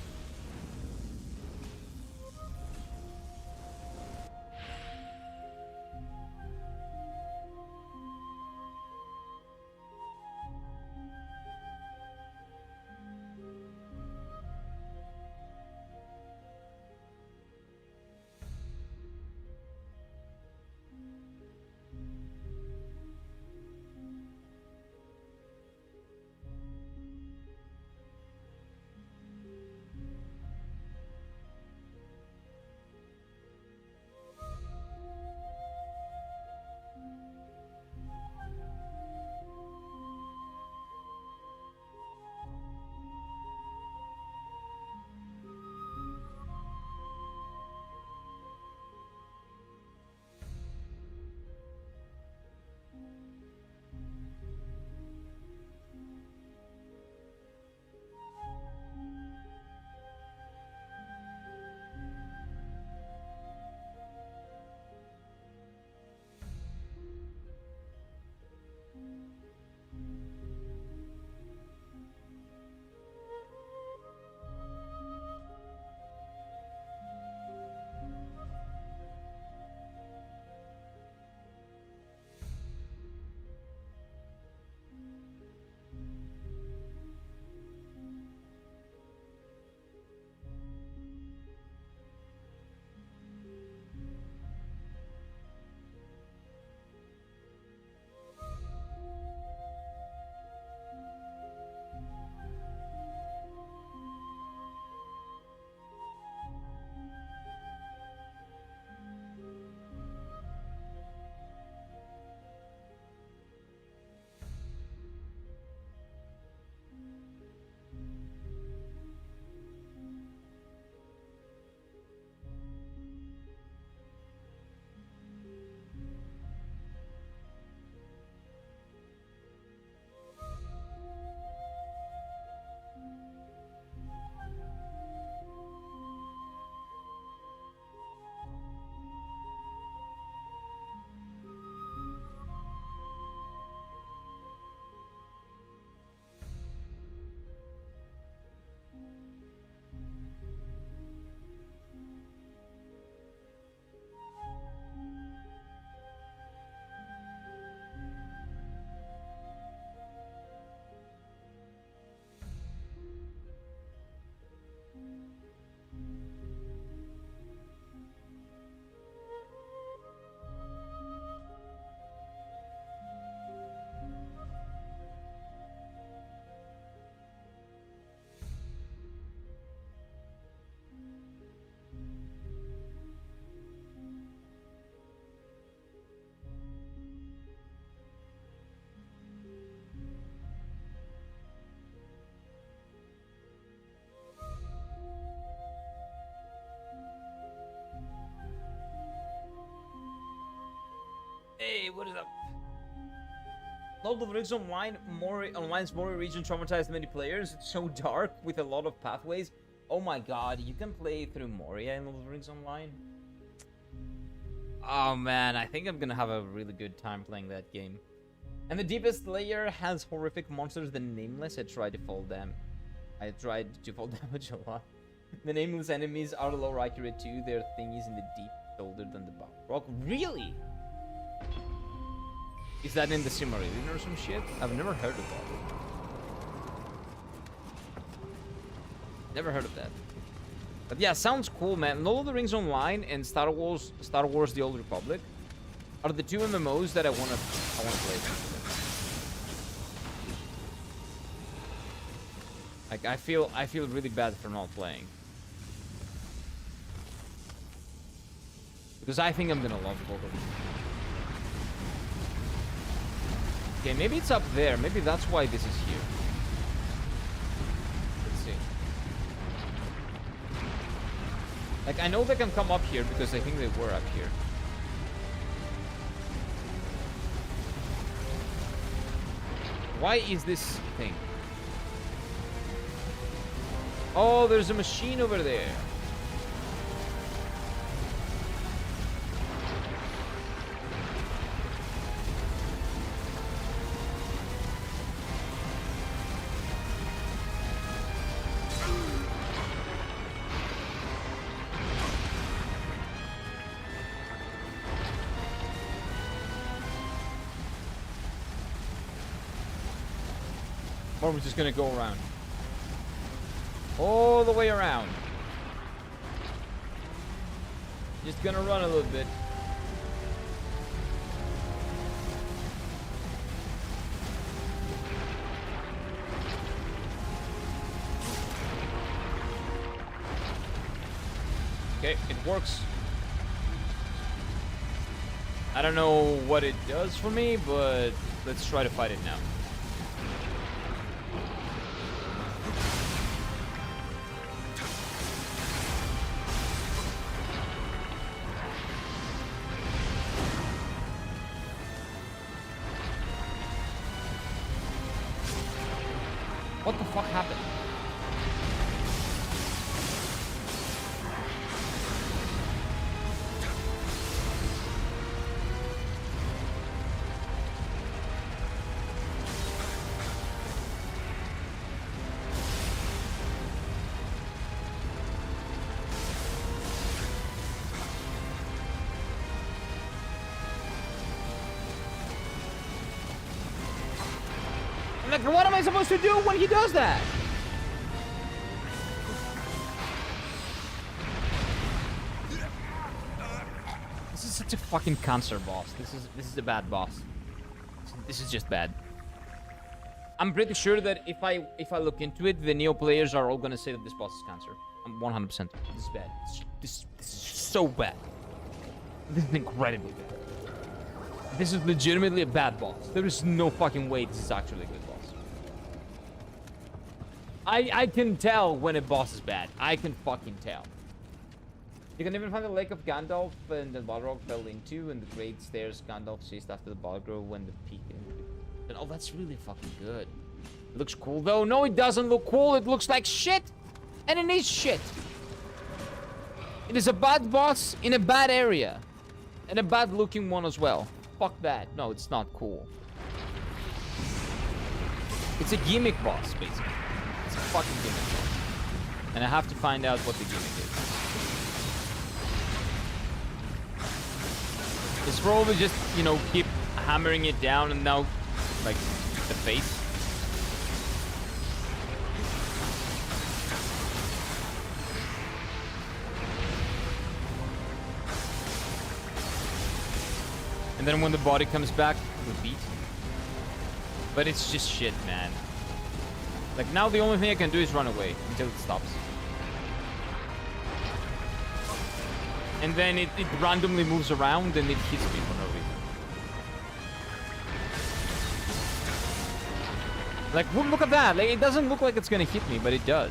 Hey, what is up? Lord of the Rings Online's Moria region traumatized many players. It's so dark with a lot of pathways. Oh my god, you can play through Moria in Lord of the Rings Online? Oh man, I think I'm gonna have a really good time playing that game. And the deepest layer has horrific monsters. The Nameless, I tried to fall damage a lot. The Nameless enemies are lower accurate too. Their thingies in the deep shoulder than the rock. Really? Is that in the Silmarillion or some shit? I've never heard of that. Never heard of that. But yeah, sounds cool, man. Lord of the Rings Online and Star Wars The Old Republic are the two MMOs that I wanna play. Like I feel really bad for not playing. Because I think I'm gonna love both of them. Okay, maybe it's up there. Maybe that's why this is here. Let's see. Like, I know they can come up here because I think they were up here. Why is this thing? Oh, there's a machine over there. Or we're just gonna go around. All the way around. Just gonna run a little bit. Okay, it works. I don't know what it does for me, but let's try to fight it now. What the fuck happened? I'm like, what am I supposed to do when he does that? This is such a fucking cancer boss. This is a bad boss. This is just bad. I'm pretty sure that if I look into it, the Nioh players are all gonna say that this boss is cancer. I'm 100%. This is bad. This is so bad. This is incredibly bad. This is legitimately a bad boss. There is no fucking way this is actually a good boss. I can tell when a boss is bad. I can fucking tell. You can even find the Lake of Gandalf and the Balrog fell into, and the great stairs Gandalf chased after the Balrog when the peak. And oh, that's really fucking good. It looks cool though. No, it doesn't look cool. It looks like shit, and it is shit. It is a bad boss in a bad area, and a bad looking one as well. Fuck that. No, it's not cool. It's a gimmick boss, basically. It's a fucking gimmick boss. And I have to find out what the gimmick is. It's probably just, you know, keep hammering it down and now, like, the face. And then when the body comes back, repeat. But it's just shit, man. Like, now the only thing I can do is run away until it stops. And then it randomly moves around and it hits me for no reason. Like, look at that. Like, it doesn't look like it's gonna hit me, but it does.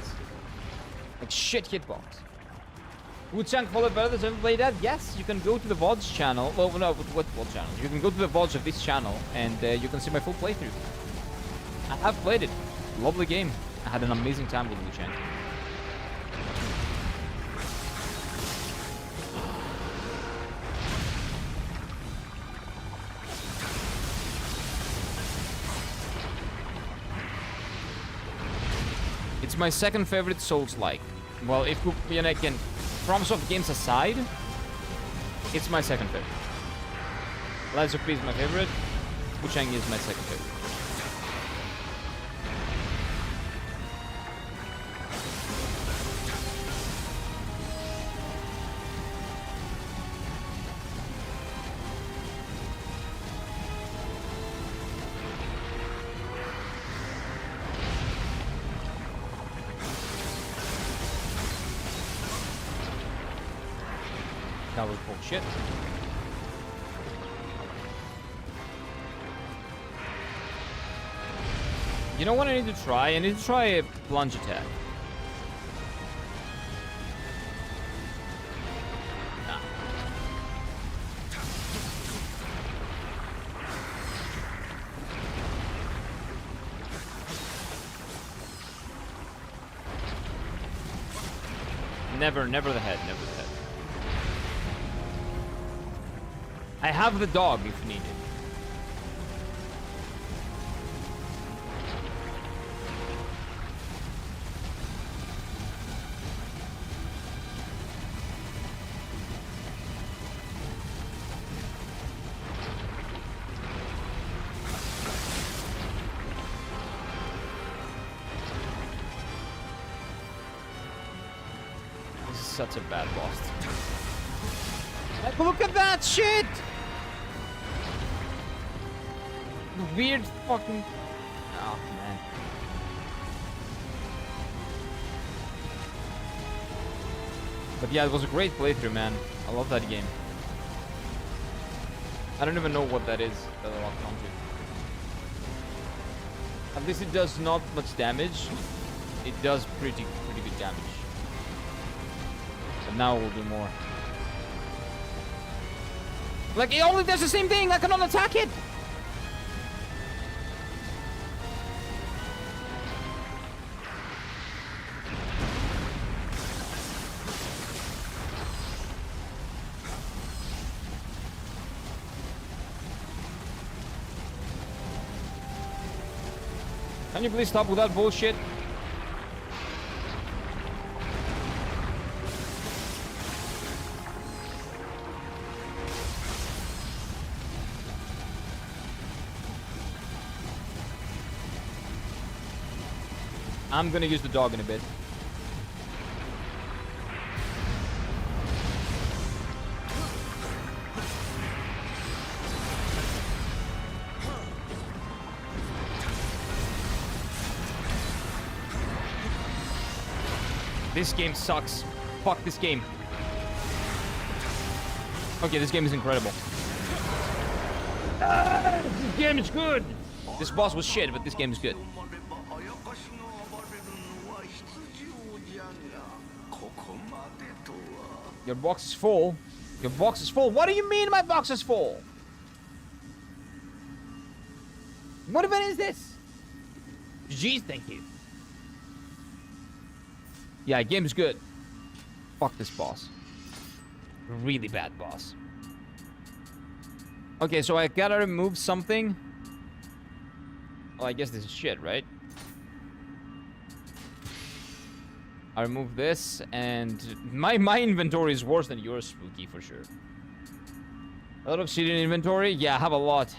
Like, shit hitbox. Would Chunk follow better than play that? Yes, you can go to the VODs channel. Well, no, what channel? You can go to the VODs of this channel and you can see my full playthrough. I have played it. Lovely game. I had an amazing time with Wu Chang. It's my second favorite Souls-like. Well, if you know, again, FromSoft games aside, it's my second favorite. Lies of P is my favorite. Wuchang is my second favorite. That was bullshit. You know what I need to try? I need to try a plunge attack. Nah. Never the head, never the head. I have the dog if needed. This is such a bad boss. Like, look at that shit! Weird fucking... Oh, man. But yeah, it was a great playthrough, man. I love that game. I don't even know what that is that I locked onto. At least it does not much damage. It does pretty good damage. But now we'll do more. Like, it only does the same thing! I cannot attack it! Can you please stop with that bullshit? I'm gonna use the dog in a bit. This game sucks. Fuck this game. Okay, this game is incredible. This game is good. This boss was shit, but this game is good. Your box is full. Your box is full. What do you mean my box is full? What event is this? Jeez, thank you. Yeah, game is good. Fuck this boss. Really bad boss. Okay, so I gotta remove something. Well, I guess this is shit, right? I remove this, and my inventory is worse than yours, Spooky, for sure. A lot of shit in inventory? Yeah, I have a lot.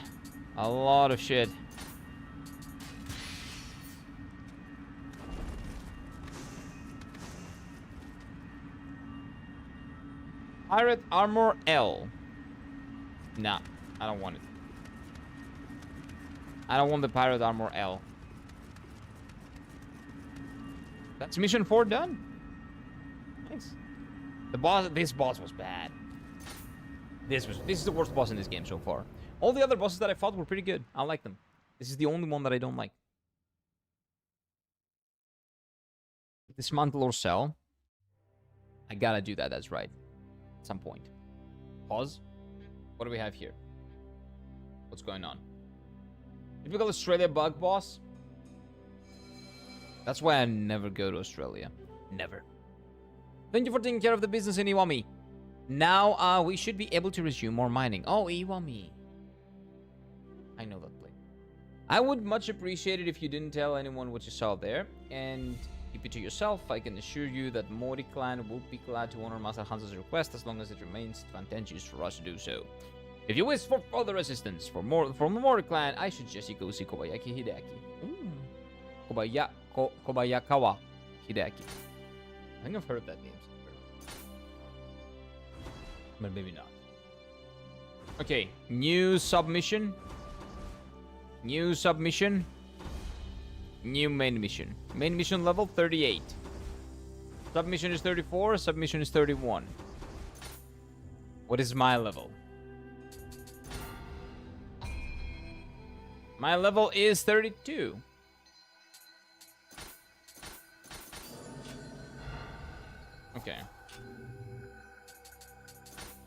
A lot of shit. Pirate Armor L. Nah, I don't want it. I don't want the Pirate Armor L. That's mission 4 done. Nice. This boss was bad. This is the worst boss in this game so far. All the other bosses that I fought were pretty good. I like them. This is the only one that I don't like. Dismantle or sell. I gotta do that, that's right. At some point. Pause. What do we have here? What's going on? Typical Australia bug boss. That's why I never go to Australia. Never. Thank you for taking care of the business in Iwami. Now, we should be able to resume more mining. Oh, Iwami. I know that place. I would much appreciate it if you didn't tell anyone what you saw there. And keep it to yourself. I can assure you that Mori clan will be glad to honor Master Hanzo's request as long as it remains advantageous for us to do so. If you wish for further assistance from the Mori clan, I suggest you go see Kobayaki Hideaki. Kobayakawa Hideaki. I think I've heard that name somewhere. But maybe not. Okay, new submission. New submission. New main mission. Main mission level 38. Submission is 34, submission is 31. What is my level? My level is 32. Okay.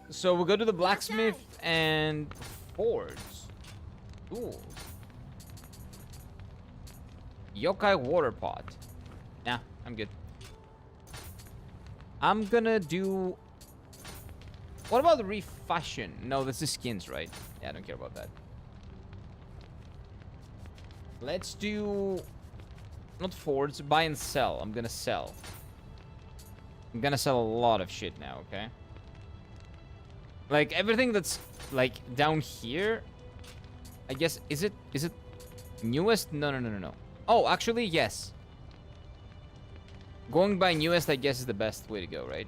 So we'll go to the blacksmith and forge tools. Yokai water pot. Nah, I'm good. I'm gonna do... What about the refashion? No, this is skins, right? Yeah, I don't care about that. Let's do... Not forge, buy and sell. I'm gonna sell. I'm gonna sell a lot of shit now, okay? Like, everything that's, like, down here... I guess, is it newest? No. Oh, actually, yes. Going by newest, I guess, is the best way to go, right?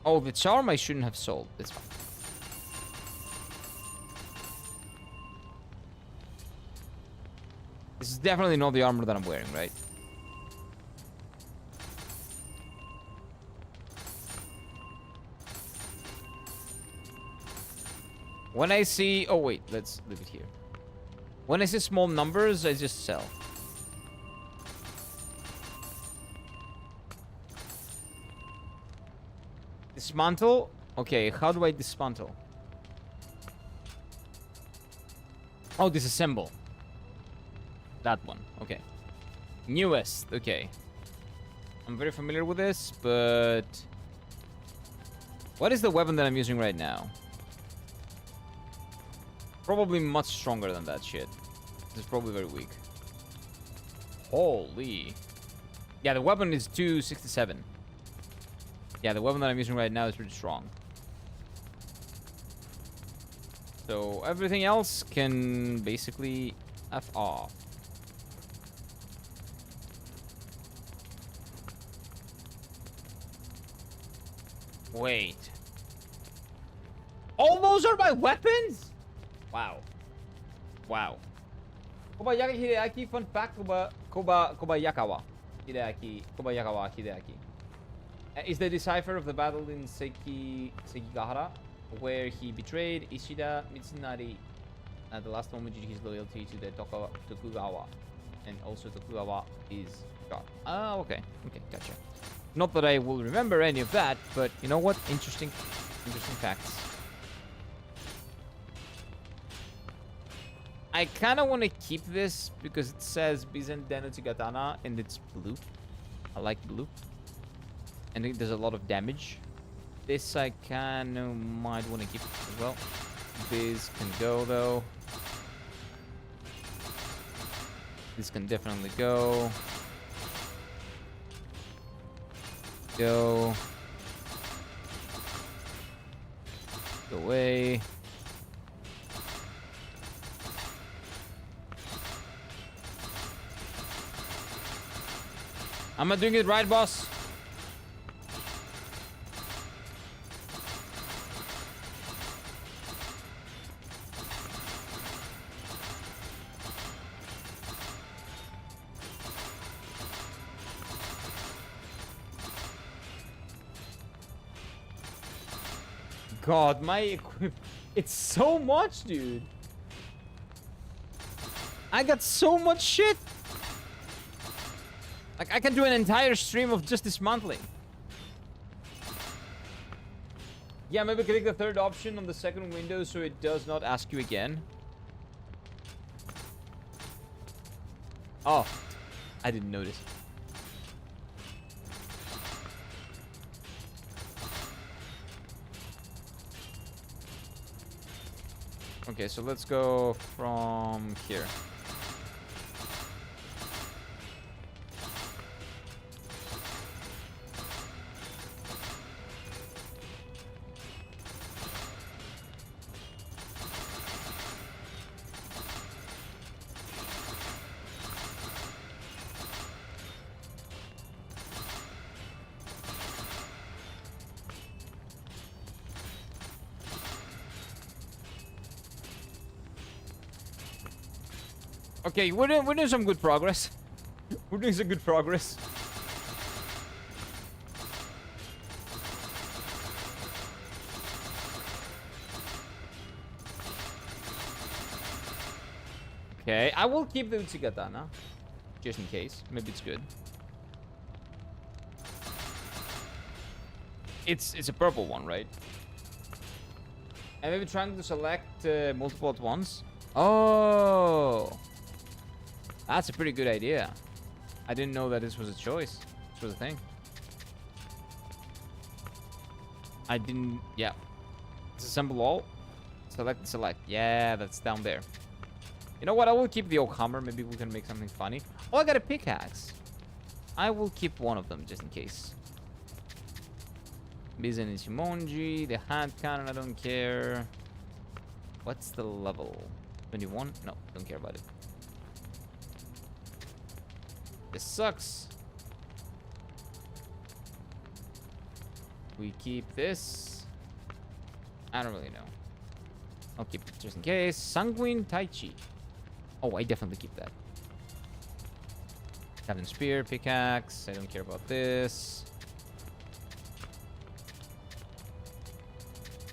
Oh, the charm I shouldn't have sold. It's fine. This is definitely not the armor that I'm wearing, right? When I see... Oh, wait. Let's leave it here. When I see small numbers, I just sell. Dismantle? Okay, how do I dismantle? Oh, disassemble. That one. Okay. Newest. Okay. I'm very familiar with this, but... What is the weapon that I'm using right now? Probably much stronger than that shit. This is probably very weak. Holy. Yeah, the weapon is 267. Yeah, the weapon that I'm using right now is pretty strong. So everything else can basically F off. Wait. All those are my weapons? Wow. Wow. Kobayaki Hideaki, fun fact, Kobayakawa Hideaki. Is the decipher of the battle in Sekigahara, where he betrayed Ishida Mitsunari at the last moment due to his loyalty to the Tokugawa. And also Tokugawa is shot. Ah, okay. Okay, gotcha. Not that I will remember any of that, but you know what? Interesting facts. I kind of want to keep this because it says Bizen Denotsu Katana and it's blue. I like blue. And it does a lot of damage. This I kind of might want to keep as well. This can go though. This can definitely go. Go. Go away. Am I doing it right, boss? God, my equip... It's so much, dude. I got so much shit. Like, I can do an entire stream of just dismantling. Yeah, maybe click the third option on the second window so it does not ask you again. Oh, I didn't notice. Okay, so let's go from here. Okay, we're doing some good progress. We're doing some good progress. Okay, I will keep the Uchigatana. Just in case. Maybe it's good. It's a purple one, right? And maybe trying to select multiple at once. Oh, that's a pretty good idea. I didn't know that this was a choice. This was a thing. I didn't. Yeah. Disassemble all. Select and select. Yeah, that's down there. You know what? I will keep the oak hammer. Maybe we can make something funny. Oh, I got a pickaxe. I will keep one of them just in case. Bizen and Shimonji. The hand cannon, I don't care. What's the level? 21? No, don't care about it. This sucks. We keep this. I don't really know. I'll keep it just in case. Sanguine Taichi. Oh, I definitely keep that. Captain Spear, pickaxe. I don't care about this.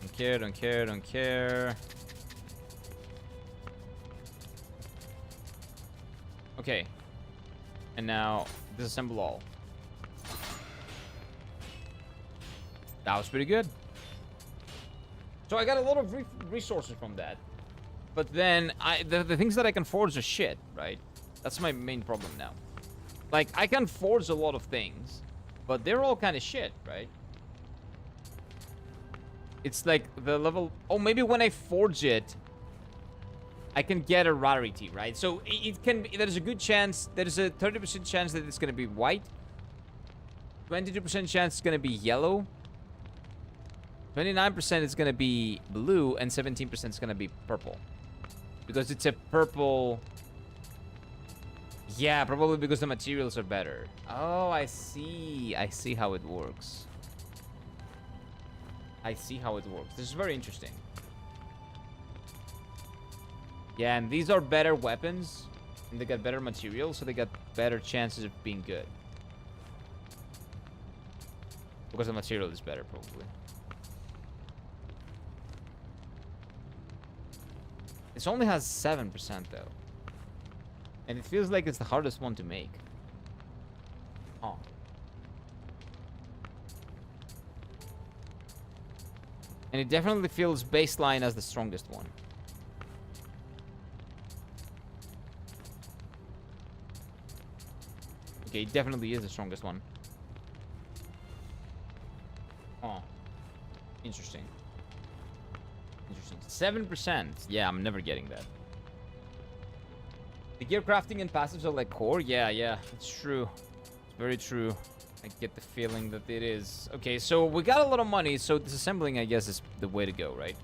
Don't care, don't care, don't care. Okay. And now, disassemble all. That was pretty good. So I got a lot of resources from that. But then, the things that I can forge are shit, right? That's my main problem now. Like, I can forge a lot of things, but they're all kind of shit, right? It's like the level... Oh, maybe when I forge it, I can get a rarity, right? So it can be... There's a good chance... There's a 30% chance that it's going to be white. 22% chance it's going to be yellow. 29% is going to be blue. And 17% is going to be purple. Because it's a purple... Yeah, probably because the materials are better. Oh, I see. I see how it works. I see how it works. This is very interesting. Yeah, and these are better weapons. And they got better materials, so they got better chances of being good. Because the material is better, probably. This only has 7%, though. And it feels like it's the hardest one to make. Oh. And it definitely feels baseline as the strongest one. Okay, it definitely is the strongest one. Oh. Interesting. Interesting. 7%. Yeah, I'm never getting that. The gear crafting and passives are like core? Yeah, it's true. It's very true. I get the feeling that it is. Okay, so we got a lot of money, so disassembling, I guess, is the way to go, right?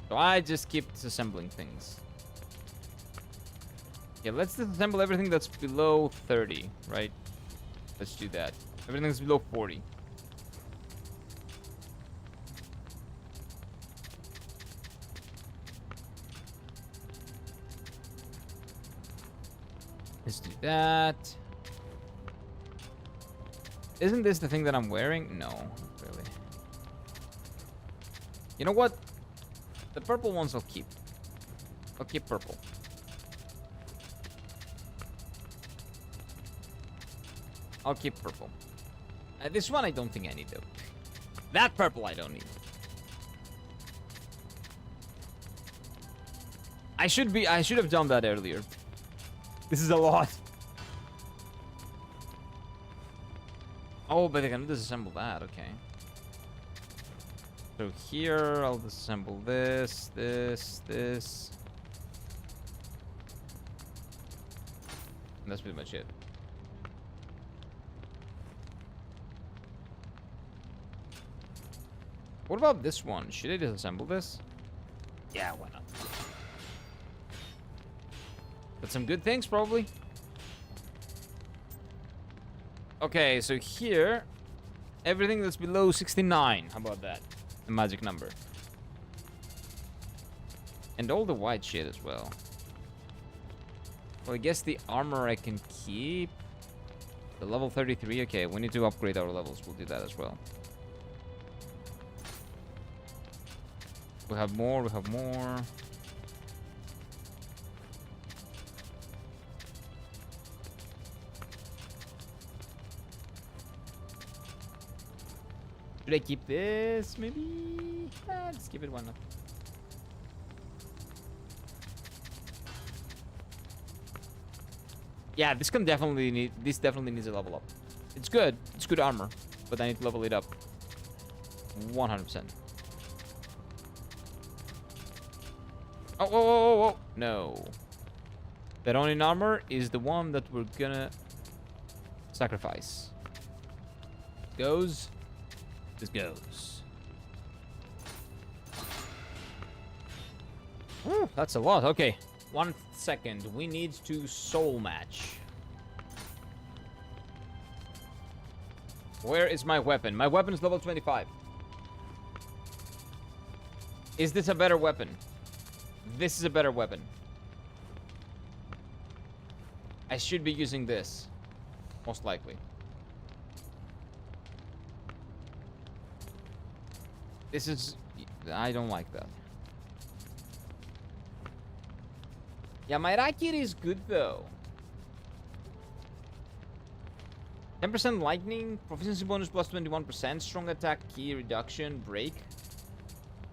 So I just keep disassembling things. Yeah, let's disassemble everything that's below 30, right? Let's do that. Everything that's below 40. Let's do that. Isn't this the thing that I'm wearing? No, not really. You know what? The purple ones I'll keep. I'll keep purple. I'll keep purple. This one I don't think I need though. That purple I don't need. I should have done that earlier. This is a lot. Oh, but I can disassemble that. Okay. So here, I'll disassemble this, this. And that's pretty much it. What about this one? Should I disassemble this? Yeah, why not? But some good things, probably. Okay, so here, everything that's below 69. How about that? The magic number. And all the white shit as well. Well, I guess the armor I can keep. The level 33. Okay, we need to upgrade our levels. We'll do that as well. We have more. We have more. Should I keep this? Maybe. Let's keep it. Why not? Yeah, this definitely needs a level up. It's good. It's good armor, but I need to level it up. 100%. Oh, whoa, whoa, whoa, whoa. No. That only armor is the one that we're gonna sacrifice. Goes. This goes. Whew, that's a lot. Okay. 1 second. We need to soul match. Where is my weapon? My weapon is level 25. Is this a better weapon? This is a better weapon. I should be using this. Most likely. This is... I don't like that. Yeah, my Rakir is good though. 10% lightning, proficiency bonus plus 21%, strong attack key reduction, break.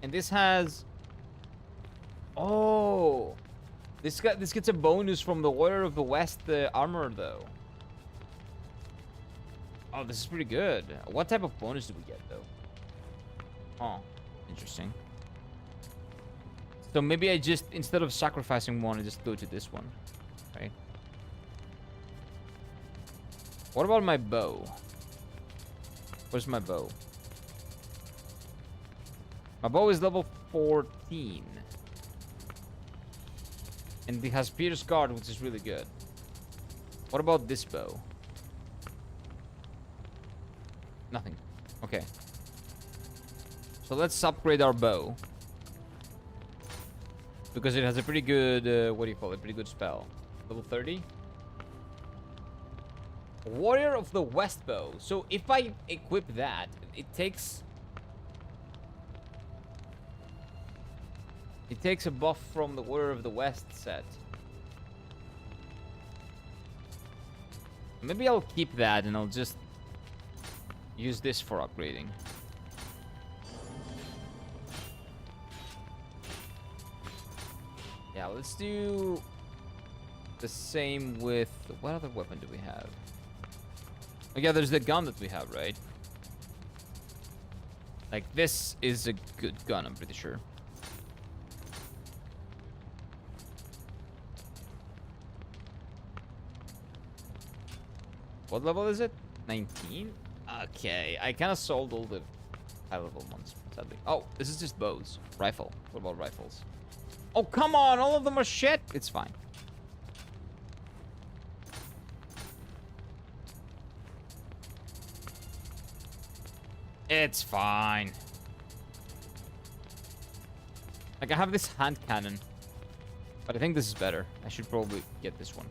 And this has... Oh! This gets a bonus from the Warrior of the West armor though. Oh, this is pretty good. What type of bonus do we get though? Oh, interesting. So maybe I just, instead of sacrificing one, I just go to this one, right? What about my bow? Where's my bow? My bow is level 14. And it has Pierce Guard, which is really good. What about this bow? Nothing. Okay. So let's upgrade our bow. Because it has a pretty good, what do you call it? Pretty good spell. Level 30. Warrior of the West bow. So if I equip that, it takes... It takes a buff from the Warrior of the West set. Maybe I'll keep that and I'll just use this for upgrading. Yeah, let's do the same with... What other weapon do we have? Oh yeah, there's the gun that we have, right? Like, this is a good gun, I'm pretty sure. What level is it? 19? Okay, I kind of sold all the high-level ones, sadly. Oh, this is just bows. Rifle. What about rifles? Oh, come on! All of them are shit! It's fine. It's fine. Like, I have this hand cannon. But I think this is better. I should probably get this one.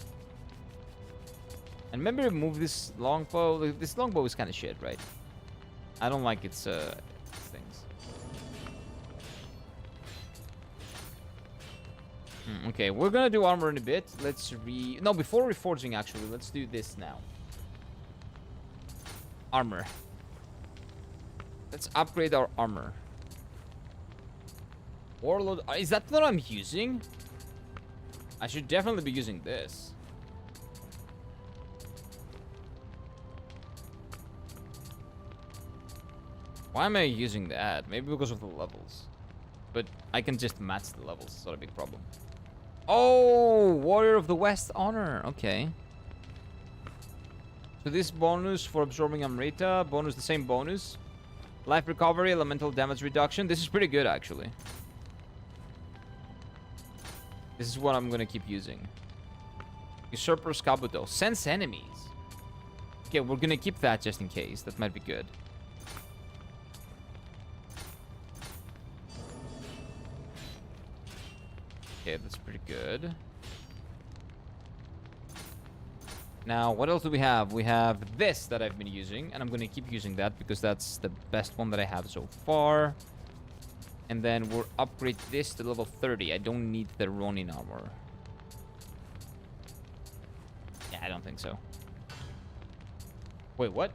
And maybe remove this longbow. This longbow is kind of shit, right? I don't like its things. Okay, we're gonna do armor in a bit. Let's No, before reforging, actually, let's do this now. Armor. Let's upgrade our armor. Warlord. Is that what I'm using? I should definitely be using this. Why am I using that? Maybe because of the levels. But I can just match the levels. It's not a big problem. Oh, Warrior of the West honor. Okay. So this bonus for absorbing Amrita. Bonus, the same bonus. Life recovery, elemental damage reduction. This is pretty good, actually. This is what I'm gonna keep using. Usurper's Kabuto. Sense enemies. Okay, we're gonna keep that just in case. That might be good. Okay, that's pretty good. Now, what else do we have? We have this that I've been using, and I'm going to keep using that because that's the best one that I have so far. And then we'll upgrade this to level 30. I don't need the Ronin armor. Yeah, I don't think so. Wait, what?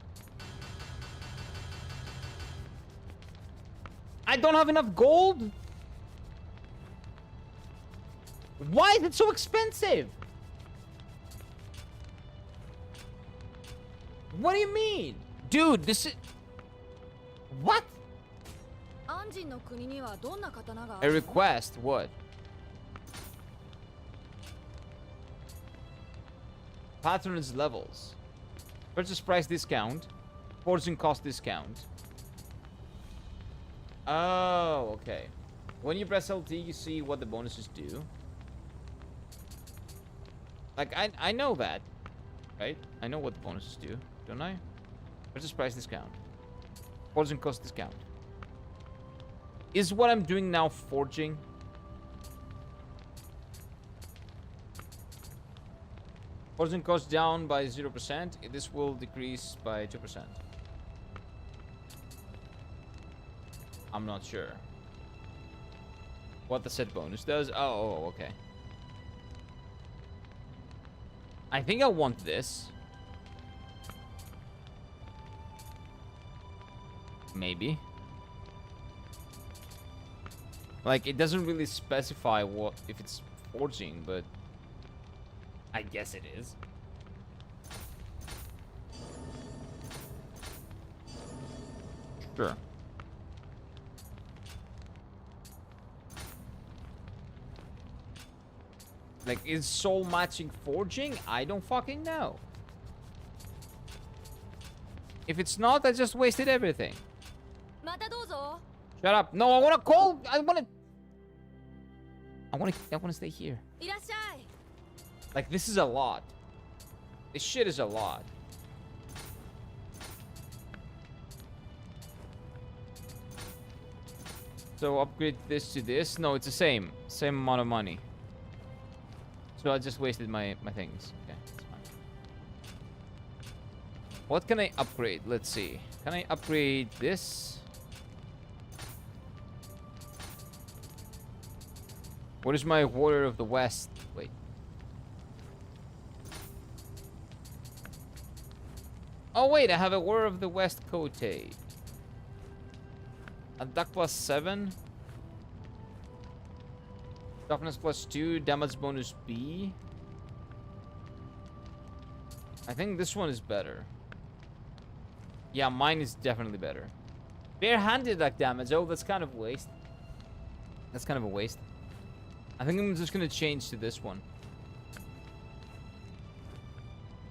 I don't have enough gold? Why is it so expensive? What do you mean? Dude, this is... What? A request? What? Patronage levels. Purchase price discount. Fortune cost discount. Oh, okay. When you press LT, you see what the bonuses do. Like, I know that. Right? I know what the bonuses do, don't I? Purchase price discount. Fortune cost discount. Is what I'm doing now forging? Fortune cost down by 0%. This will decrease by 2%. I'm not sure. What the set bonus does? Oh, okay. I think I want this. Maybe. Like, it doesn't really specify what if it's forging, but I guess it is. Sure. Like, is soul matching forging? I don't fucking know. If it's not, I just wasted everything. Shut up. No, I wanna call. I wanna stay here. Like, this is a lot. This shit is a lot. So upgrade this to this. No, it's the same. Same amount of money. So I just wasted my things. Okay, that's fine. What can I upgrade? Let's see. Can I upgrade this? What is my Warrior of the West? Wait. Oh wait, I have a Warrior of the West Cote. Attack plus 7. Toughness plus 2. Damage bonus B. I think this one is better. Yeah, mine is definitely better. Bare-handed attack damage. Oh, that's kind of waste. That's kind of a waste. I think I'm just gonna change to this one.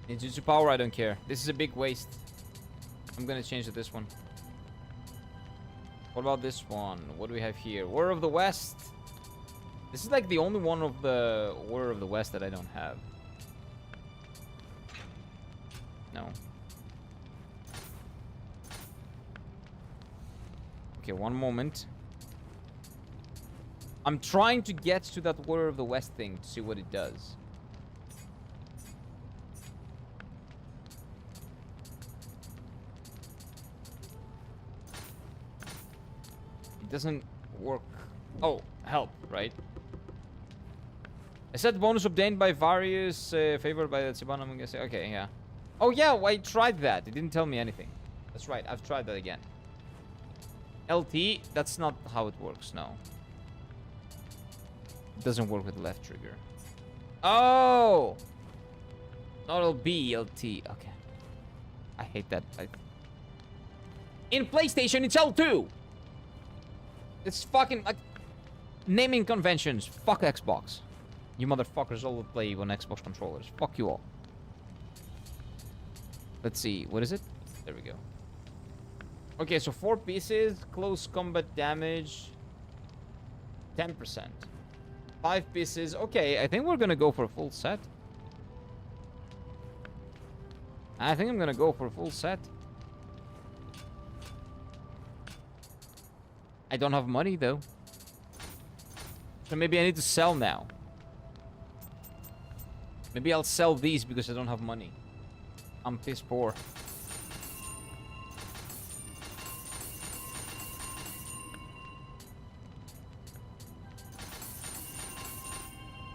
Ninjutsu power, I don't care. This is a big waste. I'm gonna change to this one. What about this one? What do we have here? Warrior of the West. This is like the only one of the Warrior of the West that I don't have. No. Okay, one moment. I'm trying to get to that Warrior of the West thing to see what it does. It doesn't work. Oh, help, right? A set bonus obtained by various favored by the Tsiban, I'm gonna say. Okay, yeah. Oh yeah, well, I tried that. It didn't tell me anything. That's right, I've tried that again. LT, that's not how it works, no. It doesn't work with the left trigger. Oh! Not LB, LT. Okay. I hate that. In PlayStation, it's L2! It's fucking, like, naming conventions. Fuck Xbox. You motherfuckers all play on Xbox controllers. Fuck you all. Let's see. What is it? There we go. Okay, so 4 pieces. Close combat damage. 10%. 5 pieces. Okay, I think we're gonna go for a full set. I think I'm gonna go for a full set. I don't have money, though. So maybe I need to sell now. Maybe I'll sell these because I don't have money. I'm piss poor.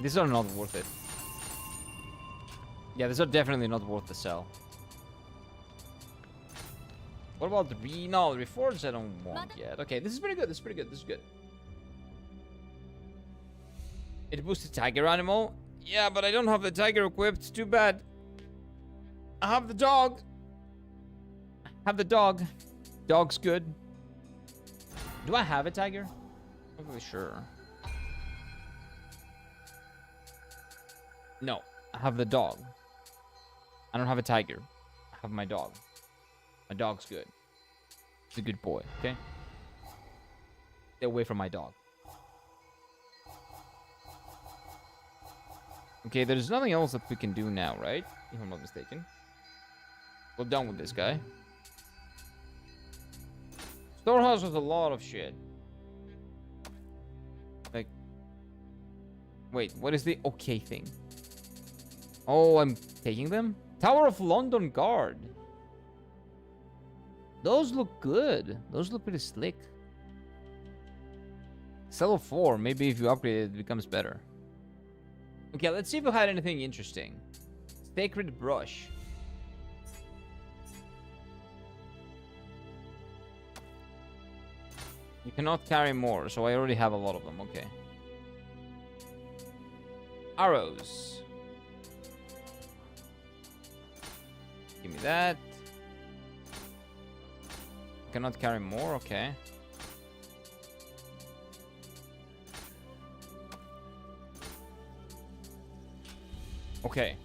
These are not worth it. Yeah, these are definitely not worth the sell. What about the no, the reforged I don't want yet. Okay, this is pretty good. This is pretty good. This is good. It boosted tiger animal. Yeah, but I don't have the tiger equipped. Too bad. I have the dog. Have the dog. Dog's good. Do I have a tiger? I'm not really sure. No, I have the dog. I don't have a tiger. I have my dog. My dog's good. He's a good boy, okay? Stay away from my dog. Okay, there's nothing else that we can do now, right? If I'm not mistaken. We're done with this guy. Storehouse was a lot of shit. Like... Wait, what is the okay thing? Oh, I'm taking them? Tower of London Guard. Those look good. Those look pretty slick. Cell of 4. Maybe if you upgrade it, it becomes better. Okay, let's see if we had anything interesting. Sacred Brush. You cannot carry more, so I already have a lot of them. Okay. Arrows. Give me that. Cannot carry more, okay. Okay.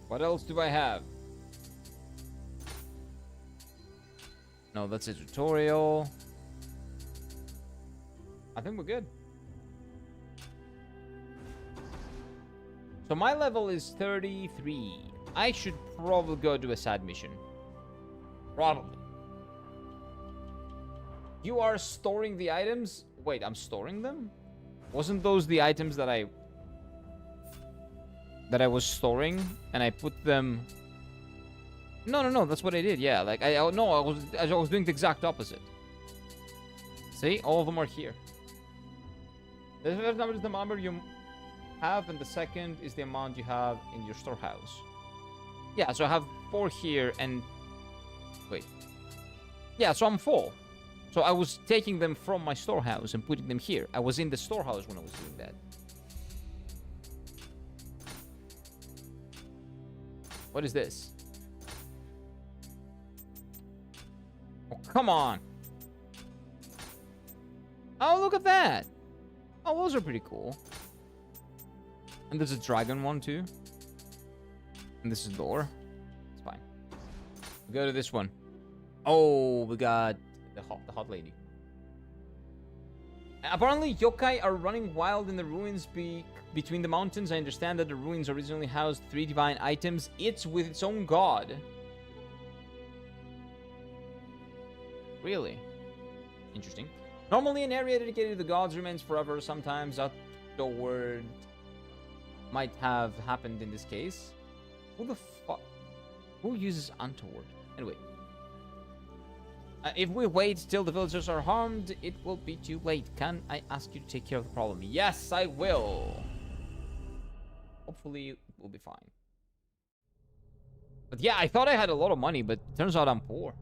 What else do I have? No, that's a tutorial. I think we're good. So my level is 33. I should probably go do a side mission. Probably. You are storing the items? Wait, I'm storing them? Wasn't those the items that I was storing and I put them? No, that's what I did. Yeah, like I was doing the exact opposite. See, all of them are here. The first number is the number you have, and the second is the amount you have in your storehouse. Yeah, so I have 4 here and wait. Yeah, so I'm full. So I was taking them from my storehouse and putting them here. I was in the storehouse when I was doing that. What is this? Oh, come on. Oh, look at that. Oh, those are pretty cool. And there's a dragon one too. And this is door. It's fine. We go to this one. Oh, we got the hot lady. Apparently, yokai are running wild in the ruins between the mountains. I understand that the ruins originally housed 3 divine items, each with its own god. Really? Interesting. Normally, an area dedicated to the gods remains forever. Sometimes untoward might have happened in this case. Who the fuck? Who uses untoward? Anyway. If we wait till the villagers are harmed, it will be too late. Can I ask you to take care of the problem? Yes, I will. Hopefully, it will be fine. But yeah, I thought I had a lot of money, but turns out I'm poor.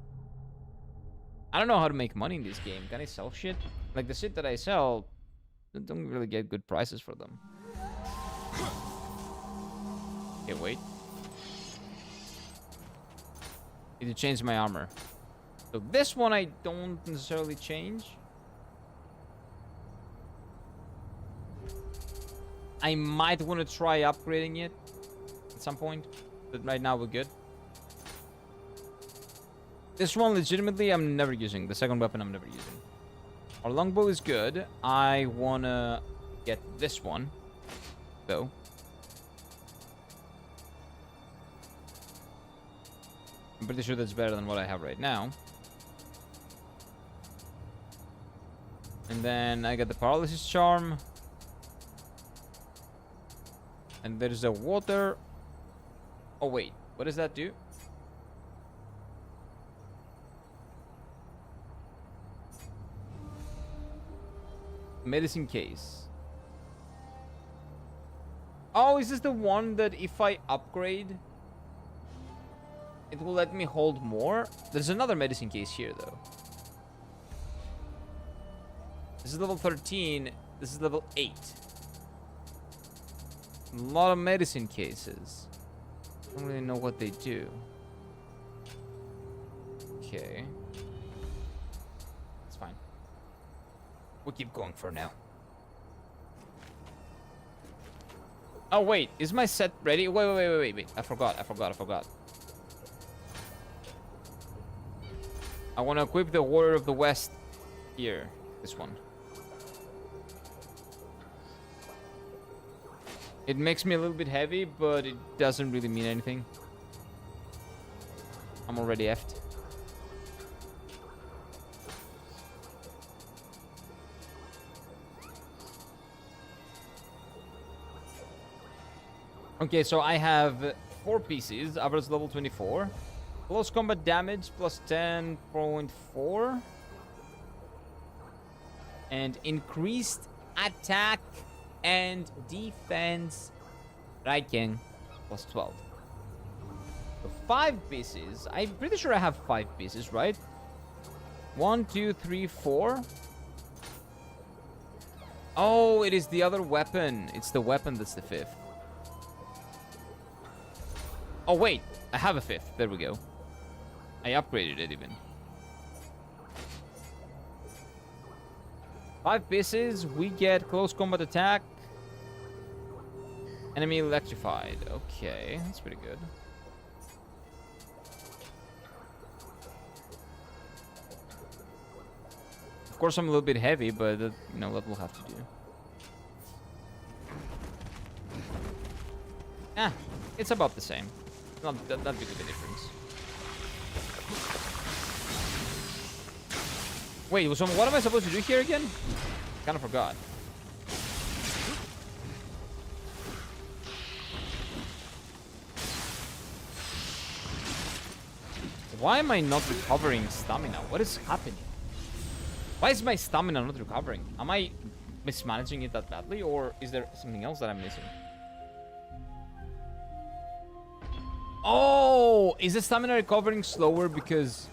I don't know how to make money in this game. Can I sell shit? Like, the shit that I sell, I don't really get good prices for them. Okay, wait. Need to change my armor. So this one I don't necessarily change. I might want to try upgrading it at some point, but right now we're good. This one, legitimately, I'm never using. The second weapon I'm never using. Our longbow is good. I want to get this one, though. I'm pretty sure that's better than what I have right now. And then I got the paralysis charm. And there's a water. Oh, wait. What does that do? Medicine case. Oh, is this the one that if I upgrade, it will let me hold more? There's another medicine case here, though. This is level 13. This is level 8. A lot of medicine cases. I don't really know what they do. Okay. It's fine. We'll keep going for now. Oh, wait. Is my set ready? Wait. I forgot. I want to equip the Warrior of the West here. This one. It makes me a little bit heavy, but it doesn't really mean anything. I'm already effed. Okay, so I have 4 pieces, average level 24. Close combat damage plus 10.4. And increased attack and defense, right, King, plus 12. So 5 pieces. I'm pretty sure I have 5 pieces, right? 1, 2, 3, 4. Oh, it is the other weapon. It's the weapon that's the 5th. Oh, wait. I have a 5th. There we go. I upgraded it even. 5 pieces. We get close combat attack. Enemy electrified. Okay, that's pretty good. Of course, I'm a little bit heavy, but you know what we'll have to do. Ah, it's about the same. Not big of a difference. Wait, so what am I supposed to do here again? Kind of forgot. Why am I not recovering stamina? What is happening? Why is my stamina not recovering? Am I mismanaging it that badly, or is there something else that I'm missing? Oh, is the stamina recovering slower because...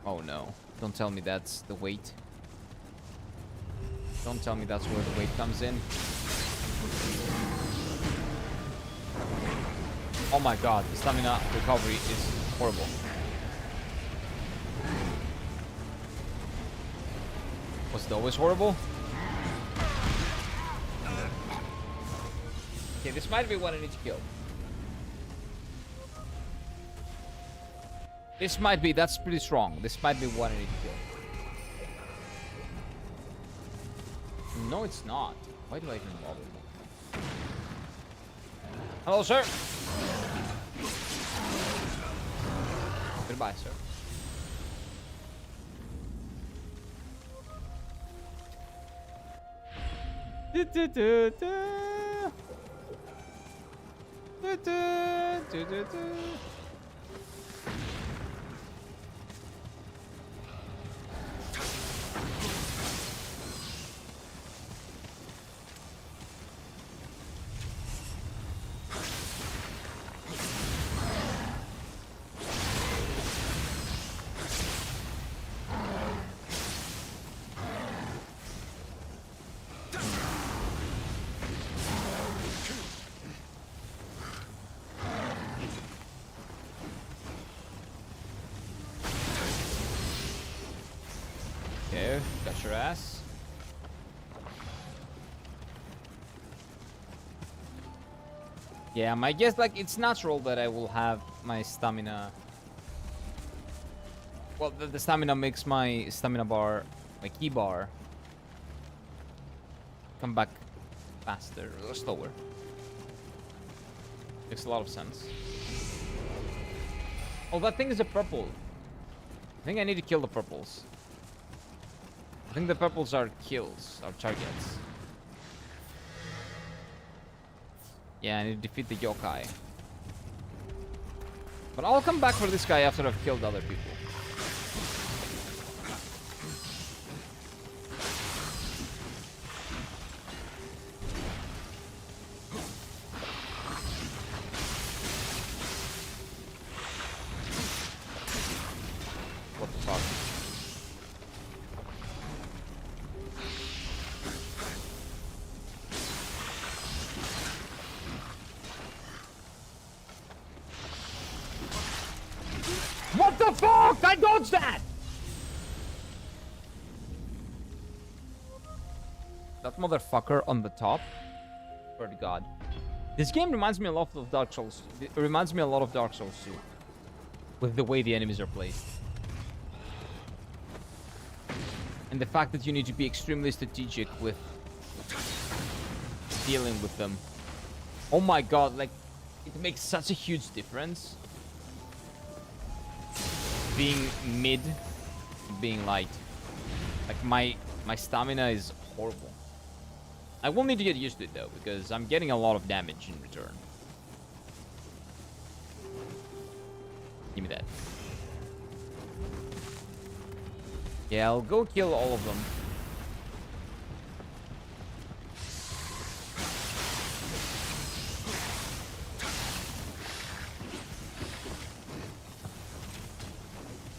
Oh no, don't tell me that's the weight. Don't tell me that's where the weight comes in. Oh my god, the stamina recovery is horrible. Was it always horrible? Okay, this might be what I need to kill. This might be, that's pretty strong. This might be what I need to kill. No, it's not. Why do I even bother? Hello, sir. Goodbye, sir. Okay, got your ass. Yeah, my guess, like, it's natural that I will have my stamina. Well, the stamina makes my stamina bar, my key bar, come back faster or slower. Makes a lot of sense. Oh, that thing is a purple. I think I need to kill the purples. I think the purples are kills, are targets. Yeah, I need to defeat the yokai. But I'll come back for this guy after I've killed other people. What the fuck? What the fuck? I dodged that! That motherfucker on the top. Swear to God. This game reminds me a lot of Dark Souls. It reminds me a lot of Dark Souls 2. With the way the enemies are placed. And the fact that you need to be extremely strategic with dealing with them. Oh my God, like, it makes such a huge difference. Being mid, being light. Like, my stamina is horrible. I will need to get used to it, though, because I'm getting a lot of damage in return. Give me that. Yeah, I'll go kill all of them.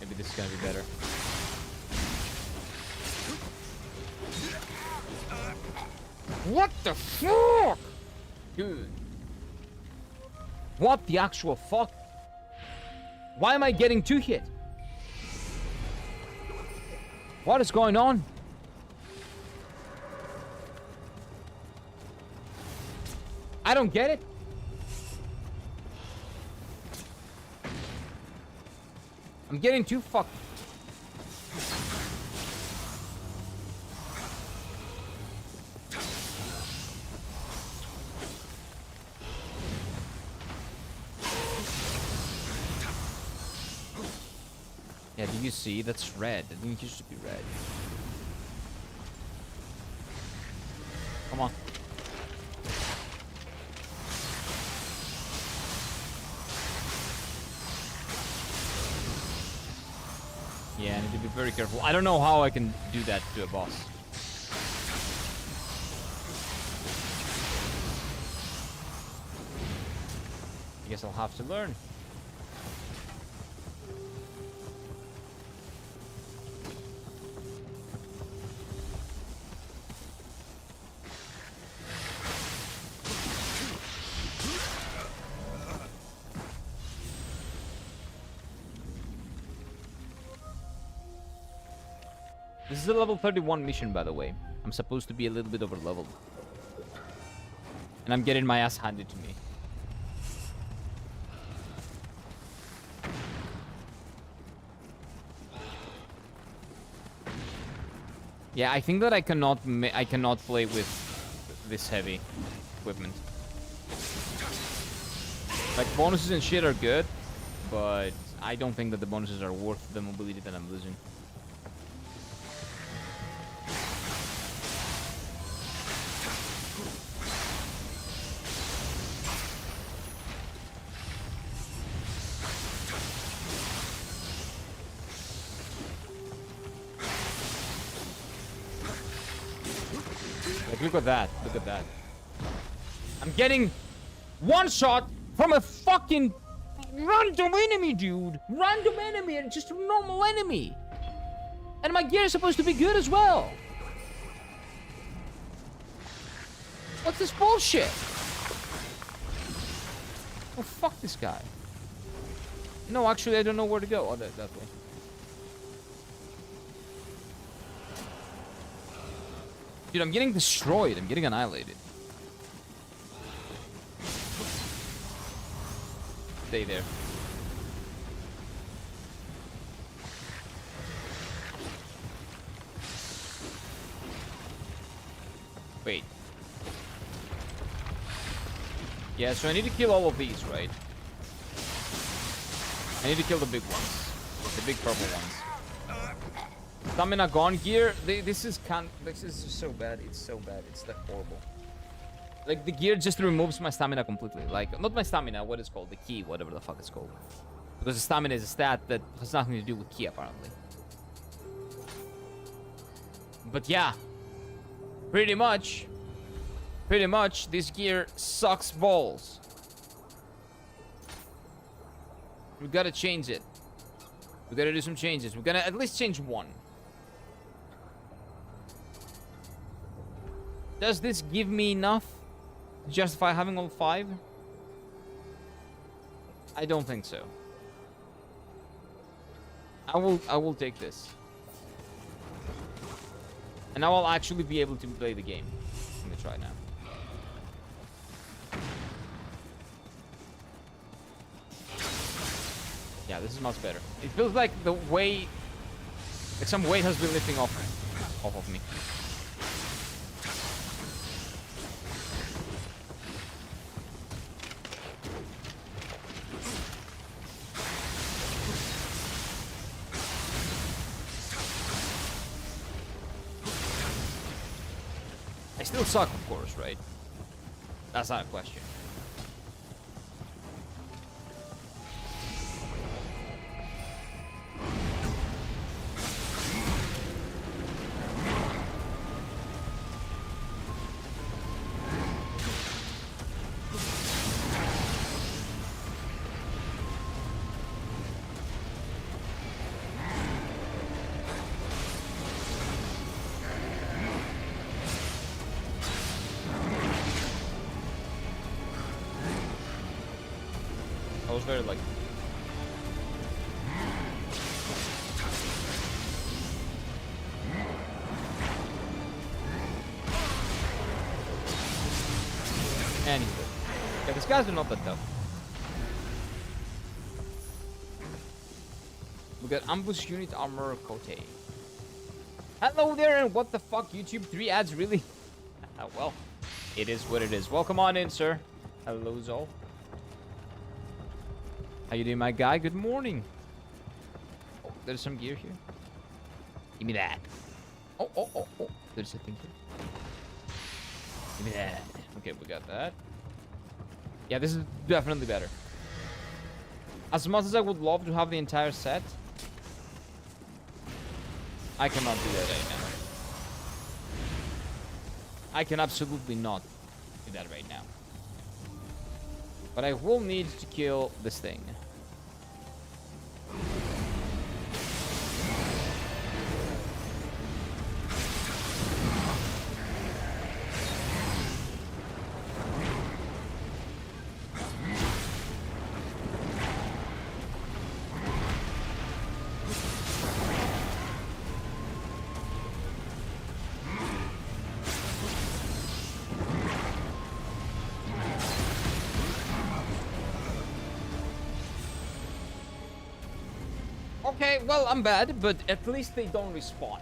Maybe this is gonna be better. What the fuck? Dude. What the actual fuck? Why am I getting 2 hit? What is going on? I don't get it. I'm getting 2 fucked. Yeah, do you see? That's red. It didn't used to be red. Come on. Yeah, I need to be very careful. I don't know how I can do that to a boss. I guess I'll have to learn. This is a level 31 mission, by the way. I'm supposed to be a little bit over leveled. And I'm getting my ass handed to me. Yeah, I think that I cannot play with this heavy equipment. Like, bonuses and shit are good, but I don't think that the bonuses are worth the mobility that I'm losing. Look at that. Look at that. I'm getting 1 shot from a fucking random enemy, dude. Random enemy and just a normal enemy. And my gear is supposed to be good as well. What's this bullshit? Oh, fuck this guy. No, actually, I don't know where to go. Oh, that way. Dude, I'm getting destroyed. I'm getting annihilated. Stay there. Wait. Yeah, so I need to kill all of these, right? I need to kill the big ones. The big purple ones. Stamina gone gear. This is just so bad. It's so bad. It's like horrible. Like the gear just removes my stamina completely. Like not my stamina. What is called the key, whatever the fuck it's called. Because the stamina is a stat that has nothing to do with ki, apparently. But yeah, pretty much, this gear sucks balls. We gotta change it. We gotta do some changes. We're gonna at least change one. Does this give me enough to justify having all 5? I don't think so. I will take this. And now I'll actually be able to play the game. I'm gonna try now. Yeah, this is much better. It feels like the weight, like some weight has been lifting off of me. I still suck, of course, right? That's not a question. I was very lucky. And he's good. Yeah, these guys are not that tough. We got ambush unit armor Kote. Hello there, and what the fuck, YouTube? 3 ads, really? Well, it is what it is. Welcome on in, sir. Hello, Zol. How you doing, my guy? Good morning. Oh, there's some gear here. Give me that. Oh. There's a thing here. Give me that. Okay, we got that. Yeah, this is definitely better. As much as I would love to have the entire set, I cannot do that right now. I can absolutely not do that right now. But I will need to kill this thing. Okay, well, I'm bad, but at least they don't respawn.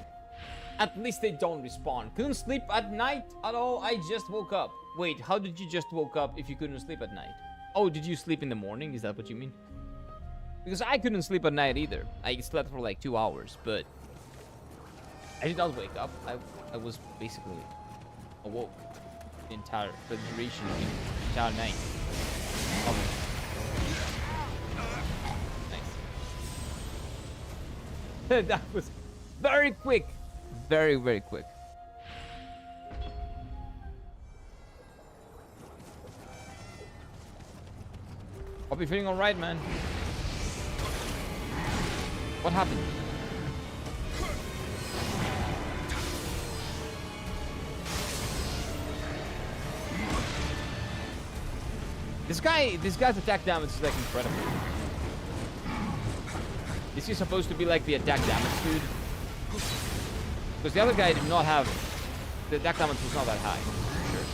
At least they don't respawn. Couldn't sleep at night at all. I just woke up. Wait, how did you just woke up if you couldn't sleep at night? Oh, did you sleep in the morning? Is that what you mean? Because I couldn't sleep at night either. I slept for like 2 hours, but I did not wake up. I was basically awoke the duration of the entire night. That was very quick. Very, very quick. Hope you're feeling alright, man. What happened? This guy's attack damage is like incredible. Is he supposed to be like the attack damage dude? Because the other guy did not have... The attack damage was not that high. Sure.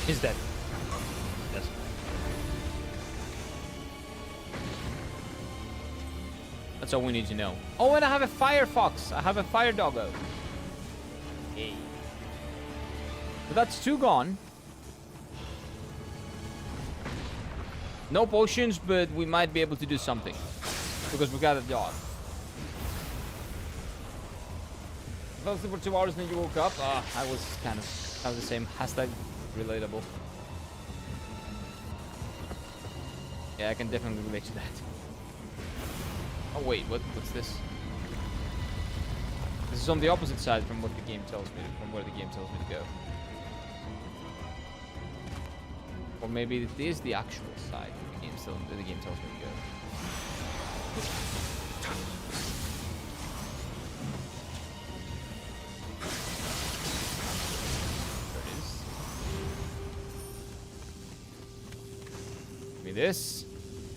He's dead. Yes. That's all we need to know. Oh, and I have a fire fox. I have a fire doggo. Hey. But that's 2 gone. No potions, but we might be able to do something. Because we got a dog. I fell asleep for 2 hours and then you woke up. I was kind of the same. Hashtag relatable. Yeah, I can definitely relate to that. Oh wait, what's this? This is on the opposite side from what the game tells me, from where the game tells me to go. Or maybe it is the actual side the game tells me to go. There it is. Give me this.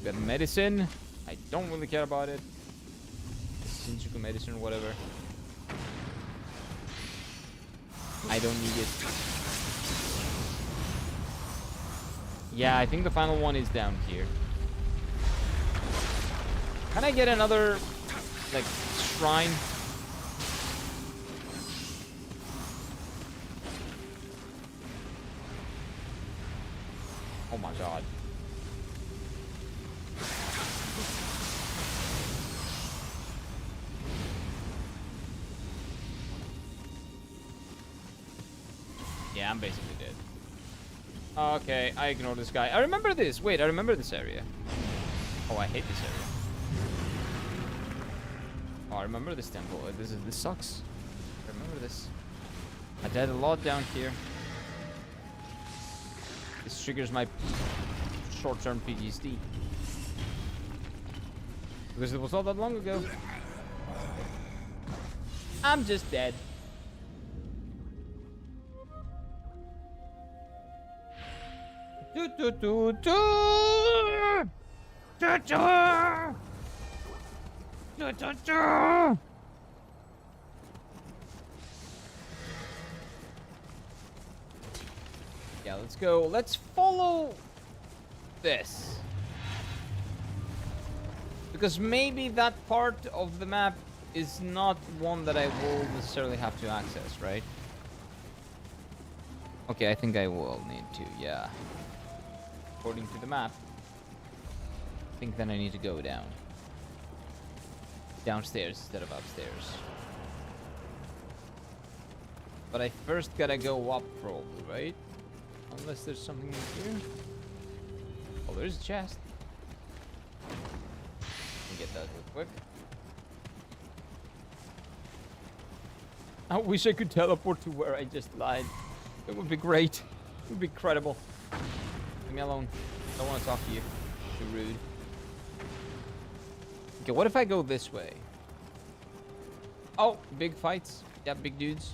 Got medicine. I don't really care about it. Shinjuku medicine or whatever. I don't need it. Yeah, I think the final one is down here. Can I get another, like, shrine? Oh my god. Yeah, I'm basically dead. Okay, I ignore this guy. I remember this. Wait, I remember this area. Oh, I hate this area. Oh, I remember this temple. This sucks. I remember this. I died a lot down here. This triggers my short-term PTSD. Because it was not that long ago. I'm just dead. Do do do do. Do do. Do do do. Yeah, let's go. Let's follow this. Because maybe that part of the map is not one that I will necessarily have to access, right? Okay, I think I will need to, yeah. According to the map, I think then I need to go down. Downstairs instead of upstairs. But I first gotta go up probably, right? Unless there's something in here. Oh, there's a chest. Let me get that real quick. I wish I could teleport to where I just lied. It would be great. It would be incredible. Leave me alone. I don't want to talk to you. Too rude. Okay, what if I go this way? Oh, big fights. Yeah, big dudes.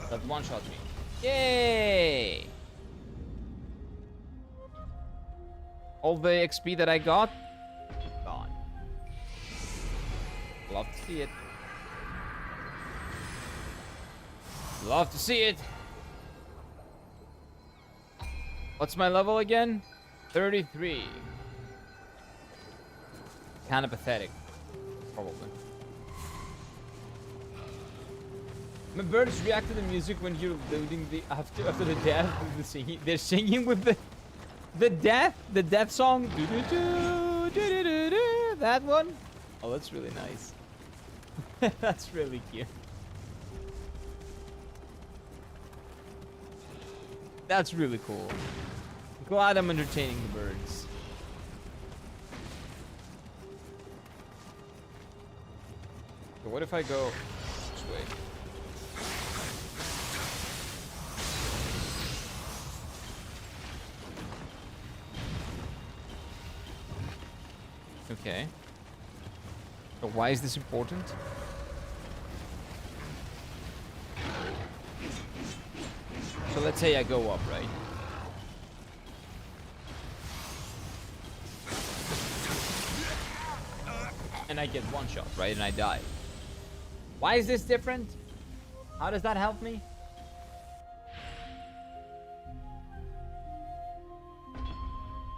That one-shot me. Yay! All the XP that I got, gone. Love to see it. Love to see it. What's my level again? 33. Kind of pathetic, probably. My birds react to the music when you're loading the after the death. The singing, they're singing with the death song. Do, do, do, do, do, do, do, that one. Oh, that's really nice. That's really cute. That's really cool. Glad I'm entertaining the birds. So what if I go this way? Okay. So why is this important? So let's say I go up, right? And I get one shot, right? And I die. Why is this different? How does that help me?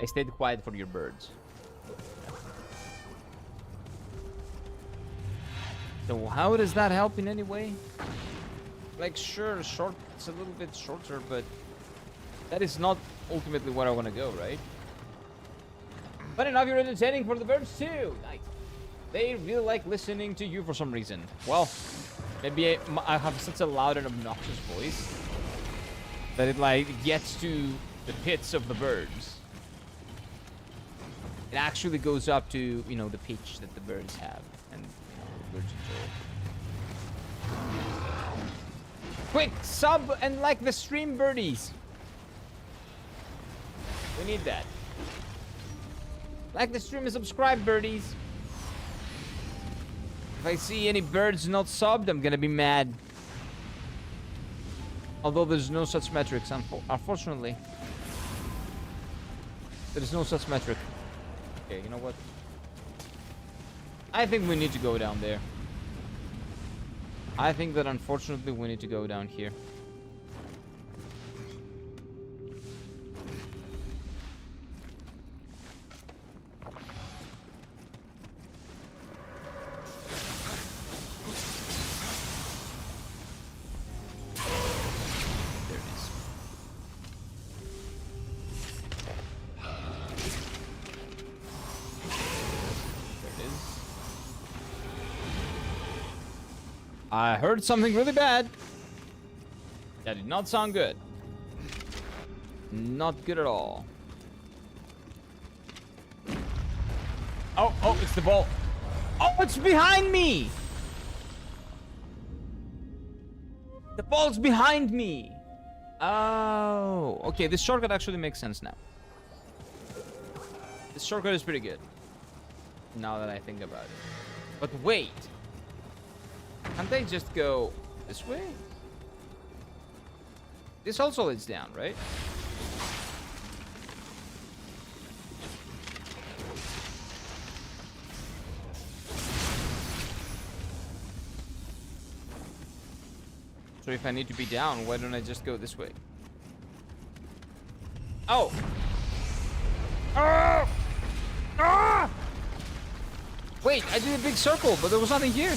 I stayed quiet for your birds. So how does that help in any way? Like, sure, short, it's a little bit shorter, but That is not ultimately where I want to go, right? But enough, you're entertaining for the birds too. Nice. They really like listening to you for some reason. Well, maybe I have such a loud and obnoxious voice that it like gets to the pits of the birds. It actually goes up to, you know, the pitch that the birds have, and you know, the birds enjoy. Quick, sub and like the stream, birdies. We need that. Like the stream and subscribe, birdies. If I see any birds not subbed, I'm gonna be mad. Although there's no such metrics, unfortunately. There is no such metric. Okay, you know what? I think we need to go down there. I think that unfortunately we need to go down here. I heard something really bad. That did not sound good. Not good at all. Oh, it's the ball. Oh, it's behind me. The ball's behind me. Oh, okay. This shortcut actually makes sense now. This shortcut is pretty good. Now that I think about it. But wait. Can't they just go this way? This also leads down, right? So if I need to be down, why don't I just go this way? Oh! Ah! Ah! Wait, I did a big circle, but there was nothing here.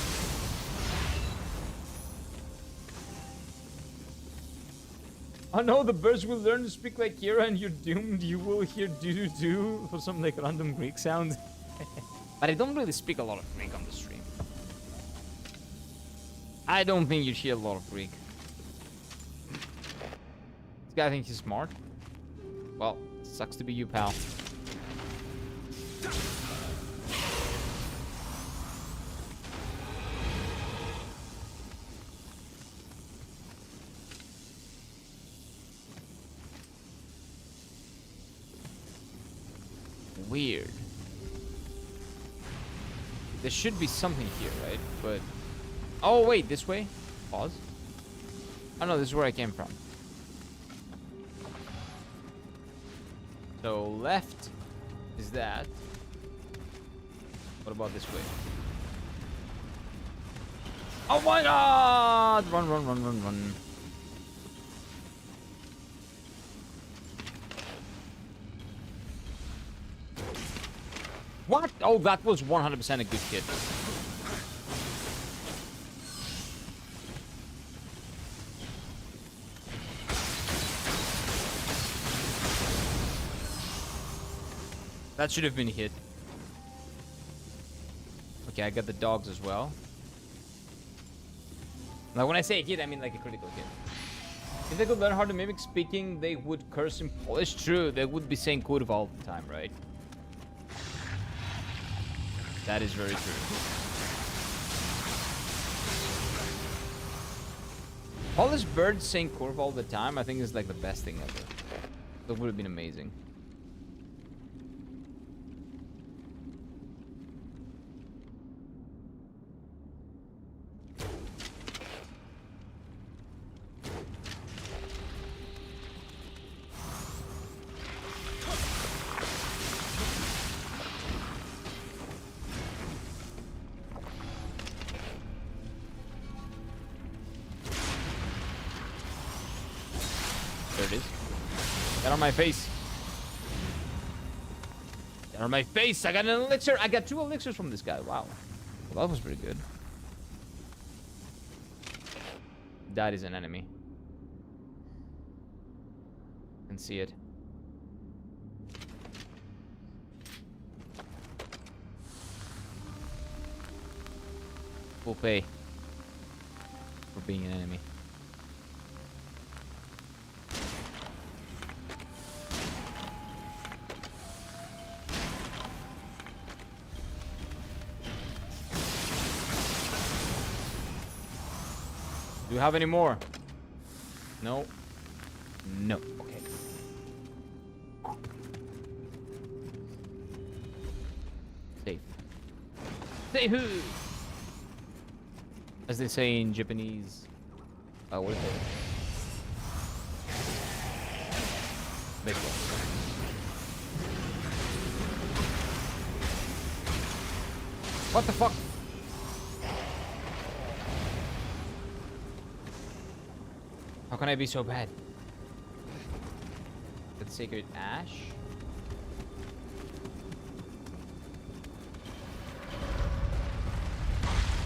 Oh no, the birds will learn to speak like Kira and you're doomed. You will hear doo-doo-doo for some like random Greek sound. But I don't really speak a lot of Greek on the stream. I don't think you hear a lot of Greek. This guy thinks he's smart. Well, sucks to be you, pal. Weird. There should be something here, right? But... oh, wait, this way? Pause. Oh, no, this is where I came from. So, left is that. What about this way? Oh my god! Run, run, run, run, run. What? Oh, that was 100% a good hit. That should have been a hit. Okay, I got the dogs as well. Now, when I say hit, I mean like a critical hit. If they could learn how to mimic speaking, they would curse in Polish. True, they would be saying kurwa all the time, right? That is very true. Polish birds saying kurwa all the time, I think is like the best thing ever. That would have been amazing. There it is. Get on my face. Get on my face. I got an elixir. I got 2 elixirs from this guy. Wow. Well, that was pretty good. That is an enemy. Can see it. We'll pay for being an enemy. Do you have any more? No. No. Okay. Safe. Safe. As they say in Japanese. What is it? Baseball. What the fuck? How can I be so bad? The sacred ash?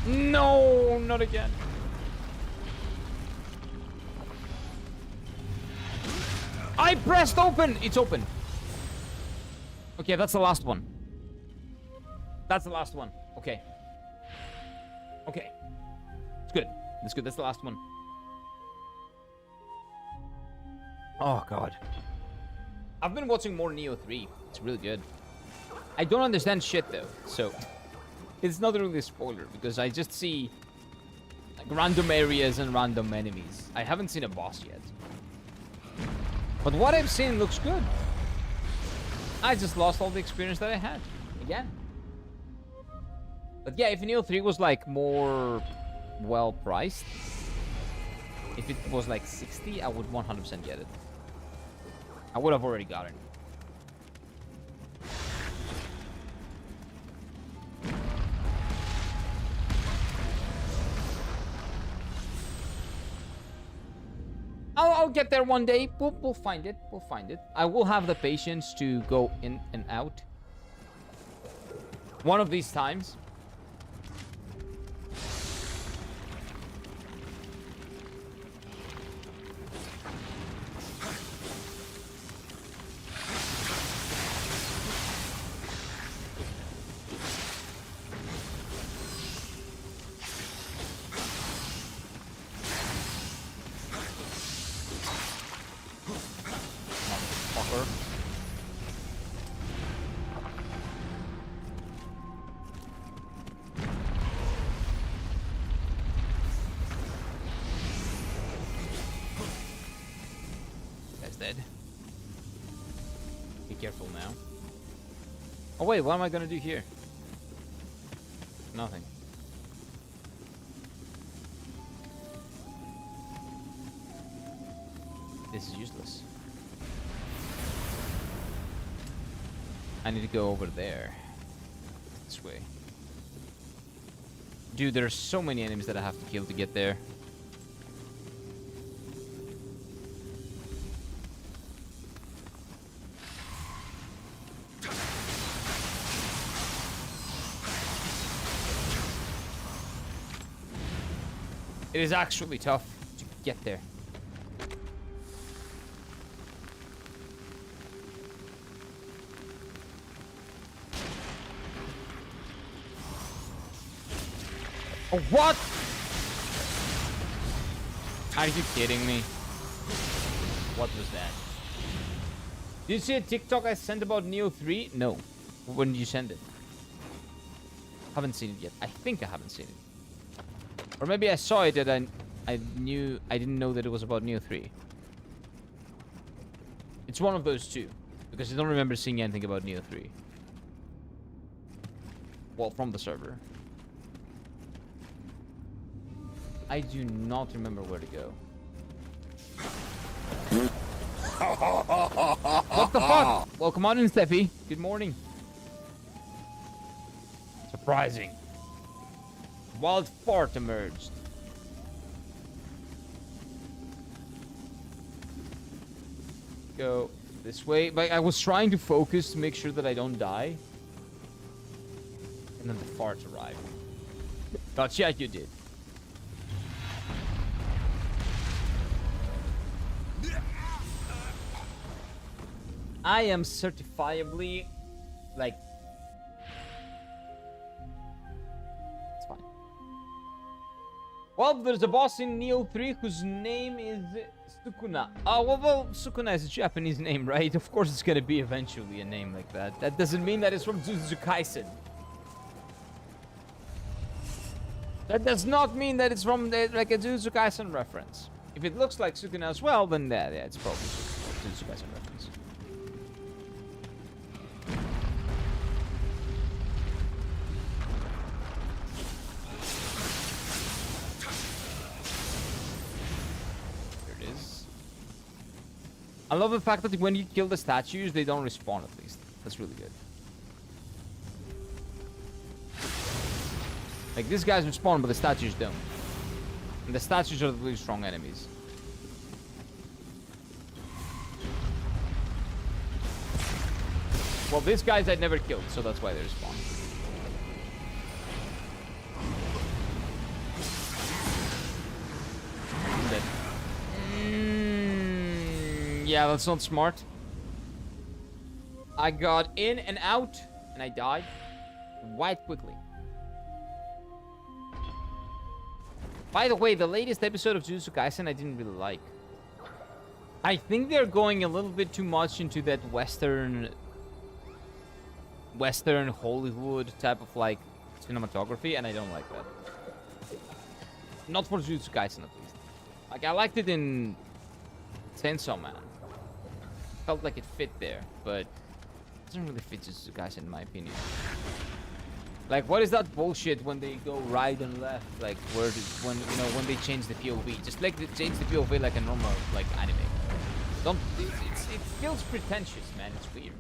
No, not again. I pressed open. It's open. Okay, that's the last one. That's the last one. Okay. Okay. It's good. It's good. That's the last one. Oh, God. I've been watching more Nioh 3. It's really good. I don't understand shit, though. So, it's not really a spoiler, because I just see like random areas and random enemies. I haven't seen a boss yet. But what I've seen looks good. I just lost all the experience that I had. Again. But yeah, if Nioh 3 was like more well priced, if it was like 60, I would 100% get it. I would have already got it. I'll get there one day. We'll find it. We'll find it. I will have the patience to go in and out. One of these times. Dead. Be careful now. Oh wait, what am I gonna do here? Nothing. This is useless. I need to go over there. This way. Dude, there are so many enemies that I have to kill to get there. It is actually tough to get there. Oh, what? Are you kidding me? What was that? Did you see a TikTok I sent about Nioh 3? No. When did you send it? Haven't seen it yet. I think I haven't seen it. Or maybe I saw it and I didn't know that it was about Nioh 3. It's one of those two. Because I don't remember seeing anything about Nioh 3. Well, from the server. I do not remember where to go. What the fuck? Well, come on in, Steffi. Good morning. Surprising. Wild fart emerged. Go this way. But I was trying to focus to make sure that I don't die. And then the fart arrived. Gotcha, you did. I am certifiably, like... It's fine. Well, there's a boss in Nioh 3 whose name is Sukuna. Oh, well, Sukuna is a Japanese name, right? Of course it's gonna be eventually a name like that. That doesn't mean that it's from Jujutsu Kaisen. That does not mean that it's from like a Jujutsu Kaisen reference. If it looks like Sukuna as well, then yeah, it's probably a Jujutsu Kaisen reference. Here it is. I love the fact that when you kill the statues, they don't respawn at least. That's really good. Like, these guys respawn, but the statues don't. And the statues are the really strong enemies. Well, these guys I'd never killed, so that's why they respawn. Yeah, that's not smart. I got in and out, and I died quite quickly. By the way, the latest episode of Jujutsu Kaisen I didn't really like. I think they're going a little bit too much into that Western Hollywood type of like cinematography, and I don't like that. Not for Jujutsu Kaisen at least. Like, I liked it in Chainsaw Man. Felt like it fit there, but it doesn't really fit Jujutsu Kaisen in my opinion. Like, what is that bullshit when they go right and left? Like, when they change the POV? Just like change the POV like a normal, like, anime. It feels pretentious, man. It's weird.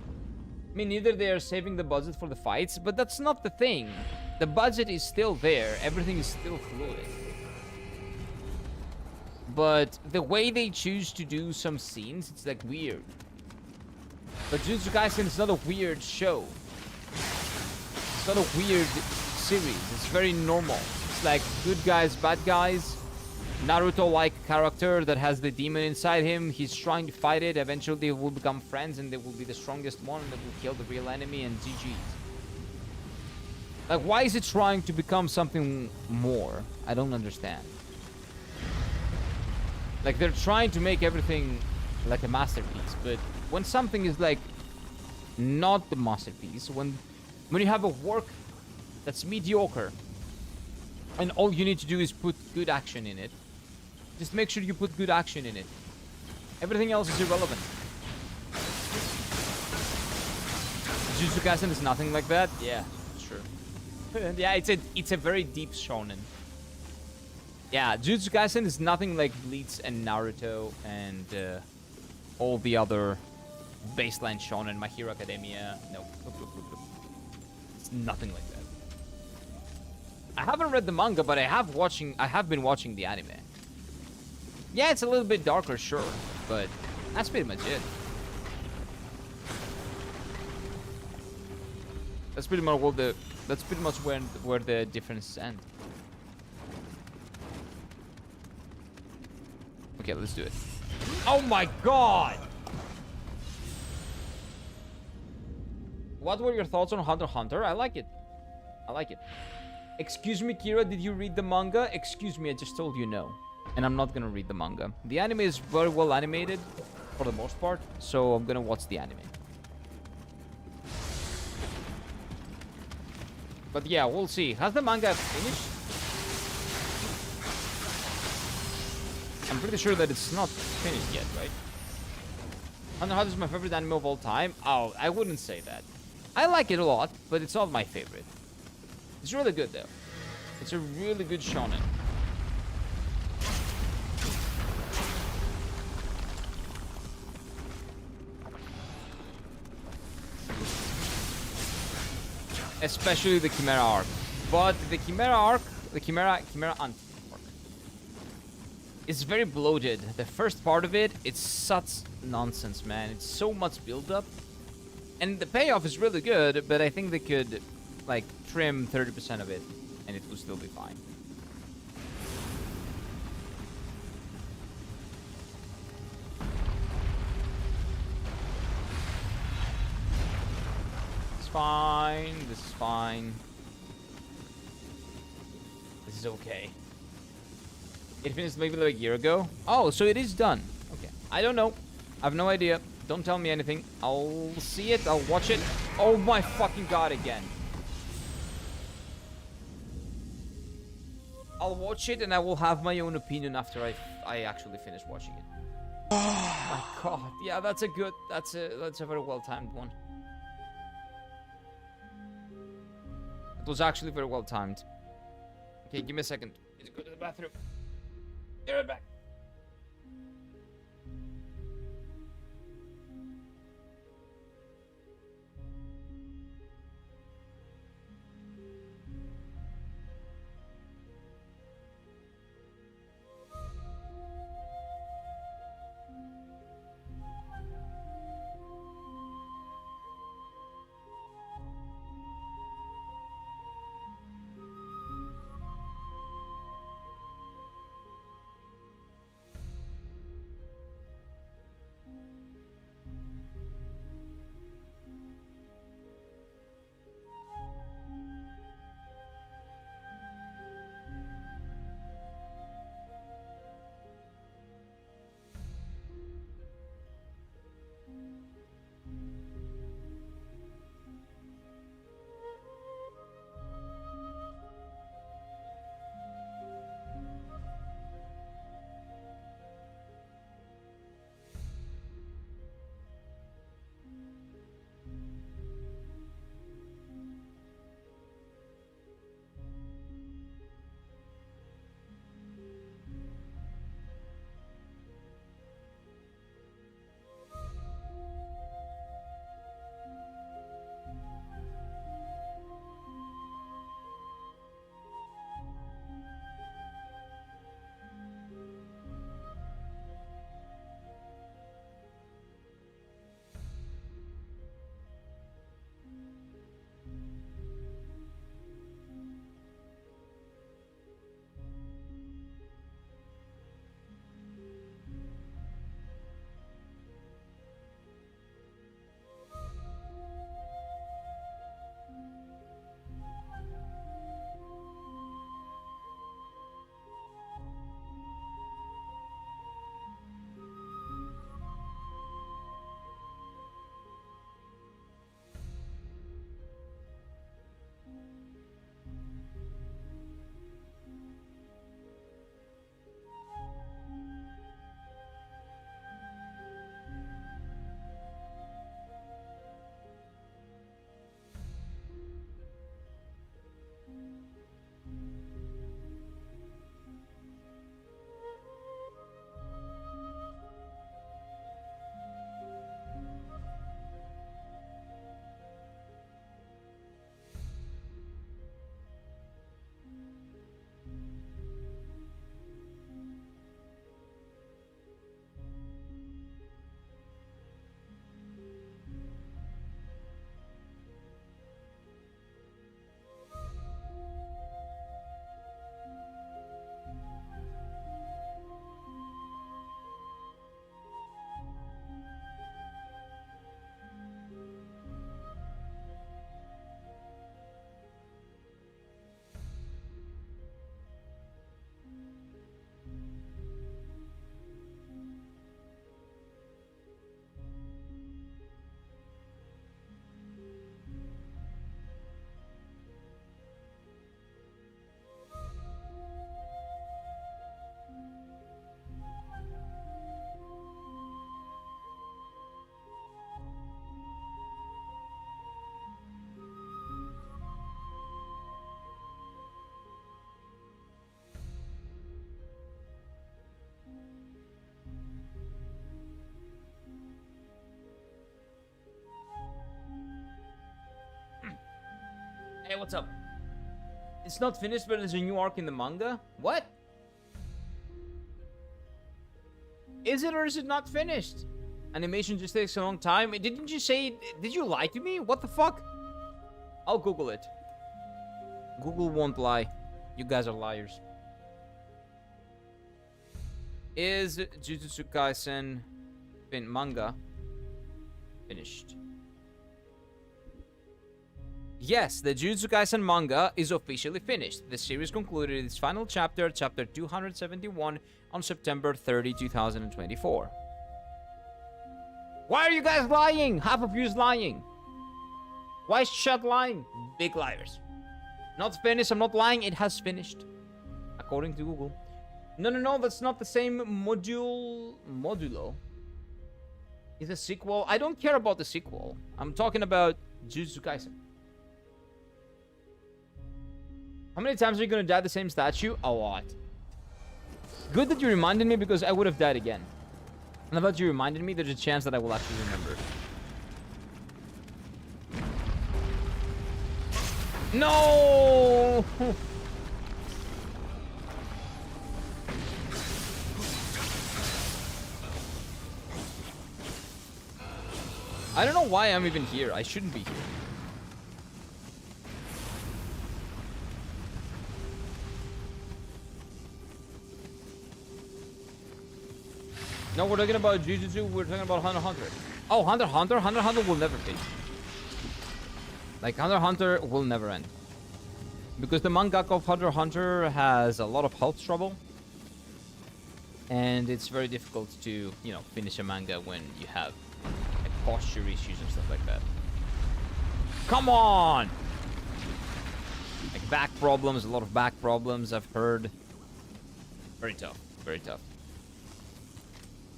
I mean, either they are saving the budget for the fights, but that's not the thing. The budget is still there. Everything is still fluid. But the way they choose to do some scenes, it's like weird. But Jujutsu Kaisen is not a weird show. It's not a weird series. It's very normal. It's like good guys, bad guys. Naruto-like character that has the demon inside him. He's trying to fight it. Eventually they will become friends and they will be the strongest one that will kill the real enemy and GG's. Like, why is it trying to become something more? I don't understand. Like, they're trying to make everything like a masterpiece, but when something is like not the masterpiece, when you have a work that's mediocre and all you need to do is put good action in it, just make sure you put good action in it. Everything else is irrelevant. Jujutsu Kaisen is nothing like that? Yeah, sure. Yeah, it's a very deep shonen. Yeah, Jujutsu Kaisen is nothing like Bleach and Naruto and all the other baseline shonen, My Hero Academia. No. It's nothing like that. I haven't read the manga, but I have been watching the anime. Yeah, it's a little bit darker, sure, but that's pretty much it. That's pretty much where the differences end. Okay, let's do it. Oh my god! What were your thoughts on Hunter x Hunter? I like it. I like it. Excuse me, Kira, did you read the manga? Excuse me, I just told you no. And I'm not gonna read the manga. The anime is very well animated, for the most part, so I'm gonna watch the anime. But yeah, we'll see. Has the manga finished? I'm pretty sure that it's not finished yet, right? Hunter x Hunter is my favorite anime of all time. Oh, I wouldn't say that. I like it a lot, but it's not my favorite. It's really good, though. It's a really good shonen. Especially the Chimera arc. But the Chimera arc, the Chimera arc, is very bloated. The first part of it, it's such nonsense, man. It's so much build-up. And the payoff is really good, but I think they could, like, trim 30% of it, and it will still be fine. fine. This is fine. This is okay. It finished maybe like a year ago. Oh, so it is done. Okay. I don't know. I have no idea. Don't tell me anything. I'll see it. I'll watch it. Oh my fucking god, again. I'll watch it and I will have my own opinion after I actually finish watching it. Oh my god. Yeah, that's a very well timed one. It was actually very well timed. Okay, give me a second. Need to go to the bathroom. Be right back. Hey, what's up? It's not finished, but there's a new arc in the manga? What? Is it or is it not finished? Animation just takes a long time. Didn't you say... Did you lie to me? What the fuck? I'll Google it. Google won't lie. You guys are liars. Is Jujutsu Kaisen manga finished? Yes, the Jujutsu Kaisen manga is officially finished. The series concluded its final chapter, chapter 271, on September 30, 2024. Why are you guys lying? Half of you is lying. Why is Shut lying? Big liars. Not finished, I'm not lying, it has finished. According to Google. No, that's not the same modulo. It's a sequel. I don't care about the sequel. I'm talking about Jujutsu Kaisen. How many times are you gonna die the same statue? A lot. Good that you reminded me because I would have died again. And about you reminded me, there's a chance that I will actually remember. No! I don't know why I'm even here. I shouldn't be here. No, we're talking about Jujutsu. We're talking about Hunter x Hunter. Oh, Hunter x Hunter? Hunter x Hunter will never finish. Like, Hunter x Hunter will never end. Because the mangaka of Hunter x Hunter has a lot of health trouble. And it's very difficult to, you know, finish a manga when you have like, posture issues and stuff like that. Come on! Like, back problems, a lot of back problems, I've heard. Very tough. Very tough.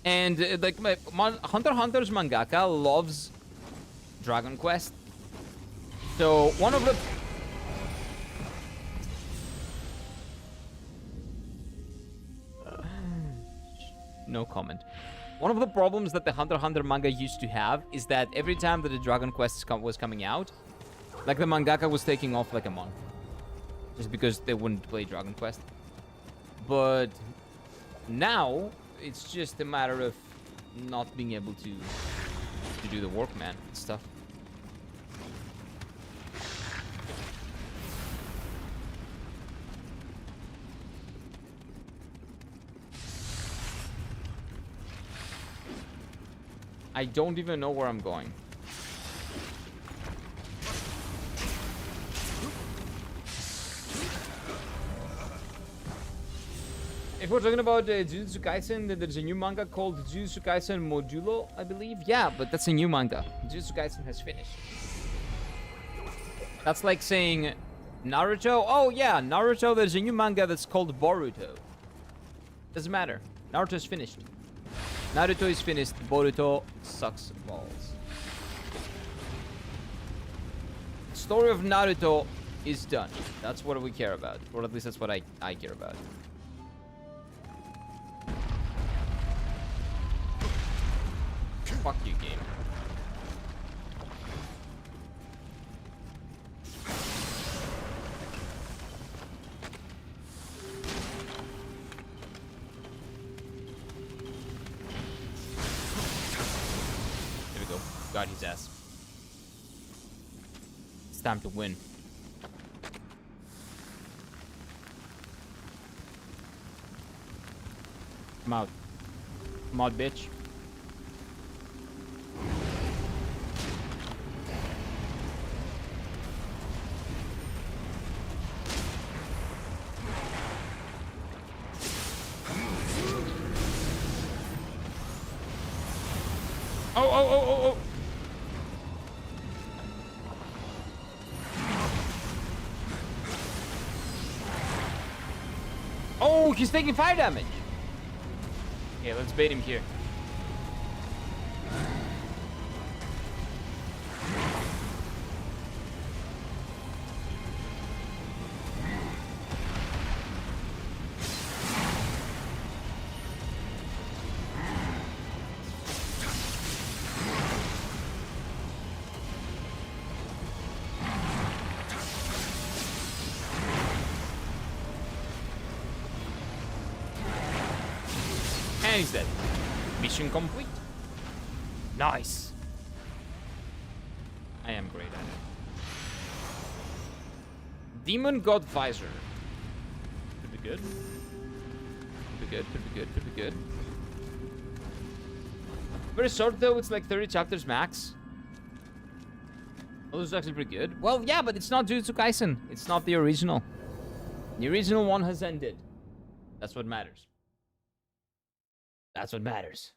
And, like, Hunter x Hunter's mangaka loves Dragon Quest. So, one of the... No comment. One of the problems that the Hunter x Hunter manga used to have is that every time that the Dragon Quest was coming out, like, the mangaka was taking off, like, a month. Just because they wouldn't play Dragon Quest. But now... it's just a matter of not being able to do the work, man. It's tough. I don't even know where I'm going. If we're talking about Jujutsu Kaisen, then there's a new manga called Jujutsu Kaisen Modulo, I believe. Yeah, but that's a new manga. Jujutsu Kaisen has finished. That's like saying Naruto. Oh yeah, Naruto, there's a new manga that's called Boruto. Doesn't matter. Naruto's finished. Naruto is finished. Boruto sucks balls. The story of Naruto is done. That's what we care about. Or at least that's what I care about. Fuck you, game. There we go. Got his ass. It's time to win. Come out. Come out, bitch. Oh. Oh, he's taking fire damage. Okay, let's bait him here. And he's dead. Mission complete. Nice. I am great at it. Demon God Visor. Could be good. Could be good. Very short though, it's like 30 chapters max. Oh, this is actually pretty good. Well, yeah, but it's not Jujutsu Kaisen. It's not the original. The original one has ended. That's what matters. That's what matters.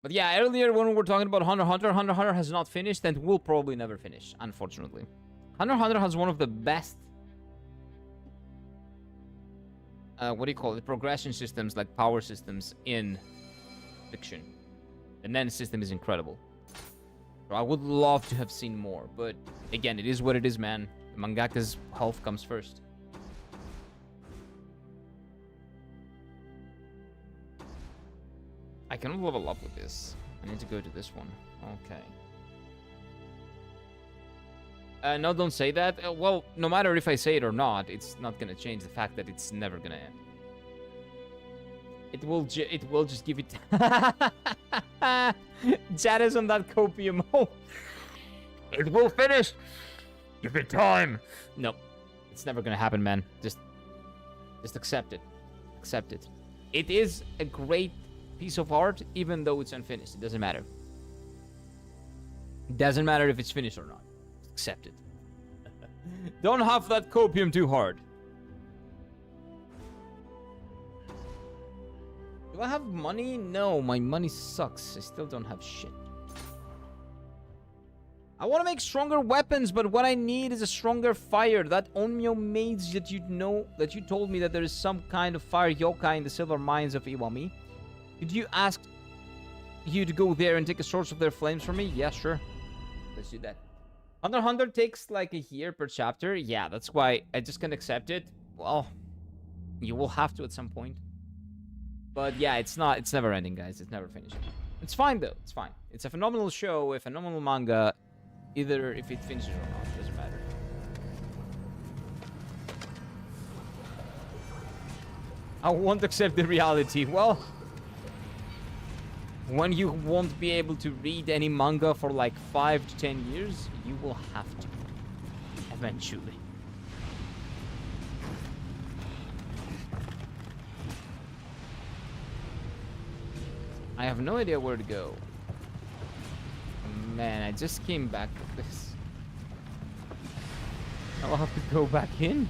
But yeah, earlier when we were talking about Hunter x Hunter, Hunter x Hunter has not finished and will probably never finish, unfortunately. Hunter x Hunter has one of the best... what do you call it? Progression systems, like power systems in fiction. The Nen system is incredible. So I would love to have seen more, but again, it is what it is, man. The mangaka's health comes first. I cannot level up with this. I need to go to this one. Okay. No, don't say that. Well, no matter if I say it or not, it's not gonna change the fact that it's never gonna end. It will just give it... Chat is on that copium. It will finish. Give it time. No, it's never gonna happen, man. Just accept it. Accept it. It is a great piece of art, even though it's unfinished. It doesn't matter. It doesn't matter if it's finished or not. Accept it. Don't huff that copium too hard. Do I have money? No, my money sucks. I still don't have shit. I want to make stronger weapons, but what I need is a stronger fire. That Onmyo mage that you told me that there is some kind of fire yokai in the silver mines of Iwami. Could you ask you to go there and take a source of their flames for me? Yeah, sure. Let's do that. Hunter x Hunter takes like a year per chapter. Yeah, that's why I just can't accept it. Well, you will have to at some point. But yeah, it's never ending, guys. It's never finishing. It's fine, though. It's fine. It's a phenomenal show, a phenomenal manga. Either if it finishes or not, it doesn't matter. I won't accept the reality. Well, when you won't be able to read any manga for like 5 to 10 years, you will have to. Eventually. I have no idea where to go. Man, I just came back with this. I'll have to go back in.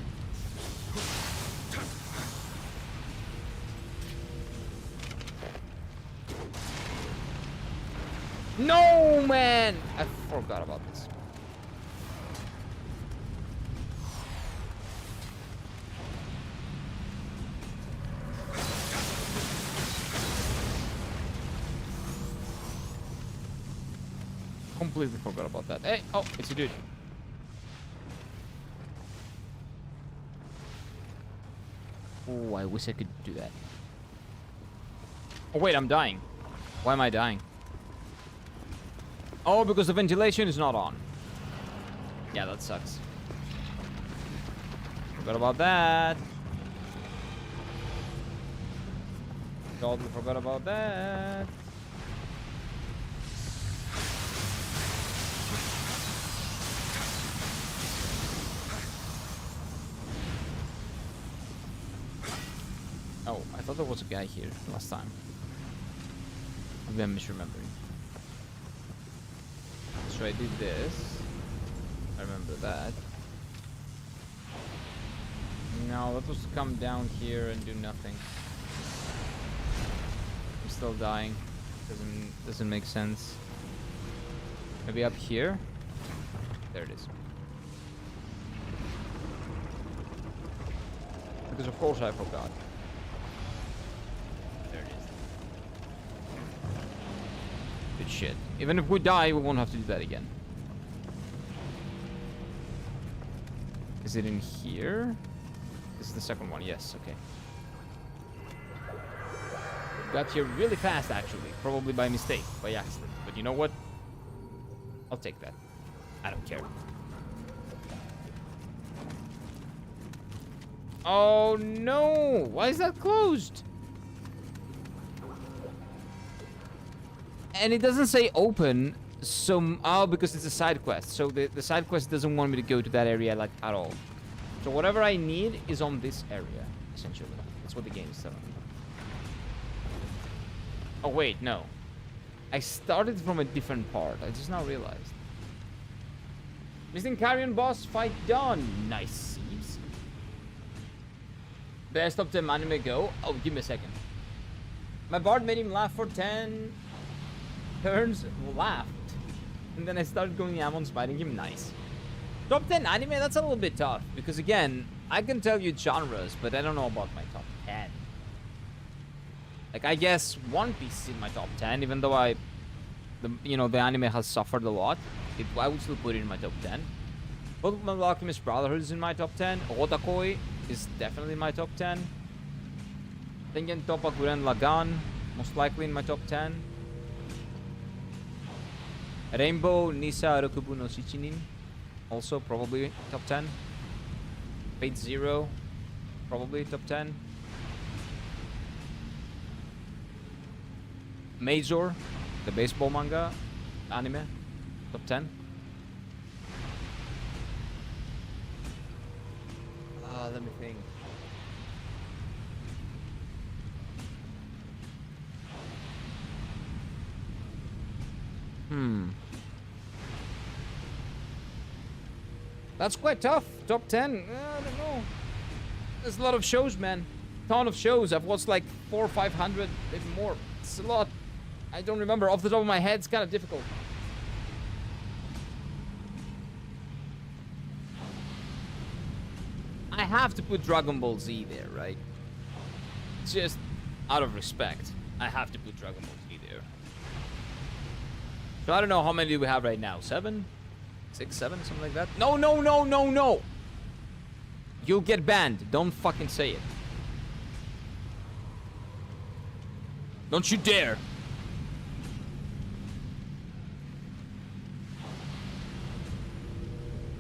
No, man! I forgot about this. Completely forgot about that. Hey, oh, it's a dude. Oh, I wish I could do that. Oh, wait, I'm dying. Why am I dying? Oh, because the ventilation is not on. Yeah, that sucks. Forgot about that. Totally forgot about that. Oh, I thought there was a guy here last time. Maybe I'm misremembering. So I did this. I remember that. No, that was to come down here and do nothing. I'm still dying. Doesn't make sense. Maybe up here? There it is. Because of course I forgot. There it is. Good shit. Even if we die, we won't have to do that again. Is it in here? This is the second one, yes, okay. Got here really fast, actually. Probably by mistake, by accident. But you know what? I'll take that. I don't care. Oh no! Why is that closed? And it doesn't say open, so... Oh, because it's a side quest. So the side quest doesn't want me to go to that area, like, at all. So whatever I need is on this area, essentially. That's what the game is telling me. Oh, wait, no. I started from a different part. I just now realized. Missing Carrion boss fight done. Nice. Seems. Best top 10 anime go. Oh, give me a second. My bard made him laugh for 10 turns. Laughed. And then I started going Amon spiting him. Nice. Top 10 anime, that's a little bit tough. Because again, I can tell you genres, but I don't know about my top 10. Like, I guess One Piece is in my top 10, even though the anime has suffered a lot. I would still put it in my top 10. Fullmetal Alchemist Brotherhood is in my top 10. Otakoi is definitely in my top 10. Tengen Toppa Gurren Lagann, most likely in my top 10. Rainbow Nisa Rokubu no Shichinin, also probably top 10. Fate Zero, probably top 10. Major, the baseball manga, anime, top 10. Let me think. That's quite tough. Top 10. I don't know. There's a lot of shows, man. Ton of shows. I've watched like 400 or 500, maybe more. It's a lot. I don't remember off the top of my head. It's kind of difficult. I have to put Dragon Ball Z there, right? Just out of respect. I have to put Dragon Ball Z there. So I don't know how many do we have right now. 7? 6, 7, something like that. No, no, no, no, no. You'll get banned. Don't fucking say it. Don't you dare.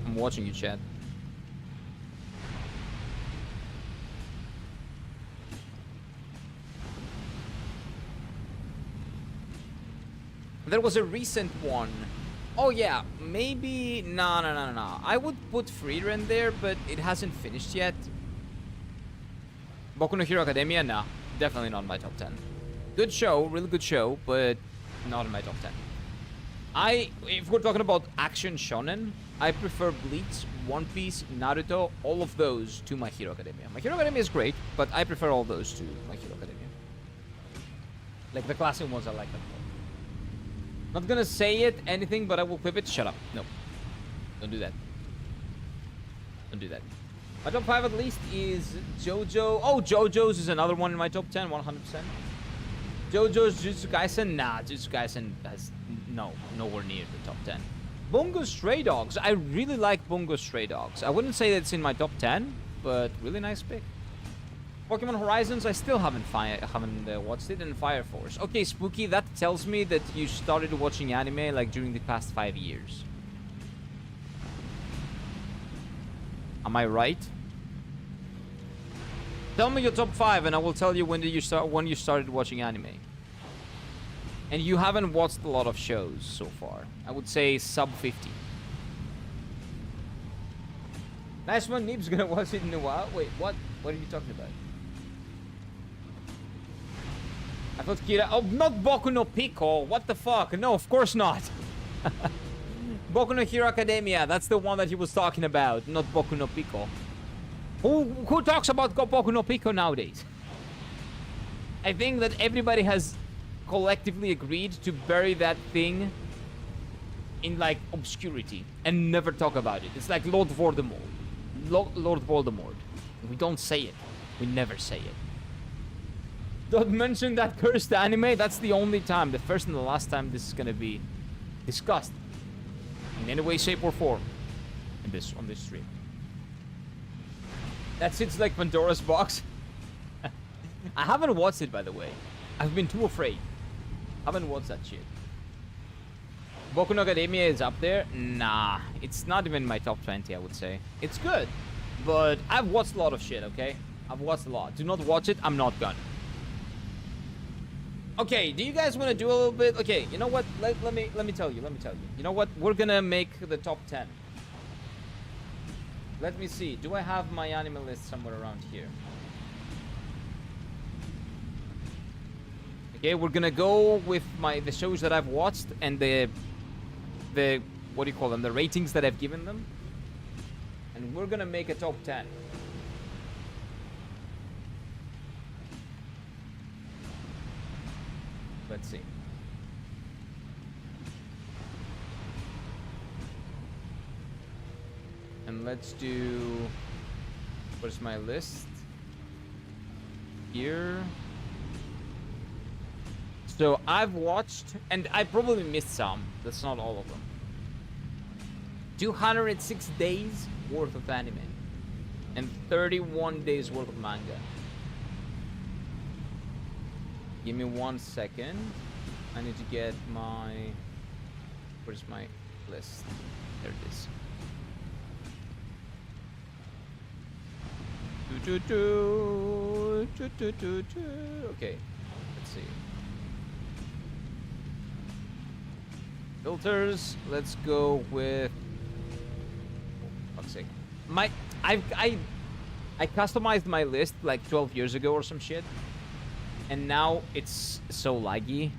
I'm watching you, chat. There was a recent one. Oh yeah, maybe... No. I would put Frieren there, but it hasn't finished yet. Boku no Hero Academia? Nah, definitely not in my top 10. Good show, really good show, but not in my top 10. If we're talking about action shonen, I prefer Bleach, One Piece, Naruto, all of those to My Hero Academia. My Hero Academia is great, but I prefer all those to My Hero Academia. Like the classic ones, I like them. Not gonna say it, anything, but I will clip it. Shut up. No. Don't do that. Don't do that. My top 5 at least is JoJo. Oh, JoJo's is another one in my top 10, 100%. JoJo's Jujutsu Kaisen? Nah, Jujutsu Kaisen has nowhere near the top 10. Bungo Stray Dogs. I really like Bungo Stray Dogs. I wouldn't say that's in my top 10, but really nice pick. Pokemon Horizons, I still haven't watched it, and Fire Force. Okay, Spooky, that tells me that you started watching anime like during the past 5 years. Am I right? Tell me your top 5 and I will tell you when you started watching anime. And you haven't watched a lot of shows so far. I would say sub 50. Nice one, Neeb's gonna watch it in a while. Wait, what? What are you talking about? I thought Kira... Oh, not Boku no Pico. What the fuck? No, of course not. Boku no Hero Academia. That's the one that he was talking about. Not Boku no Pico. Who talks about Boku no Pico nowadays? I think that everybody has collectively agreed to bury that thing in, like, obscurity. And never talk about it. It's like Lord Voldemort. Lord Voldemort. We don't say it. We never say it. Don't mention that cursed anime. That's the only time, the first and the last time this is gonna be discussed in any way, shape, or form on this stream. That sits like Pandora's box. I haven't watched it, by the way. I've been too afraid. I haven't watched that shit. Boku no Academia is up there. Nah, it's not even my top 20. I would say it's good, but I've watched a lot of shit. Okay, I've watched a lot. Do not watch it. I'm not gonna. Okay, do you guys want to do a little bit? Okay, you know what? Let me tell you. You know what? We're gonna make the top 10. Let me see. Do I have my anime list somewhere around here? Okay, we're gonna go with the shows that I've watched and the what do you call them? The ratings that I've given them. And we're gonna make a top 10. Let's see. And let's do... Where's my list? Here. So I've watched, and I probably missed some. That's not all of them. 206 days worth of anime. And 31 days worth of manga. Give me 1 second. I need to get my... Where's my list? There it is. Okay, let's see. Filters. Let's go with. Oh, fuck's sake. I customized my list like 12 years ago or some shit, and now it's so laggy.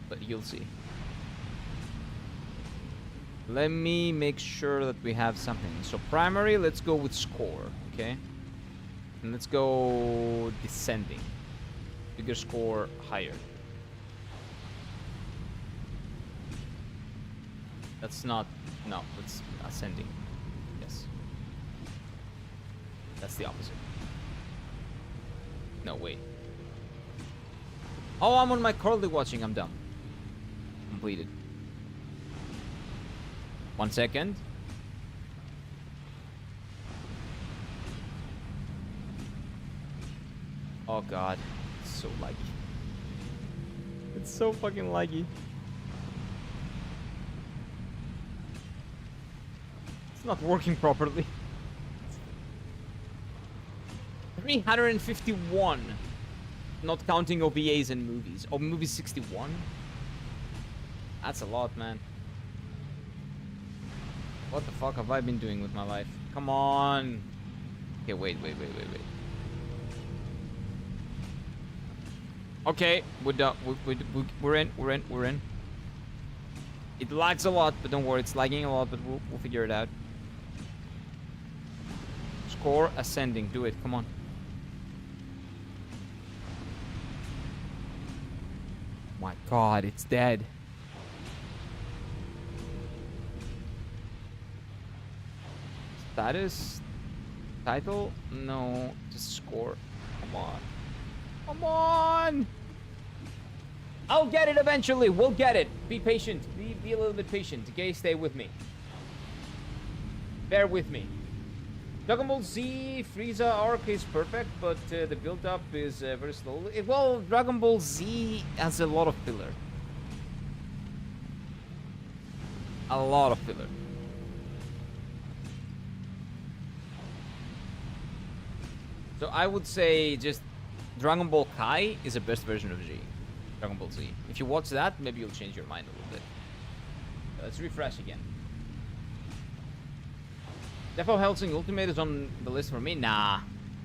But you'll see. Let me make sure that we have something. So primary. Let's go with score. Okay. And let's go descending. Bigger score, higher. That's not... No, it's ascending. Yes. That's the opposite. No, wait. Oh, I'm on my currently watching. I'm done. Completed. 1 second. Oh god, it's so laggy. It's so fucking laggy. It's not working properly. 351. Not counting OVAs and movies. Oh, movie 61? That's a lot, man. What the fuck have I been doing with my life? Come on. Okay, wait. Okay, we're done. We're in. It lags a lot, but don't worry, it's lagging a lot, but we'll figure it out. Score ascending. Do it. Come on. My God, it's dead. Status? Title? No, just score. Come on. Come on! I'll get it eventually. We'll get it. Be patient. Be a little bit patient. Okay, stay with me. Bear with me. Dragon Ball Z Frieza arc is perfect, but the build-up is very slow. Well, Dragon Ball Z has a lot of filler. A lot of filler. So I would say just Dragon Ball Kai is the best version of Z. Dragon Ball Z. If you watch that, maybe you'll change your mind a little bit. Let's refresh again. Defo Helsing Ultimate is on the list for me? Nah.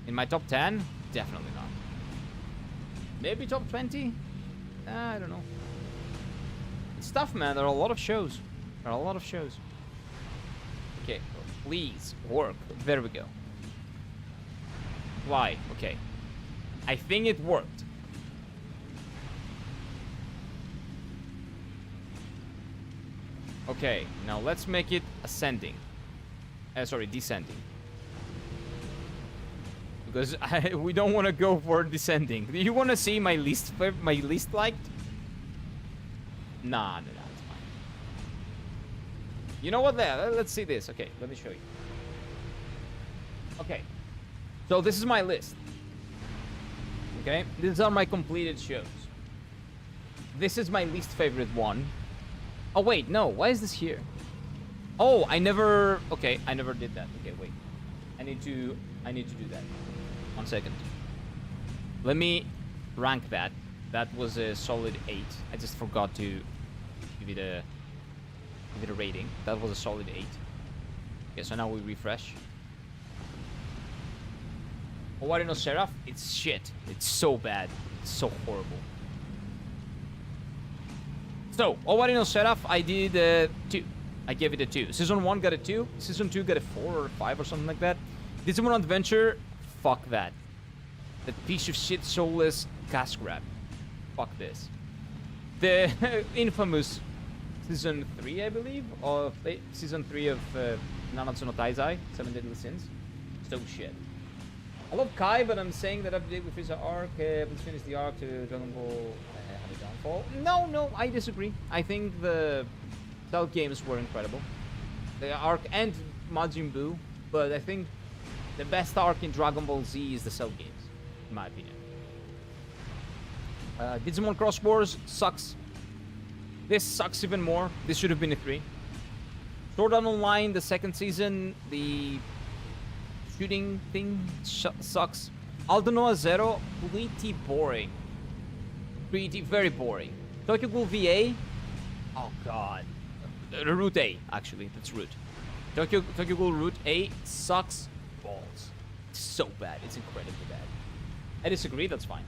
In my top 10? Definitely not. Maybe top 20? I don't know. It's tough, man. There are a lot of shows. Okay, please work. There we go. Why? Okay. I think it worked. Okay, now let's make it ascending. Sorry, descending. Because we don't want to go for descending. Do you want to see my least liked? Nah, it's fine. You know what? Let's see this. Okay, let me show you. Okay, so this is my list. Okay, these are my completed shows. This is my least favorite one. Oh wait, no. Why is this here? Oh, I never did that. Okay, wait. I need to do that. 1 second. Let me rank that. That was a solid 8. I just forgot to give it a rating. That was a solid 8. Okay, so now we refresh. Owarino Seraph, it's shit. It's so bad. It's so horrible. So, Owarino Seraph, I did 2. I gave it a 2. Season 1 got a 2. Season 2 got a 4 or 5 or something like that. Digimon Adventure, fuck that. That piece of shit soulless cash grab. Fuck this. The infamous Season 3, I believe, of Season 3 of Nanatsu no Taizai, 7 Deadly Sins. So shit. I love Kai, but I'm saying that update with Frieza arc, let's finish the arc to Dragon Ball have a downfall. No, I disagree. I think the Cell games were incredible. The arc and Majin Buu, but I think the best arc in Dragon Ball Z is the Cell games, in my opinion. Digimon Cross Wars sucks. This sucks even more. This should have been a 3. Sword Art Online, the second season, the shooting thing sucks. Aldnoah Zero, pretty boring. Very boring. Tokyo Ghoul VA, oh god. Route A, actually, that's Route. Tokyo Ghoul Route A sucks balls. It's so bad, it's incredibly bad. I disagree, that's fine.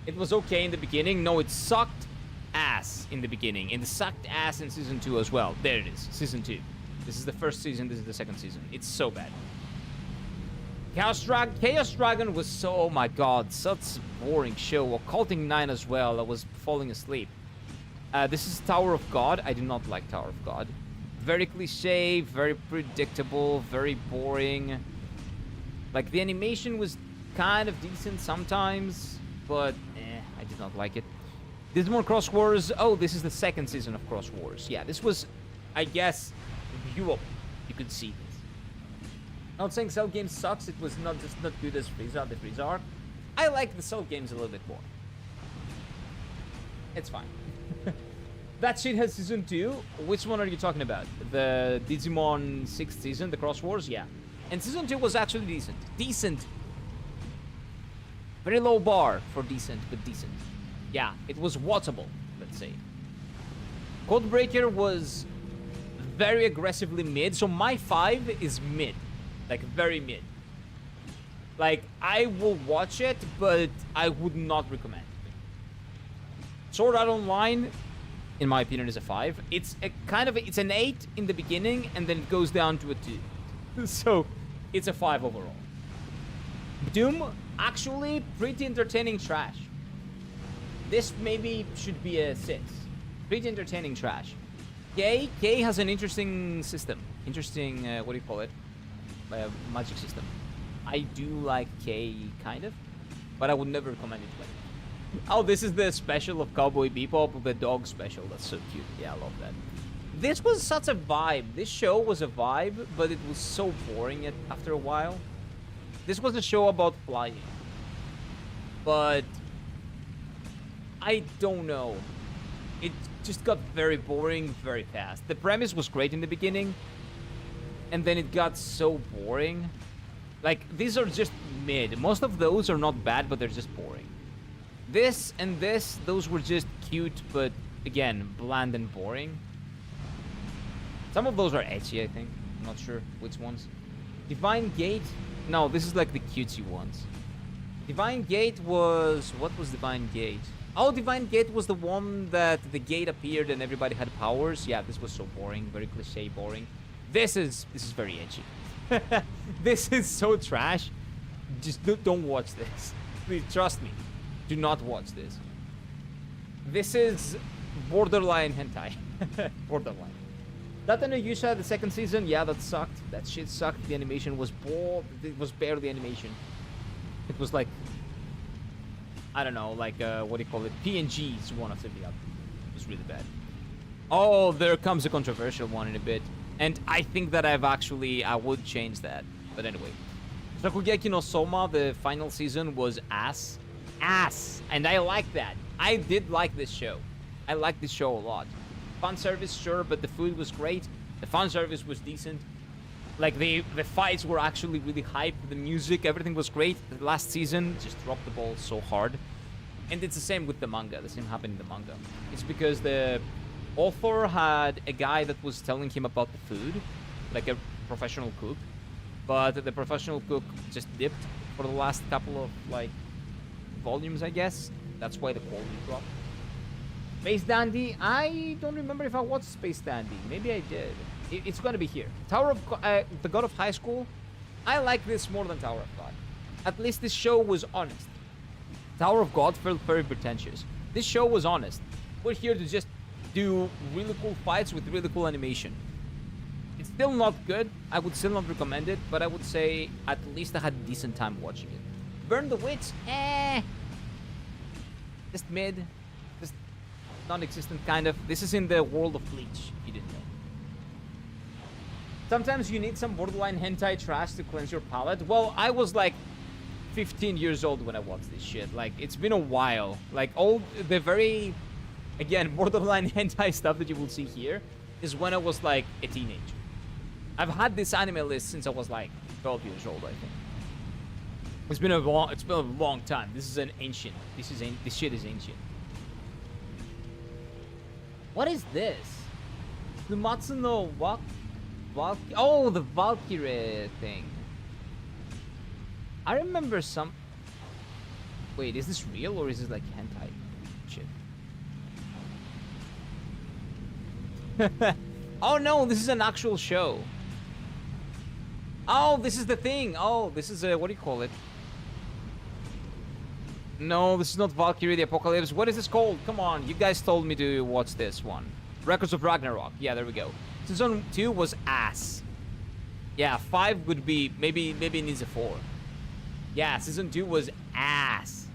It was okay in the beginning. No, it sucked ass in the beginning. And it sucked ass in Season 2 as well. There it is, Season 2. This is the first season, this is the second season. It's so bad. Chaos Dragon was so, oh my god, such a boring show. Occulting 9 as well, I was falling asleep. This is Tower of God. I do not like Tower of God. Very cliche, very predictable, very boring. Like, the animation was kind of decent sometimes, but I did not like it. Digimon Cross Wars. Oh, this is the second season of Cross Wars. Yeah, this was, I guess, viewable. You could see this. Not saying Cell Games sucks. It was not just not good as Frieza, the Frieza arc. I like the Cell Games a little bit more. It's fine. That shit has Season 2. Which one are you talking about? The Digimon 6th season, the Cross Wars? Yeah. And Season 2 was actually decent. Decent. Very low bar for decent, but decent. Yeah, it was watchable, let's say. Codebreaker was very aggressively mid, so my 5 is mid. Like, very mid. Like, I will watch it, but I would not recommend it. Sword Art Online, in my opinion, is a 5. It's a kind of it's an 8 in the beginning, and then it goes down to a 2. So, it's a 5 overall. Doom, actually, pretty entertaining trash. This maybe should be a 6. Pretty entertaining trash. K has an interesting system. Interesting, what do you call it? Magic system. I do like K, kind of. But I would never recommend it to anyone. Oh, this is the special of Cowboy Bebop, the dog special. That's so cute. Yeah, I love that. This was such a vibe. This show was a vibe, but it was so boring after a while. This was a show about flying. But I don't know. It just got very boring very fast. The premise was great in the beginning, and then it got so boring. Like, these are just mid. Most of those are not bad, but they're just boring. This and this, those were just cute, but again, bland and boring. Some of those are ecchi, I think. I'm not sure which ones. Divine Gate? No, this is like the cutesy ones. Divine Gate was... What was Divine Gate? Oh, Divine Gate was the one that the gate appeared and everybody had powers. Yeah, this was so boring. Very cliche boring. This is very edgy. This is so trash. Just don't watch this. Please, trust me. Do not watch this. This is borderline hentai. Borderline. Data no Yusha, the second season, yeah, that sucked. That shit sucked. The animation was it was barely animation. It was like, I don't know, like, what do you call it? PNGs, one after the other. It was really bad. Oh, there comes a controversial one in a bit. And I think that I would change that. But anyway. Shokugeki no Soma, the final season, was ass. Ass! And I like that. I did like this show. I like this show a lot. Fan service, sure, but the food was great. The fan service was decent. Like, the fights were actually really hype. The music, everything was great. The last season just dropped the ball so hard. And it's the same with the manga. The same happened in the manga. It's because the author had a guy that was telling him about the food, like a professional cook. But the professional cook just dipped for the last couple of, like, volumes, I guess. That's why the quality dropped. Space Dandy. I don't remember if I watched Space Dandy. Maybe I did. It's gonna be here. Tower of the God of High School. I like this more than Tower of God. At least this show was honest. Tower of God felt very pretentious. This show was honest. We're here to just do really cool fights with really cool animation. It's still not good. I would still not recommend it, but I would say at least I had a decent time watching it. Burn the Witch, just mid. Just non-existent, kind of. This is in the world of Bleach, if you didn't know. Sometimes you need some borderline hentai trash to cleanse your palate. Well, I was like 15 years old when I watched this shit. Like, it's been a while. Like, all the very, again, borderline hentai stuff that you will see here is when I was like a teenager. I've had this anime list since I was like 12 years old, I think. It's been a long time. This is an ancient. This shit is ancient. What is this? Numatsu no oh, the Valkyrie thing. I remember some. Wait, is this real or is this like hentai shit? Oh no, this is an actual show. Oh, this is the thing. Oh, this is a, what do you call it? No, this is not Valkyrie the Apocalypse. What is this called? Come on, you guys told me to watch this one. Records of Ragnarok. Yeah, there we go. Season 2 was ass. Yeah, 5 would be, maybe it needs a 4. Yeah, Season 2 was ass.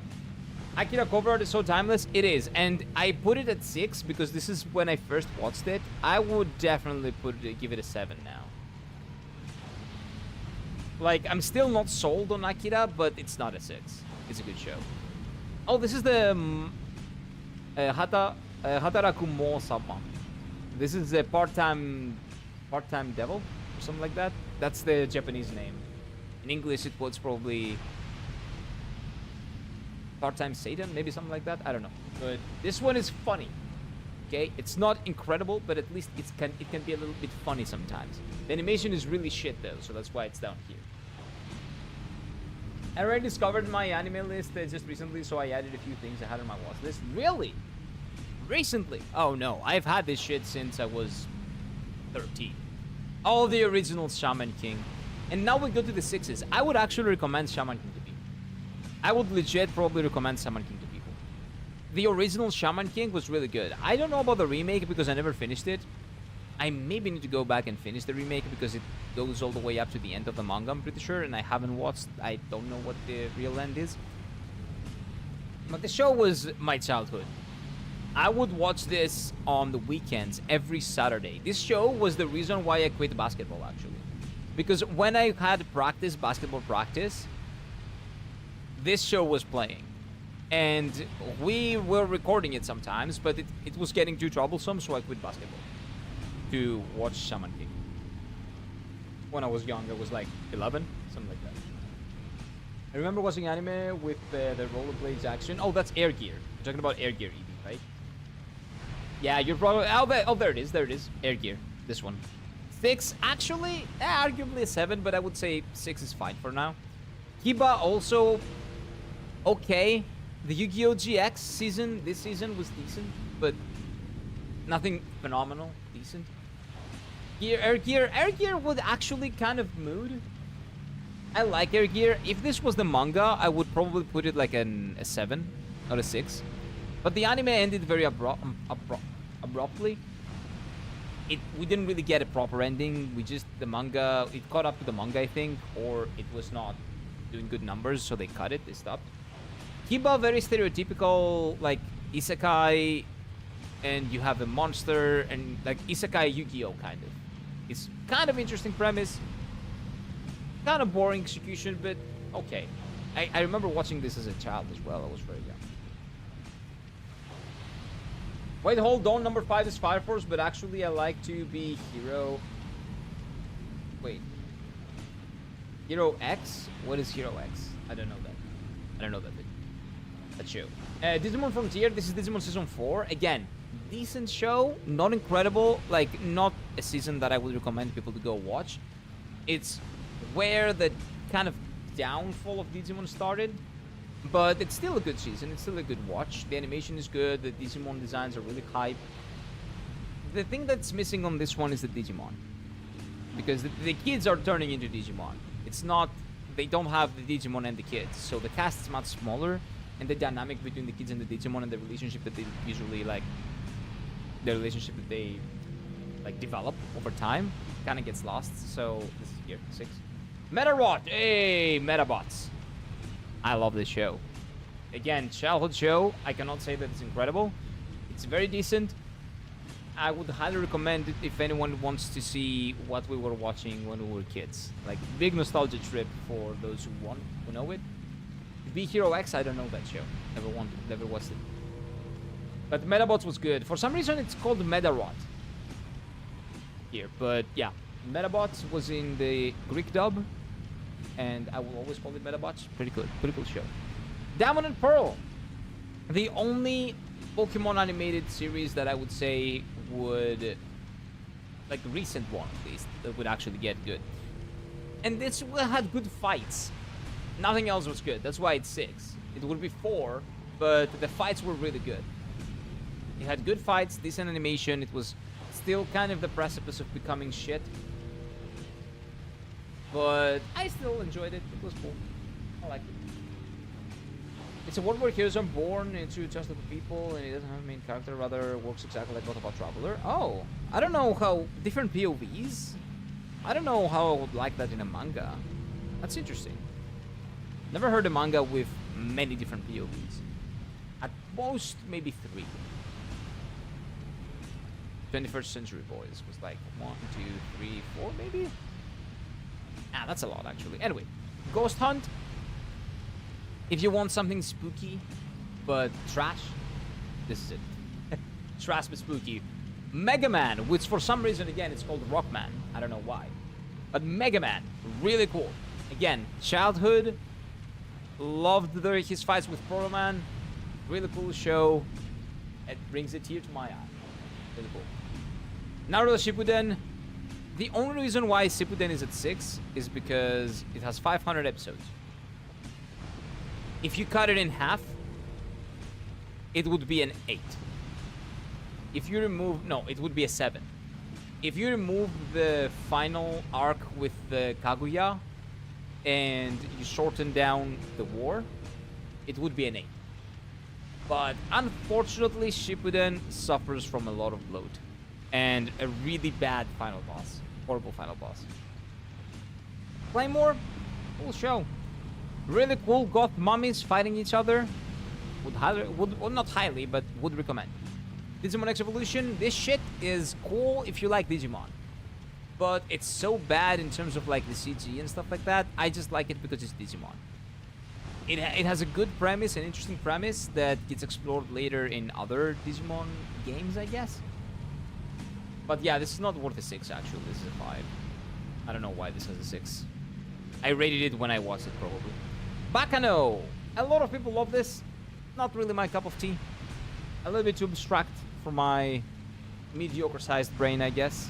Akira cover art is so timeless. It is, and I put it at 6 because this is when I first watched it. I would definitely give it a 7 now. Like, I'm still not sold on Akira, but it's not a 6. It's a good show. Oh, this is the Hataraku Mo Sama. This is a part-time devil or something like that. That's the Japanese name. In English, it was probably part-time Satan, maybe something like that. I don't know. But this one is funny. Okay, it's not incredible, but at least it can be a little bit funny sometimes. The animation is really shit though, so that's why it's down here. I already discovered my anime list just recently, so I added a few things I had on my watch list. Really? Recently? Oh no, I've had this shit since I was 13. All the original Shaman King. And now we go to the 6s. I would actually recommend Shaman King to people. I would legit probably recommend Shaman King to people. The original Shaman King was really good. I don't know about the remake because I never finished it. I maybe need to go back and finish the remake because it goes all the way up to the end of the manga, I'm pretty sure, and I haven't watched. I don't know what the real end is. But the show was my childhood. I would watch this on the weekends every Saturday. This show was the reason why I quit basketball, actually. Because when I had basketball practice, this show was playing. And we were recording it sometimes, but it was getting too troublesome, so I quit basketball to watch Shaman King. When I was young, I was like 11, something like that. I remember watching anime with the rollerblades action. Oh, that's Air Gear. You're talking about Air Gear, EB, right? Yeah, you're probably... Oh, there it is. There it is. Air Gear. This one. 6, actually, arguably a 7, but I would say 6 is fine for now. Kiba also okay. The Yu-Gi-Oh! GX season, this season was decent, but nothing phenomenal. Decent. Air Gear would actually kind of mood. I like Air Gear. If this was the manga, I would probably put it like a 7, not a 6. But the anime ended very abruptly. We didn't really get a proper ending. It caught up to the manga, I think, or it was not doing good numbers, so they cut it, they stopped. Kiba, very stereotypical, like, isekai, and you have a monster, and like isekai Yu-Gi-Oh! Kind of. It's kind of interesting premise, kind of boring execution, but okay. I remember watching this as a child as well. I was very young. Wait, hold on. Number 5 is Fire Force, but actually I like to be Hero. Wait. Hero X? What is Hero X? I don't know that. I don't know that thing. That show. Digimon Frontier. This is Digimon Season 4. Again, decent show. Not incredible. Like, not a season that I would recommend people to go watch. It's where the kind of downfall of Digimon started. But it's still a good season. It's still a good watch. The animation is good. The Digimon designs are really hype. The thing that's missing on this one is the Digimon. Because the kids are turning into Digimon. It's not... They don't have the Digimon and the kids. So the cast is much smaller. And the dynamic between the kids and the Digimon and the relationship that they usually, like... The relationship that they, like, develop over time kind of gets lost. So, this is here, 6. Metarot! Hey, Metabots. I love this show. Again, childhood show. I cannot say that it's incredible. It's very decent. I would highly recommend it if anyone wants to see what we were watching when we were kids. Like, big nostalgia trip for those who know it. Be Hero X, I don't know that show. Never watched it. But Metabots was good. For some reason, it's called Metarot here. But yeah, Metabots was in the Greek dub. And I will always call it Metabots. Pretty good. Pretty cool show. Diamond and Pearl. The only Pokemon animated series that I would say would... Like, recent one, at least. That would actually get good. And this had good fights. Nothing else was good. That's why it's 6. It would be 4, but the fights were really good. It had good fights, decent animation. It was still kind of the precipice of becoming shit. But I still enjoyed it. It was cool. I liked it. It's a world where heroes are born into just little people, and it doesn't have a main character. Rather, works exactly like What About Traveler. Oh, I don't know how different POVs. I don't know how I would like that in a manga. That's interesting. Never heard a manga with many different POVs. At most, maybe 3. 21st Century Boys was like 1, 2, 3, 4, maybe. Ah, that's a lot, actually. Anyway, Ghost Hunt. If you want something spooky, but trash, this is it. Trash but spooky. Mega Man, which for some reason, again, it's called Rockman. I don't know why. But Mega Man, really cool. Again, childhood. Loved his fights with Proto Man. Really cool show. It brings a tear to my eye. Really cool. Naruto Shippuden. The only reason why Shippuden is at 6 is because it has 500 episodes. If you cut it in half, it would be an 8. If you remove... No, it would be a 7. If you remove the final arc with the Kaguya and you shorten down the war, it would be an 8. But unfortunately, Shippuden suffers from a lot of bloat and a really bad final boss. Horrible final boss. Claymore, cool show. Really cool goth mummies fighting each other. Well, not highly, but would recommend. Digimon X Evolution, this shit is cool if you like Digimon. But it's so bad in terms of like the CG and stuff like that. I just like it because it's Digimon. It has a good premise, an interesting premise that gets explored later in other Digimon games, I guess. But yeah, this is not worth a 6 actually. This is a 5. I don't know why this has a 6. I rated it when I watched it probably. Bakano! A lot of people love this. Not really my cup of tea. A little bit too abstract for my mediocre-sized brain, I guess.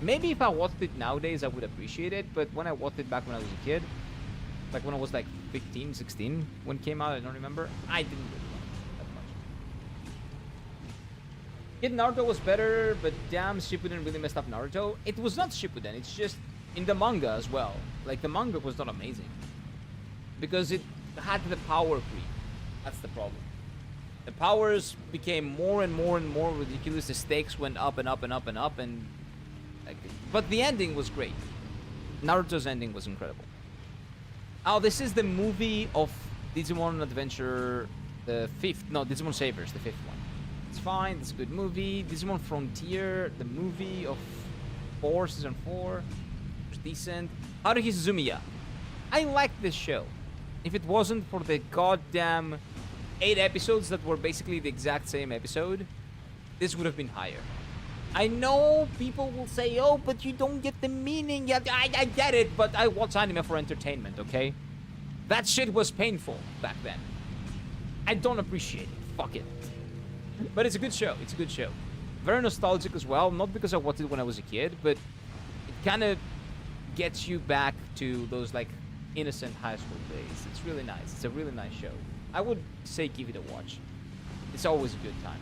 Maybe if I watched it nowadays, I would appreciate it. But when I watched it back when I was a kid, like when I was like 15, 16, when it came out, I don't remember. I didn't really like it that much. Kid Naruto was better, but damn, Shippuden really messed up Naruto. It was not Shippuden, it's just in the manga as well. Like, the manga was not amazing. Because it had the power creep. That's the problem. The powers became more and more and more ridiculous. The stakes went up and up and up and up, and... Like, but the ending was great. Naruto's ending was incredible. Oh, this is the movie of Digimon Adventure, the 5th. No, Digimon Savers, the 5th one. It's fine, it's a good movie. Digimon Frontier, the movie of season 4. It's decent. Haruhi Suzumiya. I liked this show. If it wasn't for the goddamn 8 episodes that were basically the exact same episode, this would have been higher. I know people will say, oh, but you don't get the meaning. Yeah, I get it, but I watch anime for entertainment, okay? That shit was painful back then. I don't appreciate it. Fuck it. But it's a good show. It's a good show. Very nostalgic as well. Not because I watched it when I was a kid, but it kind of gets you back to those, like, innocent high school days. It's really nice. It's a really nice show. I would say give it a watch. It's always a good time.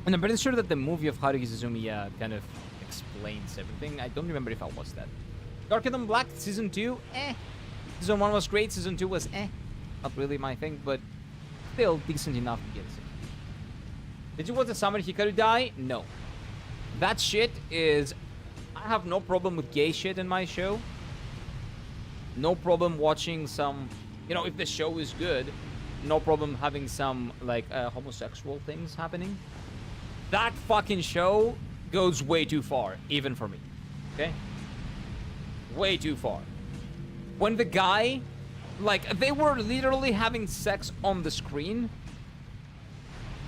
And I'm pretty sure that the movie of Haruhi Suzumiya kind of explains everything. I don't remember if I watched that. Darker Than Black, Season 2, eh. Season 1 was great, Season 2 was eh. Not really my thing, but still decent enough to get it. Did you watch the Summer Hikaru die? No. That shit is... I have no problem with gay shit in my show. No problem watching some... You know, if the show is good, no problem having some, like, homosexual things happening. That fucking show goes way too far, even for me. Okay? Way too far. When the guy... Like, they were literally having sex on the screen,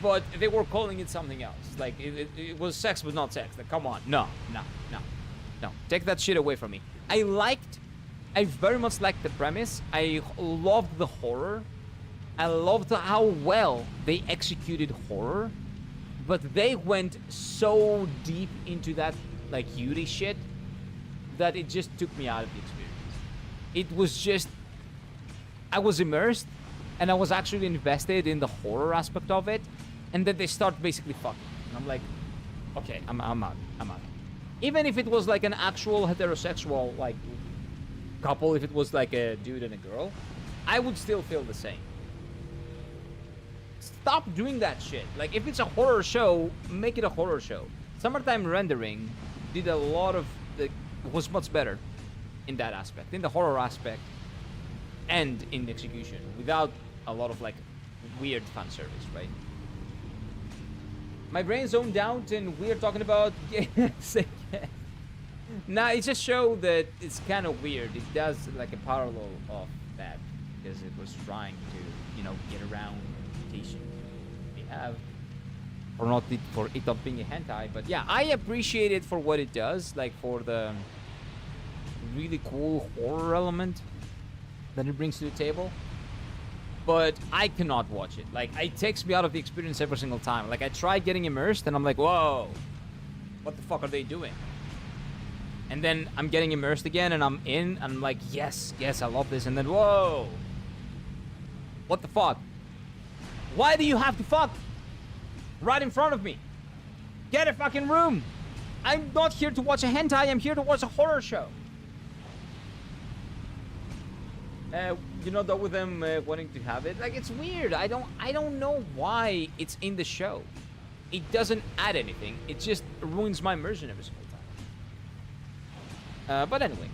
but they were calling it something else. Like, it was sex, but not sex. Like, come on. No. Take that shit away from me. I very much liked the premise. I loved the horror. I loved how well they executed horror. But they went so deep into that, like, Yuri shit that it just took me out of the experience. It was just... I was immersed, and I was actually invested in the horror aspect of it, and then they start basically fucking. And I'm like, okay, I'm out. Even if it was like an actual heterosexual, like, couple, if it was like a dude and a girl, I would still feel the same. Stop doing that shit. Like, if it's a horror show, make it a horror show. Summertime Rendering did a lot of... was much better in that aspect, in the horror aspect, and in execution, without a lot of, like, weird fan service, right? My brain zoned out and we're talking about games again. Nah, it's just show that it's kind of weird. It does, like, a parallel of that, because it was trying to, you know, get around reputation we have for it not being a hentai. But yeah, I appreciate it for what it does, like, for the really cool horror element that it brings to the table. But I cannot watch it. Like, it takes me out of the experience every single time. Like, I try getting immersed and I'm like, whoa, what the fuck are they doing? And then I'm getting immersed again and I'm in and I'm like, yes, I love this. And then, whoa, what the fuck? Why do you have to fuck right in front of me? Get a fucking room. I'm not here to watch a hentai. I'm here to watch a horror show. You know, though, with them wanting to have it, like, it's weird. I don't know why it's in the show. It doesn't add anything. It just ruins my immersion every single time. But anyway,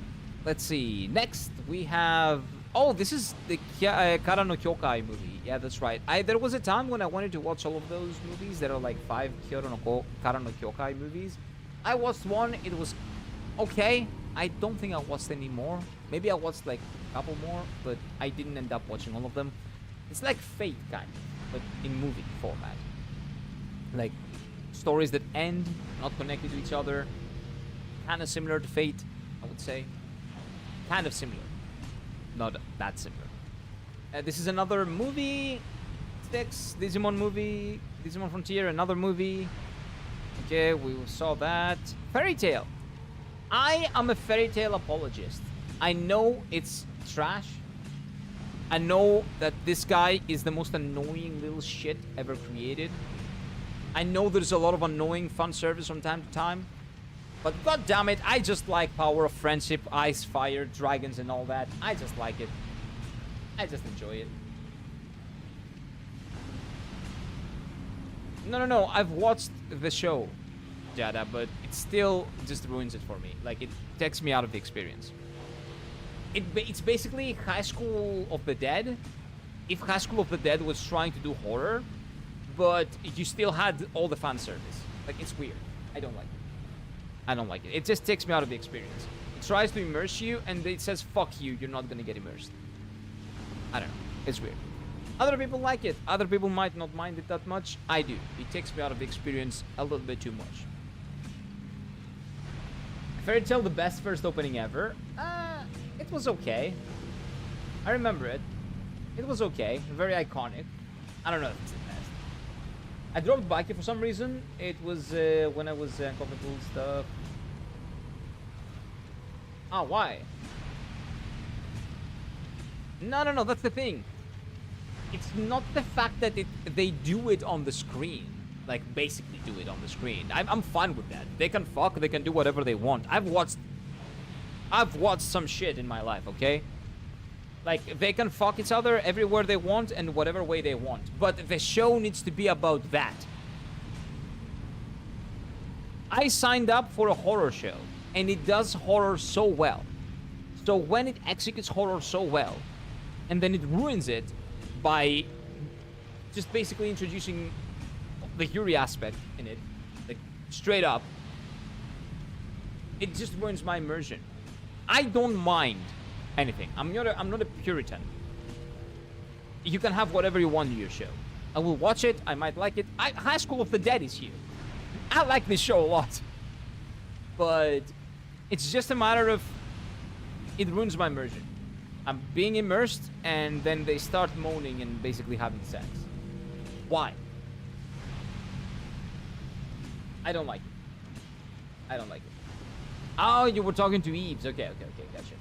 let's see. Next, we have... Oh, this is the Kara no Kyokai movie. Yeah, that's right. There was a time when I wanted to watch all of those movies. There are like 5 Kara no Kyokai movies. I watched one. It was okay. I don't think I watched any more. Maybe I watched like a couple more, but I didn't end up watching all of them. It's like Fate, kind of, but in movie format. Like, stories that end, not connected to each other. Kind of similar to Fate, I would say. Kind of similar. Not that similar. This is another movie. Sticks, Digimon movie. Digimon Frontier, another movie. Okay, we saw that. Fairy Tail. I am a Fairy Tail apologist. I know it's trash. I know that this guy is the most annoying little shit ever created. I know there's a lot of annoying fan service from time to time. But god damn it, I just like power of friendship, ice, fire, dragons and all that. I just like it. I just enjoy it. No, I've watched the show, Jada, but it still just ruins it for me. Like, it takes me out of the experience. It's basically High School of the Dead. If High School of the Dead was trying to do horror, but you still had all the fan service. Like, it's weird. I don't like it. I don't like it. It just takes me out of the experience. It tries to immerse you, and it says, fuck you, you're not gonna get immersed. I don't know. It's weird. Other people like it. Other people might not mind it that much. I do. It takes me out of the experience a little bit too much. Fairy Tail, the best first opening ever. It was okay. I remember it. It was okay. Very iconic. I don't know if it's the best. I dropped Baki for some reason. It was when I was covering cool stuff. Ah, why? No, that's the thing. it's not the fact that they do it on the screen. Like, basically do it on the screen. I'm fine with that. They can fuck, they can do whatever they want. I've watched some shit in my life, okay? Like, they can fuck each other everywhere they want and whatever way they want. But the show needs to be about that. I signed up for a horror show, and it does horror so well. So when it executes horror so well, and then it ruins it by just basically introducing the Yuri aspect in it, like, straight up, it just ruins my immersion. I don't mind anything. I'm not a Puritan. You can have whatever you want in your show. I will watch it. I might like it. High School of the Dead is here. I like this show a lot. But it's just a matter of it ruins my immersion. I'm being immersed, and then they start moaning and basically having sex. Why? I don't like it. I don't like it. Oh, you were talking to Eves. Okay, gotcha.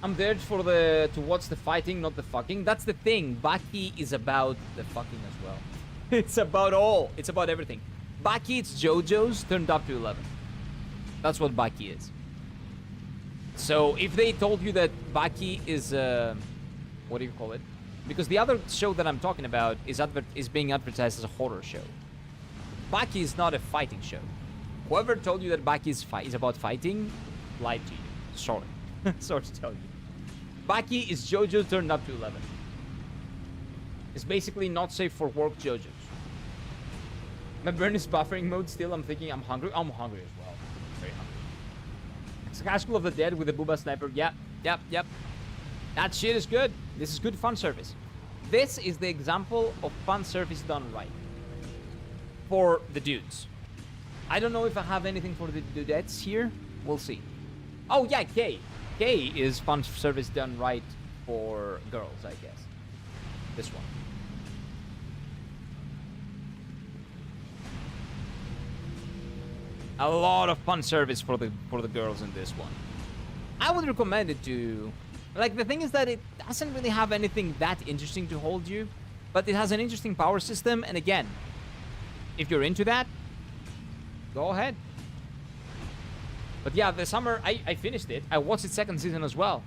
I'm there to watch the fighting, not the fucking. That's the thing. Baki is about the fucking as well. It's about everything. Baki, it's JoJo's turned up to 11. That's what Baki is. So if they told you that Baki is what do you call it? Because the other show that I'm talking about is being advertised as a horror show. Baki is not a fighting show. Whoever told you that Baki is about fighting lied to you. Sorry. Sorry to tell you. Baki is JoJo turned up to 11. It's basically not safe for work JoJo's. My burn is buffering mode still. I'm thinking I'm hungry. I'm hungry as well. Very hungry. It's High School of the Dead with the Booba Sniper. Yep. That shit is good. This is good fun service. This is the example of fun service done right. For the dudes. I don't know if I have anything for the dudettes here. We'll see. Oh yeah, K. K is fun service done right for girls, I guess. This one. A lot of fun service for the girls in this one. I would recommend it to... Like, the thing is that it doesn't really have anything that interesting to hold you, but it has an interesting power system, and again, if you're into that, go ahead. But yeah, the summer, I finished it. I watched its second season as well.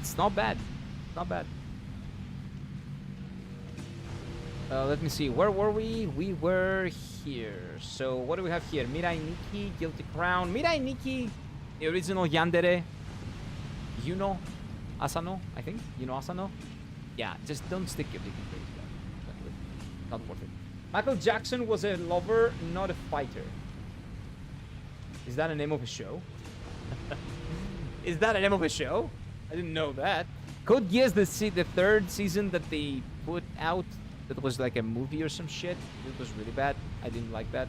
It's not bad. Not bad. Let me see. Where were we? We were here. So what do we have here? Mirai Nikki, Guilty Crown. Mirai Nikki, the original Yandere. Yuno Asano, I think. Yuno Asano. Yeah, just don't stick your dick in face. Not worth it. Michael Jackson was a lover, not a fighter. Is that a name of a show? Is that a name of a show? I didn't know that. Code Geass, the third season that they put out, that was like a movie or some shit. It was really bad. I didn't like that.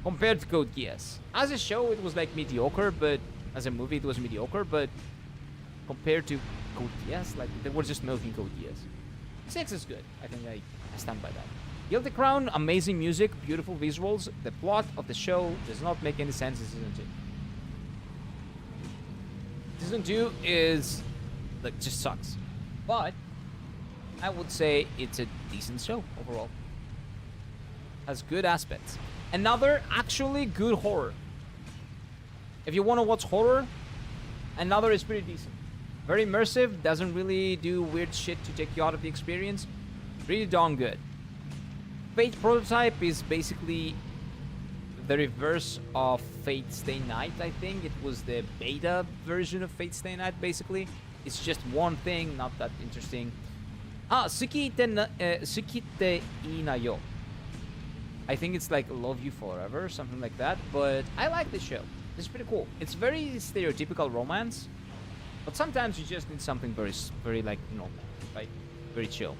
Compared to Code Geass. As a show, it was like mediocre, but as a movie, it was mediocre, but compared to Code Geass, like, they were just milking Code Geass. 6 is good. I think I stand by that. Guilty Crown, amazing music, beautiful visuals. The plot of the show does not make any sense in Season 2. Season 2 is, like, just sucks. But I would say it's a decent show overall. Has good aspects. Another actually good horror. If you want to watch horror, another is pretty decent. Very immersive, doesn't really do weird shit to take you out of the experience. Really darn good. Fate Prototype is basically the reverse of Fate Stay Night, I think. It was the beta version of Fate Stay Night, basically. It's just one thing, not that interesting. Tsukite Nioh. I think it's like Love You Forever, something like that. But I like this show. It's pretty cool. It's very stereotypical romance. But sometimes you just need something very like, normal, right? Very chill.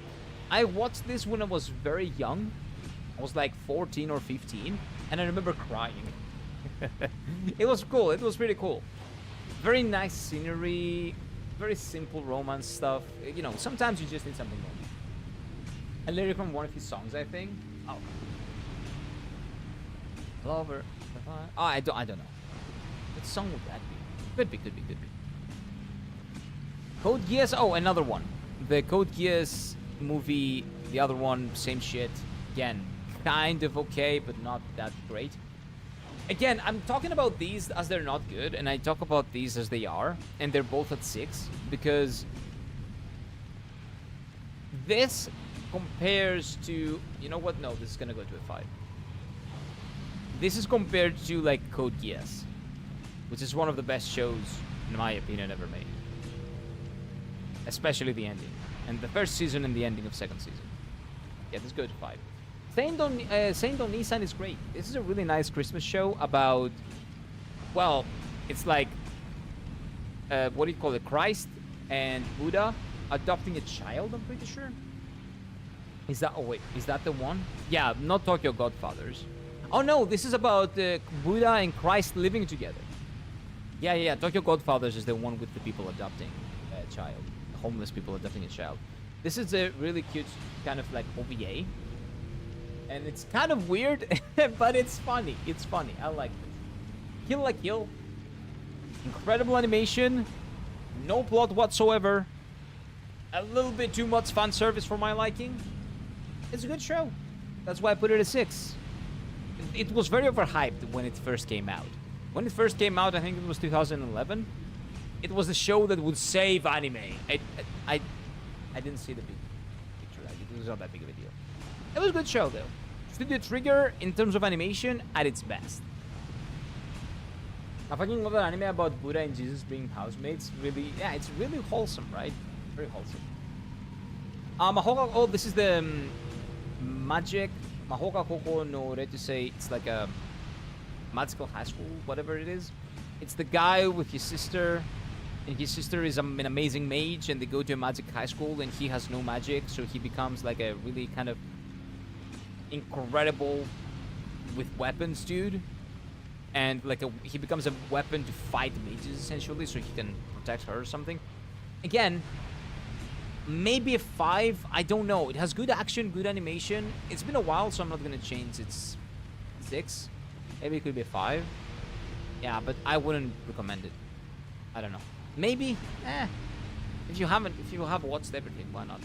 I watched this when I was very young. I was like 14 or 15, and I remember crying. It was cool. It was pretty cool. Very nice scenery, very simple romance stuff. You know, sometimes you just need something normal. A lyric from one of his songs, I think. Oh, Lover. Oh, I don't know. What song would that be? Could be. Code Geass. Oh, another one. The Code Geass movie, the other one, same shit. Again, kind of okay, but not that great. Again, I'm talking about these as they're not good, and I talk about these as they are, and they're both at 6, because this compares to... You know what? No, this is gonna go to a 5. This is compared to, like, Code Geass, which is one of the best shows, in my opinion, ever made. Especially the ending. And the first season and the ending of second season. Yeah, this goes to 5. Saint Onisan is great. This is a really nice Christmas show about... Well, it's like... what do you call it? Christ and Buddha adopting a child, I'm pretty sure. Is that... Oh, wait. Is that the one? Yeah, not Tokyo Godfathers. Oh, no. This is about Buddha and Christ living together. Yeah. Tokyo Godfathers is the one with the people adopting a child. Homeless people adopting a child. This is a really cute kind of like OVA. And it's kind of weird, but it's funny. It's funny. I like it. Kill like Kill. Incredible animation. No plot whatsoever. A little bit too much fan service for my liking. It's a good show. That's why I put it at 6. It was very overhyped when it first came out. When it first came out, I think it was 2011. It was the show that would save anime. I didn't see the big picture. It was not that big of a deal. It was a good show, though. Studio Trigger, in terms of animation, at its best. I fucking love that anime about Buddha and Jesus being housemates. Really, yeah, it's really wholesome, right? Very wholesome. Mahoka, oh, this is the magic. Mahoka Koko no Re to say it's like a magical high school, whatever it is. It's the guy with his sister, and his sister is an amazing mage, and they go to a magic high school, and he has no magic, so he becomes like a really kind of incredible with weapons dude, and like he becomes a weapon to fight mages essentially, so he can protect her or something. Again, maybe a 5. I don't know. It has good action, good animation. It's been a while, so I'm not gonna change its 6. Maybe it could be a 5. Yeah, but I wouldn't recommend it. I don't know. Maybe, if you have watched everything, why not?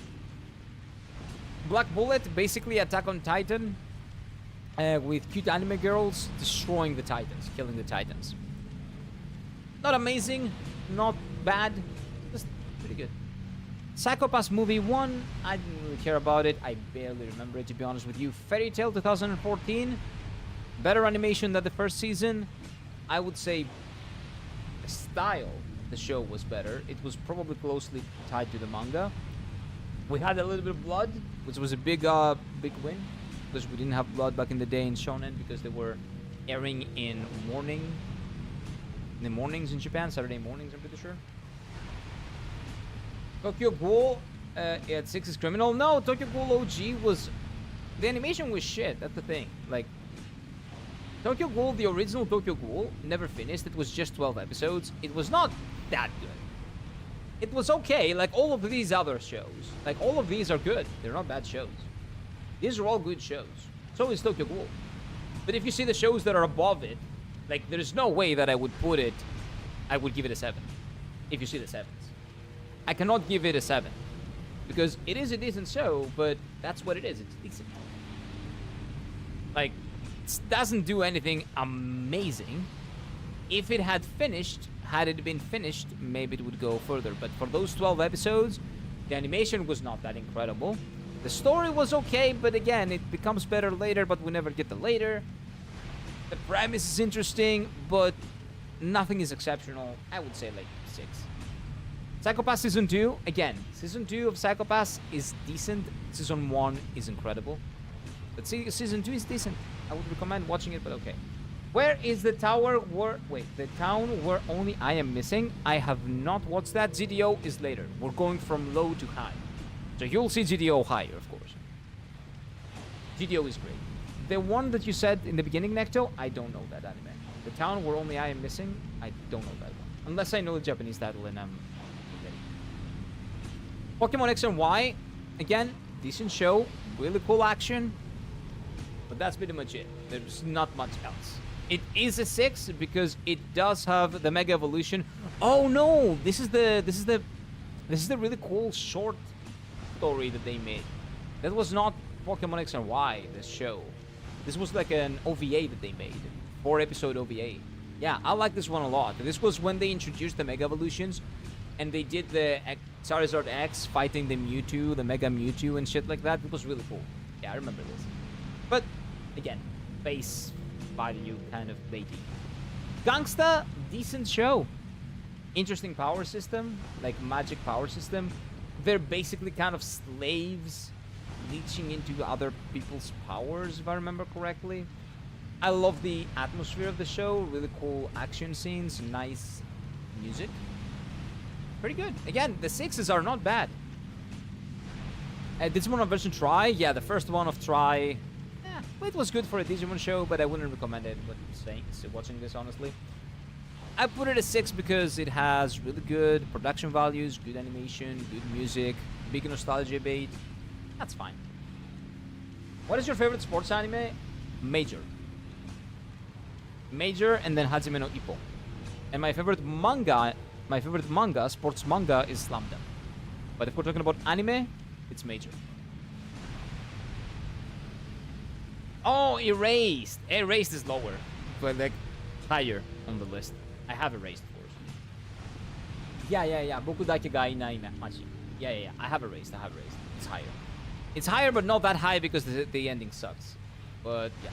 Black Bullet, basically Attack on Titan, with cute anime girls destroying the Titans, killing the Titans. Not amazing, not bad, just pretty good. Psycho-Pass Movie 1, I didn't really care about it. I barely remember it, to be honest with you. Fairy Tail 2014, better animation than the first season. I would say the style of the show was better. It was probably closely tied to the manga. We had a little bit of blood, which was a big win, because we didn't have blood back in the day in Shonen, because they were airing in the mornings in Japan, Saturday mornings, I'm pretty sure. Tokyo Ghoul at 6 is criminal. No, Tokyo Ghoul OG was... The animation was shit, that's the thing. Like, Tokyo Ghoul, the original Tokyo Ghoul, never finished. It was just 12 episodes. It was not that good. It was okay, like all of these other shows. Like, all of these are good. They're not bad shows. These are all good shows. So is Tokyo Ghoul. But if you see the shows that are above it, like, there's no way that I would give it a 7. If you see the 7s. I cannot give it a 7. Because it is a decent show, but that's what it is. It's decent. Like, it doesn't do anything amazing. If it had been finished, maybe it would go further. But for those 12 episodes, the animation was not that incredible. The story was okay, but again, it becomes better later, but we never get the later. The premise is interesting, but nothing is exceptional. I would say like 6. Psycho-Pass Season 2, again, Season 2 of Psycho-Pass is decent. Season 1 is incredible. But Season 2 is decent. I would recommend watching it, but okay. Where is the tower where... Wait, the town where only I am missing? I have not watched that. GDO is later. We're going from low to high. So you'll see GDO higher, of course. GDO is great. The one that you said in the beginning, Necto, I don't know that anime. The town where only I am missing, I don't know that one. Unless I know the Japanese title and I'm... Pokemon X and Y, again, decent show, really cool action, but that's pretty much it. There's not much else. It is a 6 because it does have the Mega Evolution. Oh no, this is the really cool short story that they made. That was not Pokemon X and Y, this show. This was like an OVA that they made. 4-episode OVA. Yeah, I like this one a lot. This was when they introduced the Mega Evolutions, and they did the Charizard X fighting the Mewtwo, the Mega Mewtwo and shit like that. It was really cool. Yeah, I remember this. But, again, face value kind of baity. Gangsta, decent show. Interesting power system, like magic power system. They're basically kind of slaves leeching into other people's powers, if I remember correctly. I love the atmosphere of the show. Really cool action scenes, nice music. Pretty good. Again, the 6s are not bad. Digimon version Try, yeah, the first one of Try. Well, it was good for a Digimon show, but I wouldn't recommend it. What I'm saying, watching this honestly. I put it a 6 because it has really good production values, good animation, good music, big nostalgia bait. That's fine. What is your favorite sports anime? Major. Major, and then Hajime no Ippo. And my favorite manga, sports manga, is Slam Dunk. But if we're talking about anime, it's Major. Oh, Erased. Erased is lower, but like higher on the list. I have Erased, of course. Yeah. Boku Daike ga inai machi. Yeah. I have Erased. It's higher. It's higher, but not that high because the ending sucks. But yeah.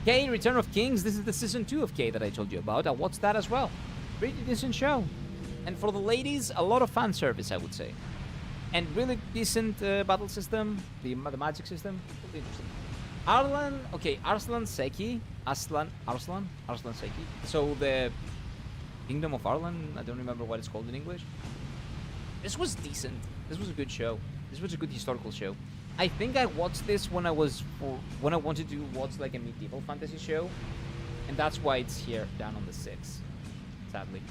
K, Return of Kings. This is the season 2 of K that I told you about. I watched that as well. Pretty decent show. And for the ladies, a lot of fan service, I would say. And really decent battle system. The magic system. Really interesting. Arslan Seki. Arslan Seki. So the Kingdom of Arlan. I don't remember what it's called in English. This was decent. This was a good show. This was a good historical show. I think I watched this when I wanted to watch like a medieval fantasy show, and that's why it's here down on the 6. Sadly,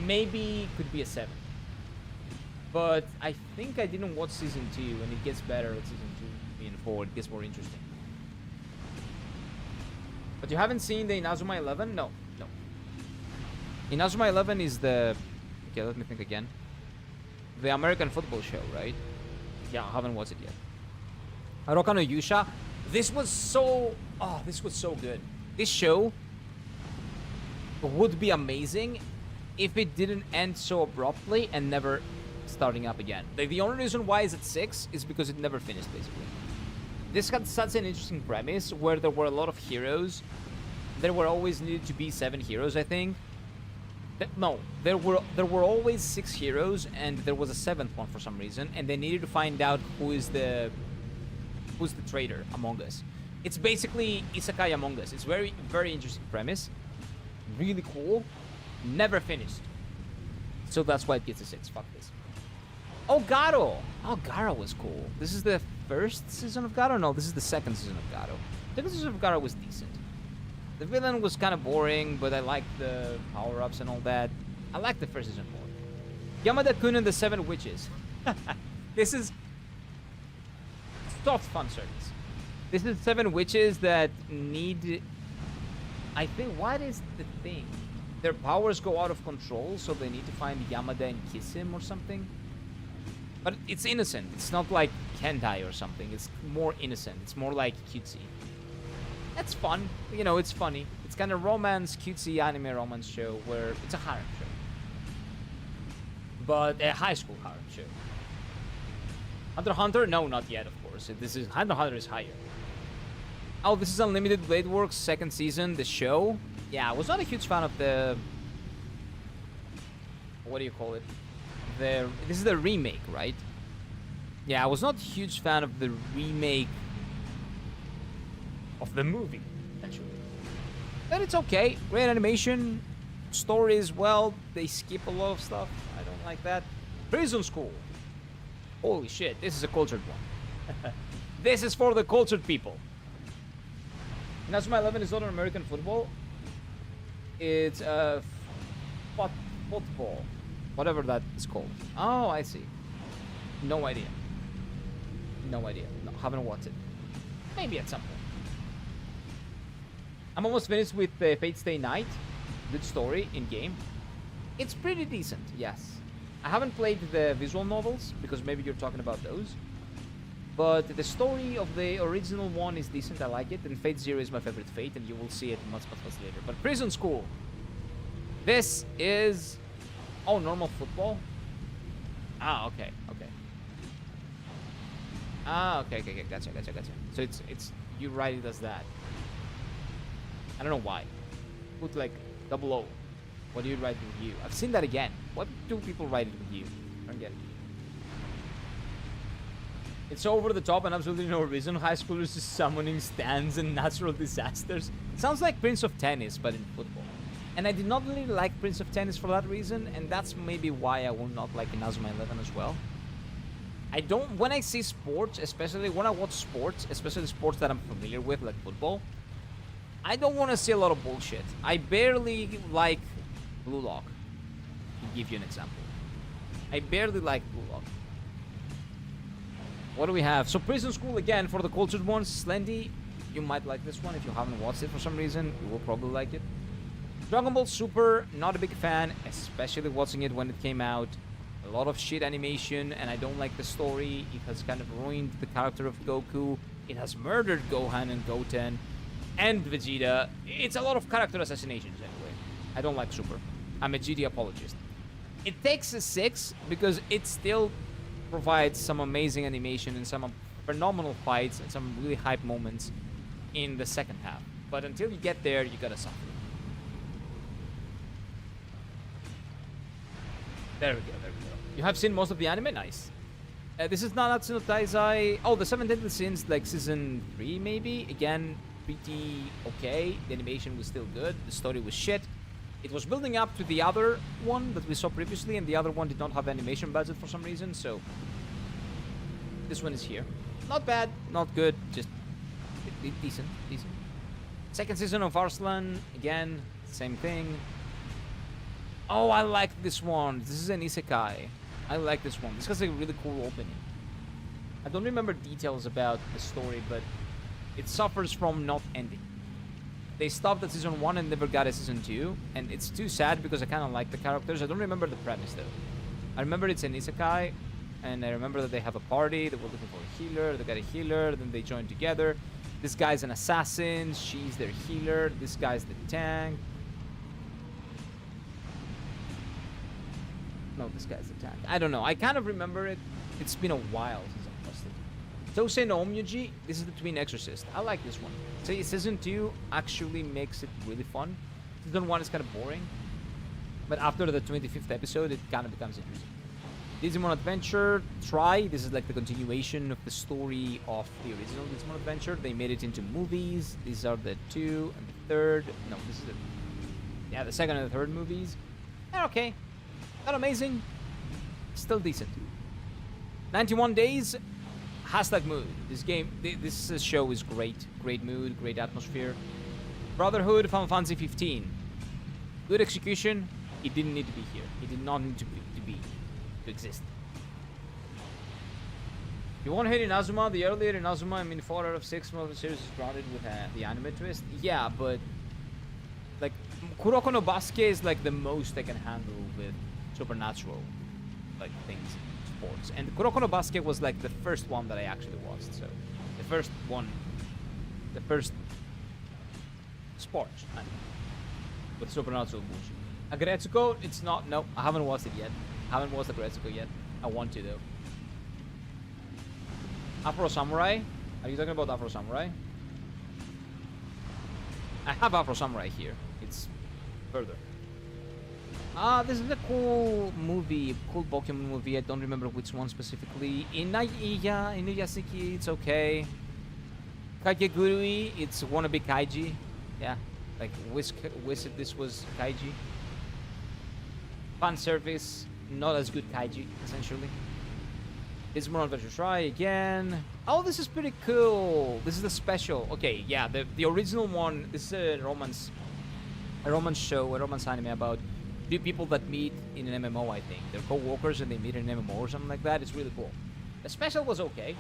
maybe could be a 7. But I think I didn't watch season 2, and it gets better with season 2 and 4. It gets more interesting. But you haven't seen the Inazuma 11? No. Inazuma 11 is the... Okay, let me think again. The American football show, right? Yeah, I haven't watched it yet. Haruka no Yusha. This was so good. This show would be amazing if it didn't end so abruptly and never starting up again. Like, the only reason why it's at 6 is because it never finished, basically. This had such an interesting premise where there were a lot of heroes. There were always needed to be 7 heroes, I think. No, there were always 6 heroes, and there was a 7th one for some reason, and they needed to find out who's the traitor among us. It's basically Isekai Among Us. It's very, very interesting premise. Really cool. Never finished. So that's why it gets a 6. Fuck this. Oh, Garo! Oh, Garo was cool. This is the first season of Garo? No, this is the second season of Garo. The second season of Garo was decent. The villain was kind of boring, but I liked the power-ups and all that. I liked the first season more. Yamada-kun and the 7 Witches. This is soft fan service. This is 7 witches that need... I think, what is the thing? Their powers go out of control, so they need to find Yamada and kiss him or something. But it's innocent. It's not like hentai or something. It's more innocent. It's more like cutesy. That's fun. You know, it's funny. It's kind of romance, cutesy anime romance show where it's a harem show. But a high school harem show. Hunter x Hunter? No, not yet, of course. This is Hunter x Hunter is higher. Oh, this is Unlimited Blade Works 2nd season, the show. Yeah, I was not a huge fan of the... What do you call it? This is the remake, right? Yeah, I was not a huge fan of the remake of the movie, actually. But it's okay. Great animation. Story as well. They skip a lot of stuff. I don't like that. Prison School. Holy shit, this is a cultured one. This is for the cultured people. Inazuma 11 is not an American football. It's football. Whatever that is called. Oh, I see. No idea. No, haven't watched it. Maybe at some point. I'm almost finished with Fate Stay Night. Good story in game. It's pretty decent, yes. I haven't played the visual novels because maybe you're talking about those. But the story of the original one is decent. I like it. And Fate Zero is my favorite Fate, and you will see it much later. But Prison School. This is... Oh, normal football? Ah, okay. Ah, okay. Gotcha. So it's... You write it as that. I don't know why. Put like 00. What do you write with you? I've seen that again. What do people write it with you? I don't get it. It's so over the top and absolutely no reason. High schoolers just summoning stands and natural disasters. It sounds like Prince of Tennis, but in football. And I did not really like Prince of Tennis for that reason, and that's maybe why I will not like Inazuma 11 as well. I don't... When I see sports, especially when I watch sports, especially sports that I'm familiar with, like football, I don't want to see a lot of bullshit. I barely like Blue Lock, to give you an example. I barely like Blue Lock. What do we have? So Prison School again for the cultured ones. Slendy, you might like this one if you haven't watched it for some reason. You will probably like it. Dragon Ball Super, not a big fan, especially watching it when it came out. A lot of shit animation, and I don't like the story. It has kind of ruined the character of Goku. It has murdered Gohan and Goten and Vegeta. It's a lot of character assassinations anyway. I don't like Super. I'm a GD apologist. It takes a 6 because it still provides some amazing animation and some phenomenal fights and some really hype moments in the second half. But until you get there, you gotta suffer. There we go. You have seen most of the anime? Nice. This is Nanatsu no Taizai. Oh, the 7 Deadly Sins, like season 3 maybe? Again, pretty okay. The animation was still good. The story was shit. It was building up to the other one that we saw previously, and the other one did not have animation budget for some reason, so... This one is here. Not bad, not good, just decent. Second season of Arslan, again, same thing. Oh, I like this one. This is an isekai. I like this one. This has a really cool opening. I don't remember details about the story, but it suffers from not ending. They stopped at season 1 and never got a season 2, and it's too sad because I kind of like the characters. I don't remember the premise though. I remember it's an isekai, and I remember that they have a party, they were looking for a healer, they got a healer, then they join together. This guy's an assassin, she's their healer, this guy's the tank. No, this guy's the tank. I don't know. I kind of remember it. It's been a while since I've watched it. Tousei no Omyuji. This is the Twin Exorcist. I like this one. So season 2 actually makes it really fun. Season 1 is kind of boring. But after the 25th episode, it kind of becomes interesting. Digimon Adventure, Try. This is like the continuation of the story of the original Digimon Adventure. They made it into movies. These are the 2 and the 3rd. No, this is the... Yeah, the 2nd and the 3rd movies. They're okay. Not amazing. Still decent. 91 Days. Hashtag mood. This game, this show is great. Great mood, great atmosphere. Brotherhood, Final Fantasy 15. Good execution. It didn't need to be here. It did not need to exist. You want to hit Inazuma? The earlier Inazuma, I mean 4 out of 6 of the series is grounded with the anime twist. Yeah, but like Kuroko no Basuke is like the most I can handle with supernatural like things, sports. And Kuroko no Basuke was like the first one that I actually watched. So the first sports anime with supernatural bullshit. Agretsuko, it's not. No, I haven't watched it yet. I haven't watched Agretsuko yet. I want to though. Afro Samurai? Are you talking about Afro Samurai? I have Afro Samurai here. It's further. This is a cool movie, cool Pokemon movie. I don't remember which one specifically. Inuyasiki, it's okay. Kakegurui, it's wannabe Kaiji. Yeah, like wish this was Kaiji. Fan service, not as good Kaiji, essentially. Digimon Adventure Try again. Oh, this is pretty cool. This is the special. Okay, yeah, the original one. This is a romance show, a romance anime about two people that meet in an MMO. I think they're co-workers and they meet in an MMO or something like that. It's really cool. The special was okay,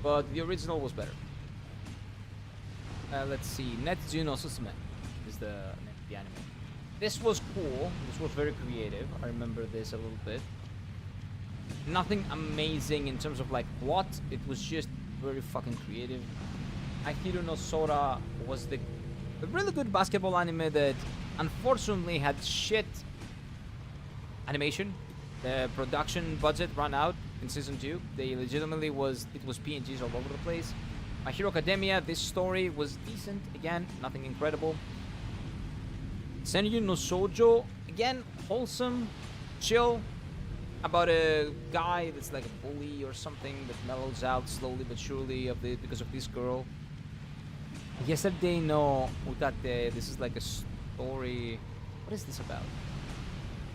but the original was better. Let's see. Netsu no Susume is the anime. This was cool. This was very creative. I remember this a little bit. Nothing amazing in terms of like plot. It was just very fucking creative. Ahiru no Sora was the a really good basketball anime that unfortunately had shit animation. The production budget ran out in season 2. They legitimately was PNGs all over the place. My Hero Academia, this story was decent. Again, nothing incredible. Senju no Shoujo, again, wholesome, chill, about a guy that's like a bully or something that mellows out slowly but surely because of this girl. Yesterday no Utate, this is like a story. What is this about?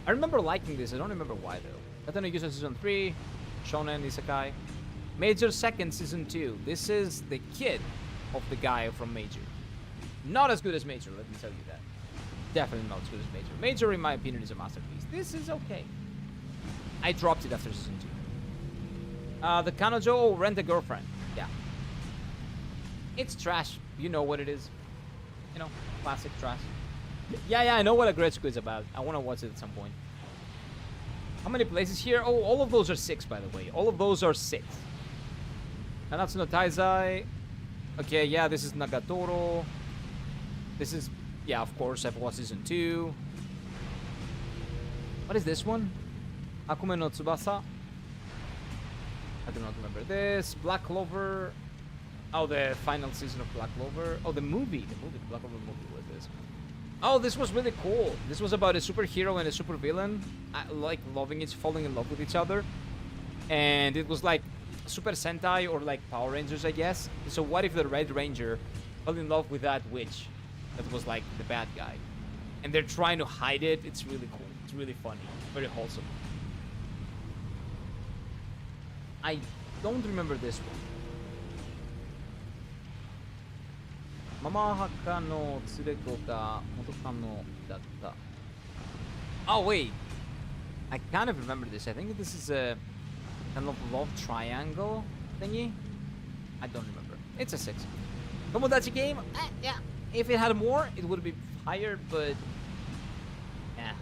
I remember liking this, I don't remember why though. Katano Yusa season 3, Shonen Isekai. Major second season 2. This is the kid of the guy from Major. Not as good as Major, let me tell you that. Definitely not as good as Major. Major, in my opinion, is a masterpiece. This is okay. I dropped it after season 2. The Kanojo, Rent a Girlfriend. Yeah. It's trash. You know what it is. You know, classic trash. Yeah, I know what Agretsuko is about. I want to watch it at some point. How many places here? Oh, all of those are 6, by the way. All of those are 6. Nanatsu no Taizai. Okay, yeah, this is Nagatoro. This is... Yeah, of course, I've watched season 2. What is this one? Akume no Tsubasa. I do not remember this. Black Clover. Oh, the final season of Black Clover. Oh, the movie. The Black Clover movie was this. Oh, this was really cool. This was about a superhero and a supervillain, like falling in love with each other. And it was like Super Sentai or like Power Rangers, I guess. So what if the Red Ranger fell in love with that witch that was like the bad guy? And they're trying to hide it. It's really cool. It's really funny. Very wholesome. I don't remember this one. Mama Haka no Tsureko ga Motoka no datta. Oh, wait. I kind of remember this. I think this is a kind of love triangle thingy. I don't remember. It's a 6. Tomodachi game? Yeah. If it had more, it would be higher, but... Yeah.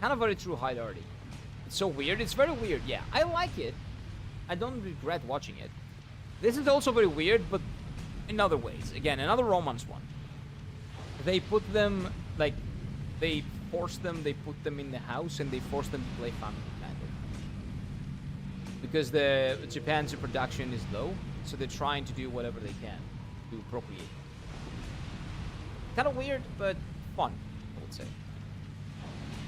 Kind of very true height already. It's so weird. It's very weird, yeah. I like it. I don't regret watching it. This is also very weird, but in other ways. Again, another romance one. They put them, like, they force them, they put them in the house and they force them to play family, kind of. Because the Japan's production is low, so they're trying to do whatever they can to procreate. Kind of weird, but fun, I would say.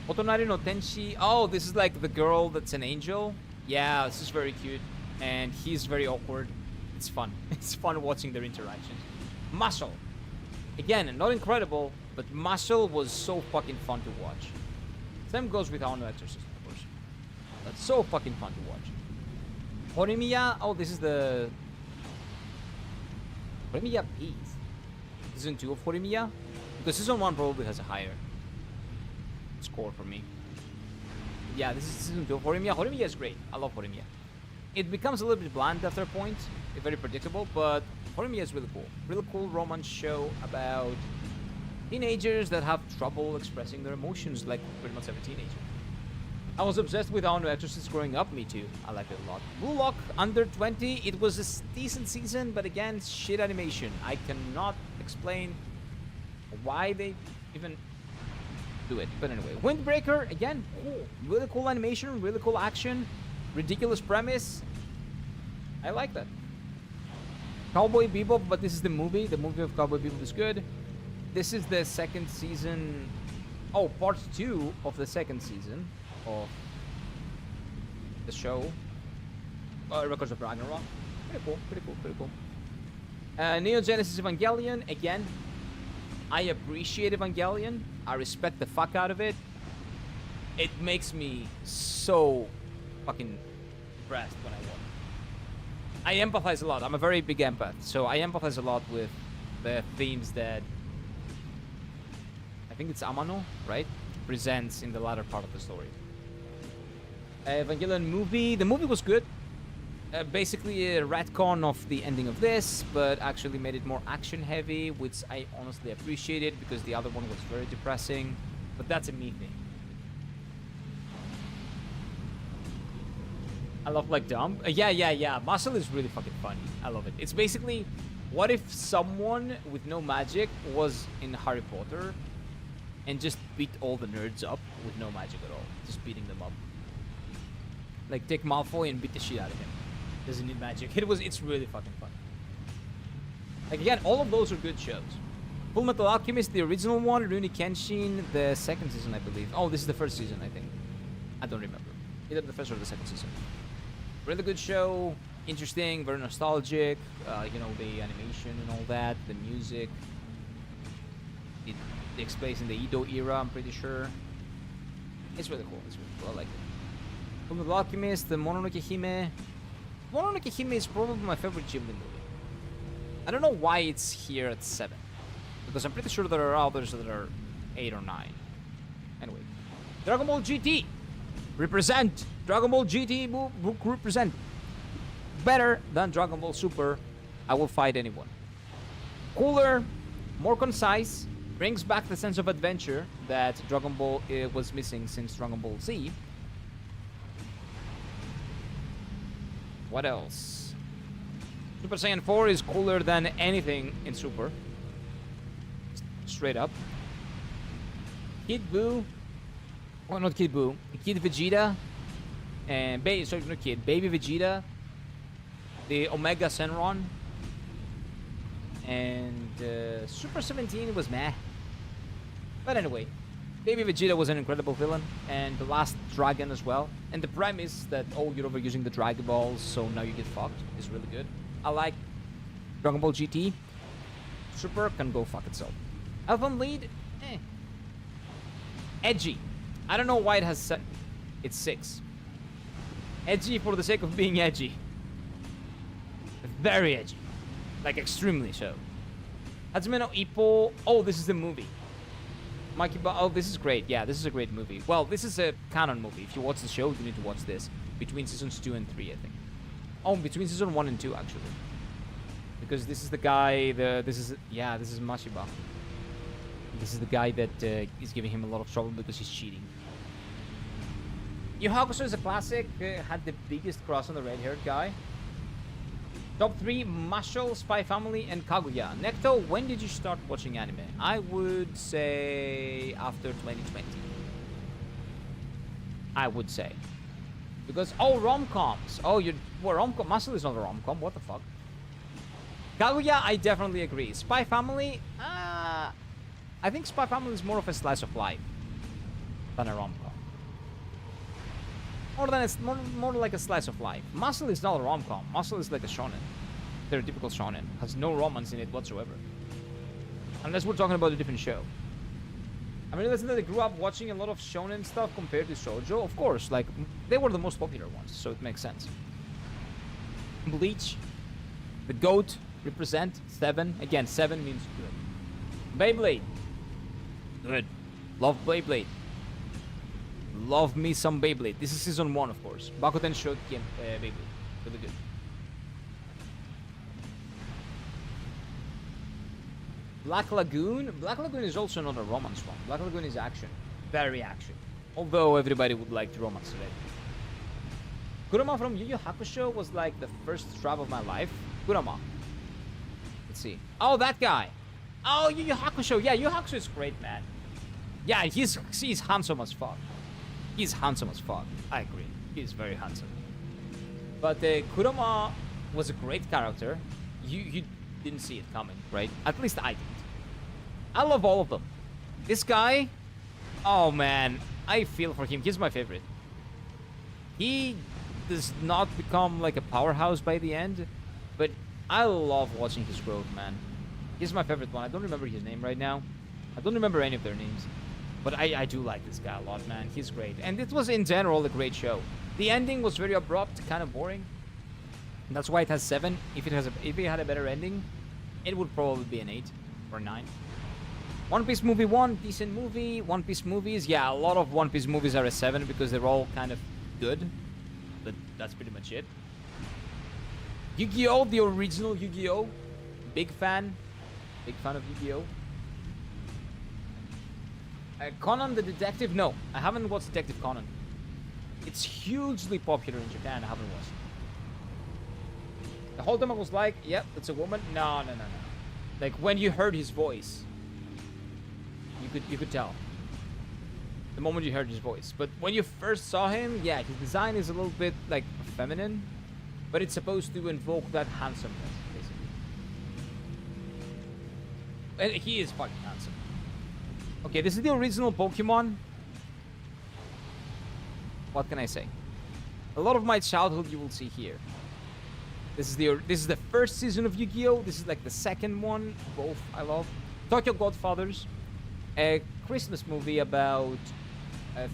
Otonari no Tenshi. Oh, this is like the girl that's an angel. Yeah, this is very cute. And he's very awkward. It's fun. It's fun watching their interactions. Muscle. Again, not incredible, but Muscle was so fucking fun to watch. Same goes with Our No Exorcist, of course. That's so fucking fun to watch. Horimiya. Oh, this is the... Horimiya Peace. Season 2 of Horimiya? Because Season 1 probably has a higher score for me. Yeah, this is Season 2 of Horimiya. Horimiya is great. I love Horimiya. It becomes a little bit bland after a point. It's very predictable, but Horimiya is really cool. Really cool romance show about teenagers that have trouble expressing their emotions, like pretty much every teenager. I was obsessed with Our No Exorcist growing up, me too. I like it a lot. Blue Lock, under 20. It was a decent season, but again, shit animation. I cannot explain why they even do it. But anyway, Windbreaker, again, cool. Really cool animation, really cool action, ridiculous premise. I like that. Cowboy Bebop, but this is the movie. The movie of Cowboy Bebop is good. This is the second season. Oh, part 2 of the second season of the show. Records of Ragnarok. Pretty cool, pretty cool, pretty cool. Neo Genesis Evangelion, again. I appreciate Evangelion. I respect the fuck out of it. It makes me so fucking depressed when I watch. I empathize a lot. I'm a very big empath, so I empathize a lot with the themes that I think it's Amano, right? Presents in the latter part of the story. Evangelion movie. The movie was good. Basically a retcon of the ending of this, but actually made it more action heavy, which I honestly appreciated because the other one was very depressing. But that's a me thing. I love like Dumb. Yeah. Muscle is really fucking funny. I love it. It's basically, what if someone with no magic was in Harry Potter and just beat all the nerds up with no magic at all? Just beating them up. Like, take Malfoy and beat the shit out of him. Doesn't need magic. It's really fucking fun. Like, again, all of those are good shows. Full Metal Alchemist, the original one. Rurouni Kenshin, the second season, I believe. Oh, this is the first season, I think. I don't remember. Either the first or the second season. Really good show. Interesting, very nostalgic. You know, the animation and all that. The music. It takes place in the Edo era, I'm pretty sure. It's really cool. It's really cool. I like it. Full Metal Alchemist, the Mononoke Hime. Mononoke Hime is probably my favorite Ghibli movie. I don't know why it's here at 7. Because I'm pretty sure there are others that are 8 or 9. Anyway. Dragon Ball GT! Represent! Dragon Ball GT book represent! Better than Dragon Ball Super. I will fight anyone. Cooler, more concise, brings back the sense of adventure that Dragon Ball was missing since Dragon Ball Z. What else? Super Saiyan 4 is cooler than anything in Super. Straight up. Kid Buu. Oh, not Kid Buu. Kid Vegeta. And Baby Vegeta. The Omega Senron. And Super 17 was meh. But anyway. Baby Vegeta was an incredible villain. And the last dragon as well. And the premise that, oh, you're overusing the Dragon Balls, so now you get fucked, is really good. I like Dragon Ball GT. Super can go fuck itself. Elfen Lied, eh. Edgy. I don't know why it has it's 6. Edgy for the sake of being edgy. Very edgy. Like, extremely so. Hajime no Ippo. Oh, this is the movie. Oh, this is great. Yeah, this is a great movie. Well, this is a canon movie. If you watch the show, you need to watch this. Between seasons 2 and 3, I think. Oh, between season 1 and 2, actually. Because this is the guy, this is Mashiba. This is the guy that is giving him a lot of trouble because he's cheating. Yu Hakusho is a classic. Had the biggest crush on the red-haired guy. Top 3, Mashle, Spy Family, and Kaguya. Necto, when did you start watching anime? I would say after 2020. I would say. Because, oh, rom-coms. Oh, rom-com. Mashle is not a rom-com. What the fuck? Kaguya, I definitely agree. Spy Family, I think Spy Family is more of a slice of life than a rom-com. More like a slice of life. Mashle is not a rom-com. Mashle is like a shonen. Stereotypical shonen. Has no romance in it whatsoever. Unless we're talking about a different show. I mean, listen, they grew up watching a lot of shonen stuff compared to shoujo. Of course, like, they were the most popular ones, so it makes sense. Bleach, the GOAT, represent 7. Again, 7 means good. Beyblade. Good. Love Beyblade. Love me some Beyblade. This is season 1, of course. Bakuten Shoten Beyblade. Really good. Black Lagoon. Black Lagoon is also not a romance one. Black Lagoon is action. Very action. Although everybody would like to romance today. Kurama from Yu Yu Hakusho was like the first trap of my life. Kurama. Let's see. Oh, that guy. Oh, Yu Yu Hakusho. Yeah, Yu Yu Hakusho is great, man. Yeah, he's handsome as fuck. He's handsome as fuck. I agree. He's very handsome. But Kurama was a great character. You didn't see it coming, right? At least I didn't. I love all of them. This guy, oh man, I feel for him. He's my favorite. He does not become like a powerhouse by the end, but I love watching his growth, man. He's my favorite one. I don't remember his name right now. I don't remember any of their names. But I do like this guy a lot, man. He's great. And it was, in general, a great show. The ending was very abrupt, kind of boring. And that's why it has 7. If it had a better ending, it would probably be an 8 or 9. One Piece movie 1, decent movie. One Piece movies, yeah, a lot of One Piece movies are a 7 because they're all kind of good. But that's pretty much it. Yu-Gi-Oh! The original Yu-Gi-Oh! Big fan. Big fan of Yu-Gi-Oh! Conan the Detective? No, I haven't watched Detective Conan. It's hugely popular in Japan. I haven't watched it. The whole time I was like, yep, it's a woman. No, no, no, no. Like when you heard his voice, you could tell. The moment you heard his voice. But when you first saw him, yeah, his design is a little bit like feminine, but it's supposed to invoke that handsomeness, basically. And he is fucking handsome. Okay, this is the original Pokemon. What can I say? A lot of my childhood you will see here. This is the first season of Yu-Gi-Oh! This is like the second one. Both I love. Tokyo Godfathers, a Christmas movie about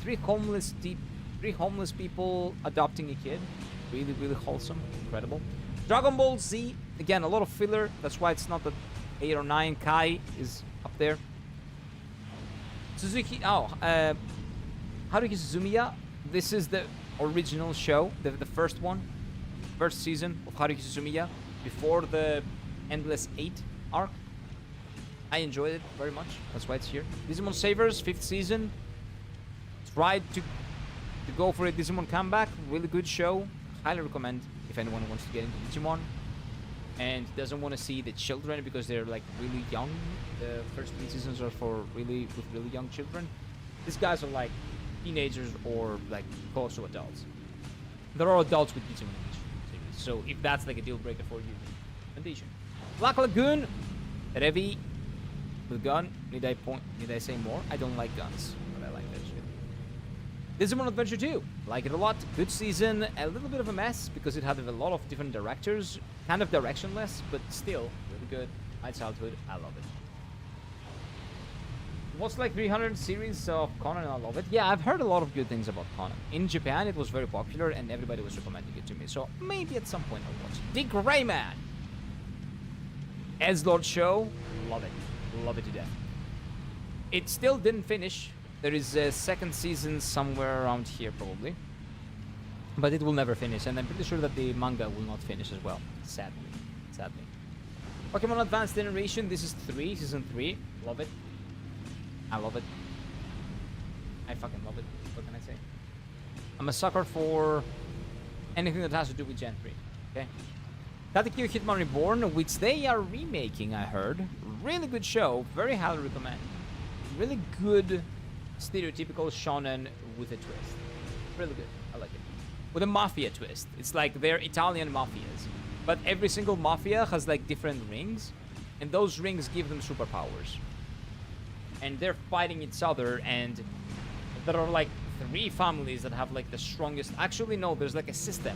three homeless people adopting a kid. Really, really wholesome, incredible. Dragon Ball Z, again, a lot of filler. That's why it's not that 8 or 9. Kai is up there. Haruki Suzumiya. This is the original show, the first one, first season of Haruki Suzumiya, before the Endless 8 arc. I enjoyed it very much. That's why it's here. Digimon Savers, 5th season. Tried to go for a Digimon comeback. Really good show. Highly recommend if anyone wants to get into Digimon and doesn't want to see the children because they're like really young. The first 3 seasons are for really young children. These guys are like teenagers or like close to adults. There are adults with Digimon in this series. So if that's like a deal breaker for you, recommendation. Black Lagoon, Revi with gun. Need I say more? I don't like guns, but I like that shit. Digimon Adventure 2, like it a lot. Good season, a little bit of a mess because it had a lot of different directors, kind of directionless, but still really good. My childhood, I love it. What's like 300 series of Conan? I love it. Yeah, I've heard a lot of good things about Conan. In Japan, it was very popular and everybody was recommending it to me. So maybe at some point I'll watch it. Dick Rayman, Edgelord show, love it. Love it to death. It still didn't finish. There is a second season somewhere around here probably. But it will never finish. And I'm pretty sure that the manga will not finish as well. Sadly. Sadly. Pokemon Advanced Generation. This is season 3. Love it. I love it. I fucking love it. What can I say? I'm a sucker for anything that has to do with Gen 3. Okay? Katekyo Hitman Reborn, which they are remaking, I heard. Really good show. Very highly recommend. Really good stereotypical shonen with a twist. Really good. I like it. With a mafia twist. It's like they're Italian mafias. But every single mafia has like different rings. And those rings give them superpowers. And they're fighting each other, and there are like 3 families that have like the strongest. Actually, no, there's like a system,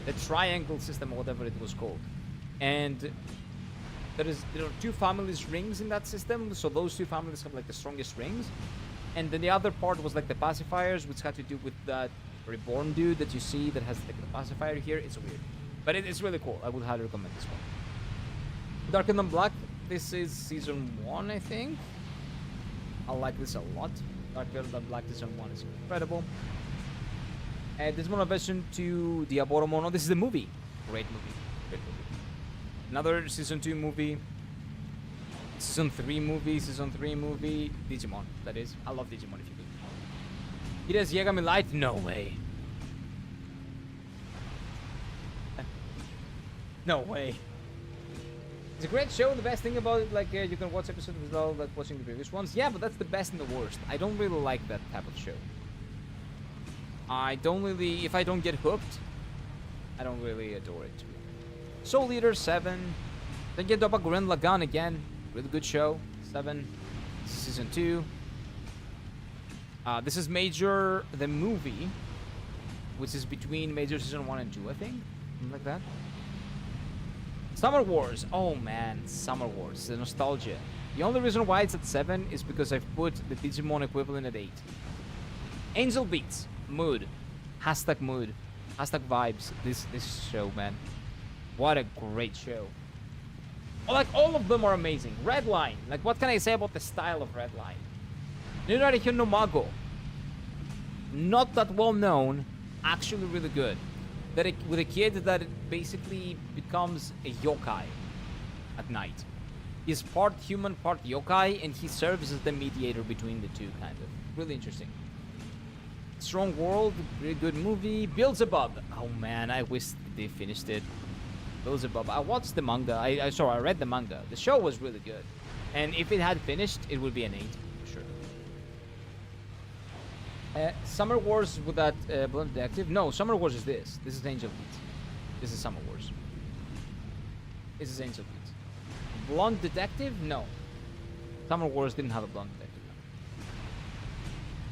the triangle system, or whatever it was called. And there are 2 families' rings in that system, so those 2 families have like the strongest rings. And then the other part was like the pacifiers, which had to do with that reborn dude that you see that has like the pacifier here. It's weird, but it's really cool. I would highly recommend this one. Darker Than Black. This is season 1, I think. I like this a lot. Darker Than Black season 1 is incredible. And this one version to Diabolo Mono. This is the movie. Great movie. Great movie. Another season 2 movie. Season 3 movie. Season 3 movie. Digimon, that is. I love Digimon if you could. It has Yagami Light? No way. No way. It's a great show. The best thing about it, like, you can watch episodes without like watching the previous ones. Yeah, but that's the best and the worst. I don't really like that type of show. I don't really, if I don't get hooked, I don't really adore it. Soul Eater 7. Then get Dopa Gurren Lagann again. Really good show. 7. This is season 2. This is Major the movie, which is between Major season 1 and 2, I think. Something like that. Summer Wars. Oh man, Summer Wars. The nostalgia. The only reason why it's at 7 is because I've put the Digimon equivalent at 8. Angel Beats. Mood. Hashtag mood. Hashtag vibes. This show, man. What a great show. Like, all of them are amazing. Redline. Like, what can I say about the style of Redline? Nirarihyo no Mago. Not that well known. Actually really good. With a kid that basically becomes a yokai at night. He's part human, part yokai, and he serves as the mediator between the two, kind of. Really interesting. Strong world, really good movie. Beelzebub. Oh man, I wish they finished it. Beelzebub. I watched the manga. I read the manga. The show was really good. And if it had finished, it would be an 8, for sure. Summer Wars with that Blonde Detective? No, Summer Wars is this. This is Angel Beats. This is Summer Wars. This is Angel Beats. Blonde Detective? No. Summer Wars didn't have a Blonde Detective.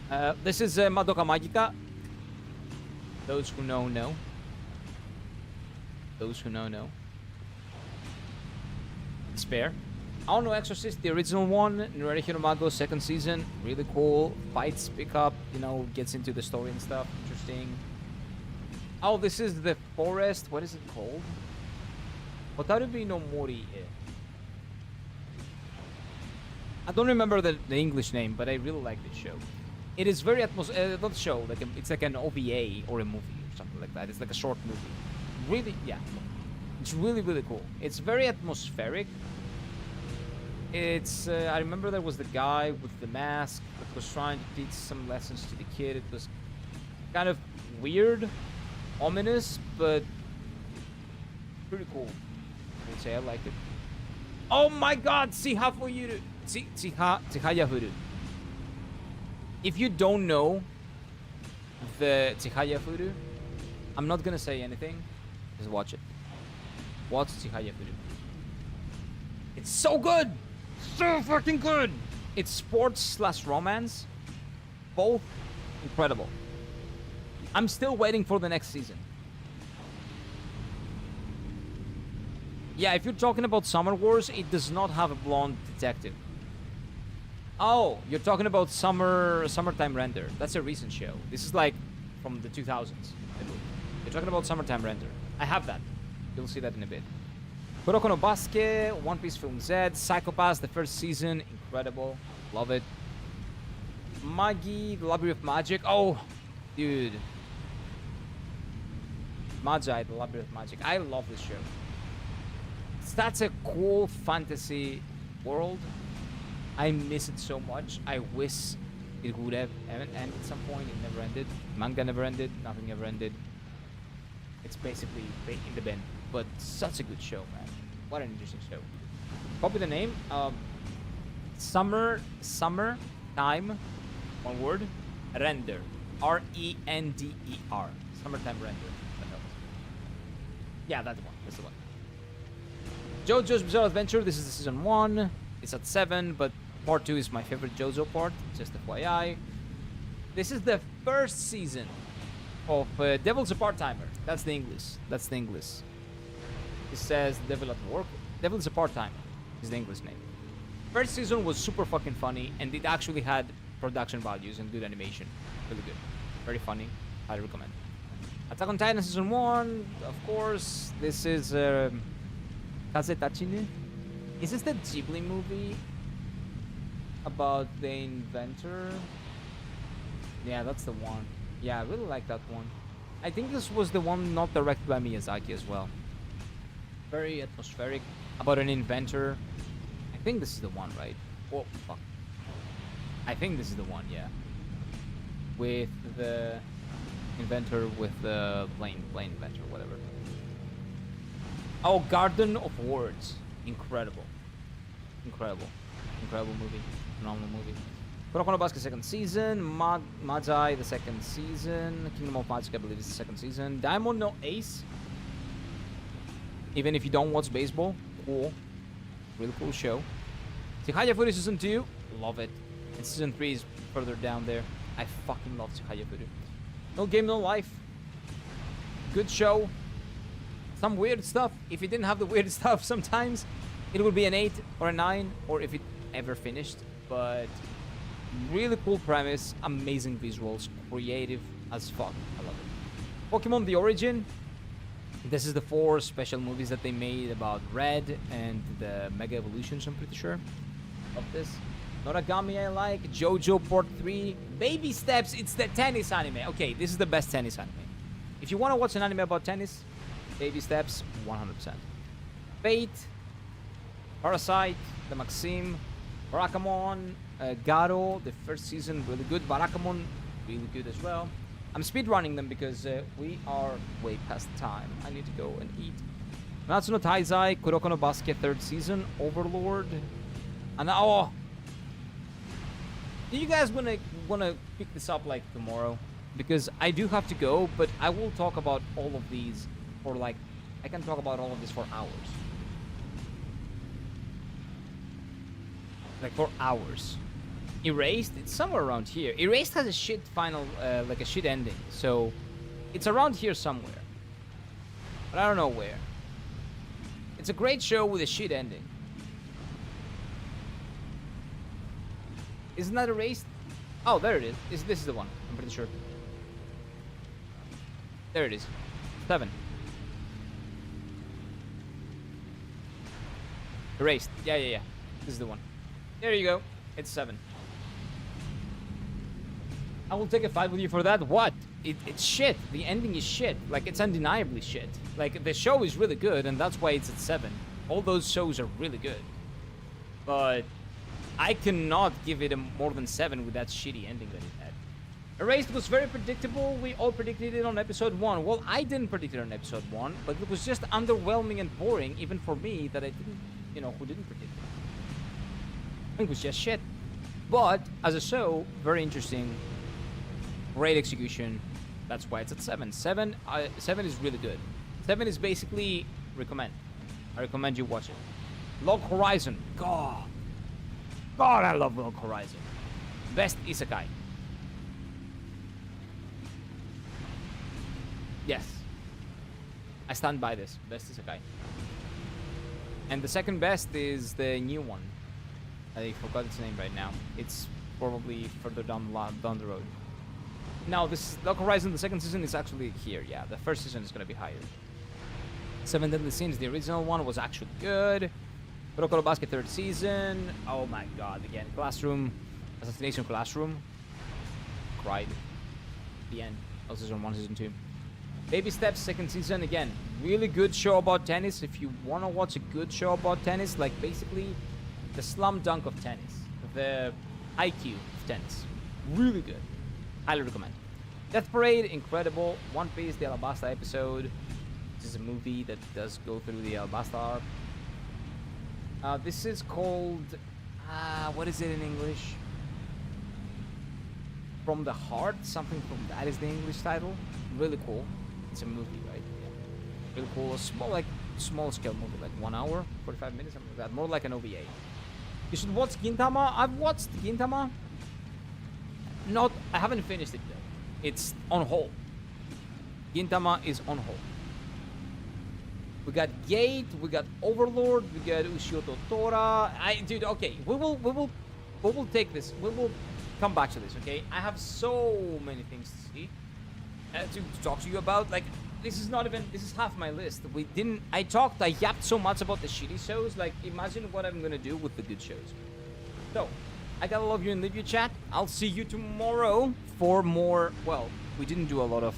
No. This is Madoka Magica. Those who know, know. Those who know. Despair. Oh no, Exorcist, the original one. Nurari Hiromago, second season. Really cool. Fights pick up, you know, gets into the story and stuff. Interesting. Oh, this is the forest. What is it called? Watarubi no Mori. I don't remember the English name, but I really like this show. It is very not show, like it's like an OVA or a movie or something like that. It's like a short movie. Really, yeah. It's really, really cool. It's very atmospheric. It's, I remember there was the guy with the mask that was trying to teach some lessons to the kid. It was kind of weird, ominous, but pretty cool. I would say I like it. Oh my god, Chihayafuru. Chihayafuru. If you don't know the Chihayafuru, I'm not gonna say anything. Just watch it. Watch Chihayafuru. It's so good! So fucking good! It's sports / romance. Both incredible. I'm still waiting for the next season. Yeah, if you're talking about Summer Wars, it does not have a blonde detective. Oh, you're talking about Summertime Render. That's a recent show. This is like from the 2000s. You're talking about Summertime Render. I have that. You'll see that in a bit. Kuroko no Basket, One Piece Film Z, Psychopaths, the first season, incredible. Love it. Magi, The Labyrinth of Magic. Oh, dude. Magi, The Labyrinth of Magic. I love this show. That's a cool fantasy world. I miss it so much. I wish it would have ended at some point. It never ended. Manga never ended. Nothing ever ended. It's basically in the bin. But such a good show, man. What an interesting show. Copy the name. Summer time. One word. Render. R-E-N-D-E-R. Summertime Render. That helps. Yeah, that's one. That's the one. JoJo's Bizarre Adventure. This is the season 1. It's at 7, but part 2 is my favorite JoJo part. Just FYI. This is the first season of Devil's a Part-Timer. That's the English. That's the English. It says Devil at Work. Devil's a Part-Timer is the English name. First season was super fucking funny, and it actually had production values and good animation. Really good. Very funny. Highly recommend. Attack on Titan season 1, of course. This is Kaze Tachine. Is this the Ghibli movie about the inventor? Yeah, that's the one. Yeah, I really like that one. I think this was the one not directed by Miyazaki as well. Very atmospheric, about an inventor. I think this is the one, right? Oh, fuck. I think this is the one, yeah. With the inventor with the plane inventor, whatever. Oh, Garden of Words. Incredible. Incredible movie. Phenomenal movie. Kuroko no Basket second season. Magi the second season. Kingdom of Magic I believe is the second season. Diamond no Ace. Even if you don't watch baseball, cool. Really cool show. Chihayafuru season 2. Love it. And season 3 is further down there. I fucking love Chihayafuru. No Game No Life. Good show. Some weird stuff. If it didn't have the weird stuff sometimes, it would be an 8 or a 9, or if it ever finished. But really cool premise, amazing visuals, creative as fuck. I love it. Pokemon The Origin. This is the 4 special movies that they made about Red and the Mega Evolutions, I'm pretty sure. Love this. Noragami I like. JoJo Part 3. Baby Steps, it's the tennis anime. Okay, this is the best tennis anime. If you want to watch an anime about tennis, Baby Steps, 100%. Fate, Parasite, the Maxim, Barakamon, Garo, the first season, really good. Barakamon, really good as well. I'm speedrunning them because we are way past time. I need to go and eat. Natsuno Taizai, Kuroko no Basket, third season, Overlord. And oh, do you guys wanna pick this up like tomorrow? Because I do have to go, but I will talk about all of these for like, I can talk about all of this for hours. Like for hours. Erased, it's somewhere around here. Erased has a shit final, like a shit ending. So it's around here somewhere. But I don't know where. It's a great show with a shit ending. Isn't that Erased? Oh, there it is. This is the one. I'm pretty sure. There it is. 7. Erased. Yeah. This is the one. There you go. It's 7. I will take a fight with you for that. What? It's shit. The ending is shit. Like, it's undeniably shit. Like, the show is really good, and that's why it's at 7. All those shows are really good. But I cannot give it a more than 7 with that shitty ending that it had. Erased was very predictable. We all predicted it on episode 1. Well, I didn't predict it on episode 1, but it was just underwhelming and boring, even for me, that I didn't, who didn't predict it. It was just shit. But, as a show, very interesting. Great execution. That's why it's at 7. 7 is really good. 7 is basically recommend. I recommend you watch it. Log Horizon. God, I love Log Horizon. Best isekai. Yes. I stand by this. Best isekai. And the second best is the new one. I forgot its name right now. It's probably further down the road. Now, this Log Horizon, the second season is actually here. Yeah, the first season is going to be higher. 7 Deadly Sins, the original one, was actually good. Kuroko no Basket, third season. Oh my god, again. Classroom. Assassination Classroom. Cried. The end of season 1, season 2. Baby Steps, second season. Again, really good show about tennis. If you want to watch a good show about tennis, like basically the slam dunk of tennis. The IQ of tennis. Really good. Highly recommend. Death Parade, incredible. One Piece, the Alabasta episode. This is a movie that does go through the Alabasta arc. This is called... what is it in English? From the Heart? Something from that is the English title. Really cool. It's a movie, right? Yeah. Really cool. Small scale movie. Like 1 hour, 45 minutes, something like that. More like an OVA. You should watch Gintama. I've watched Gintama. I haven't finished it yet. It's on hold. Gintama is on hold. We got Gate, we got Overlord, we got Ushio Tora. Dude, okay, we will take this. We will come back to this, okay? I have so many things to see, to talk to you about. Like, this is half my list. I yapped so much about the shitty shows. Like, imagine what I'm gonna do with the good shows. So, I gotta love you and leave you, chat. I'll see you tomorrow for more. Well, we didn't do a lot of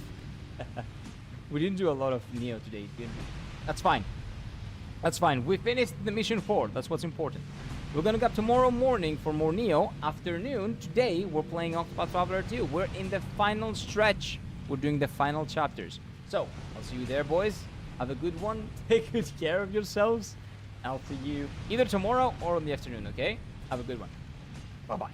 Nioh today, didn't we? That's fine. That's fine. We finished the mission 4. That's what's important. We're gonna go up tomorrow morning for more Nioh. Afternoon, today, we're playing Octopath Traveler 2. We're in the final stretch. We're doing the final chapters. So, I'll see you there, boys. Have a good one. Take good care of yourselves. I'll see you either tomorrow or in the afternoon, okay? Have a good one. Bye-bye.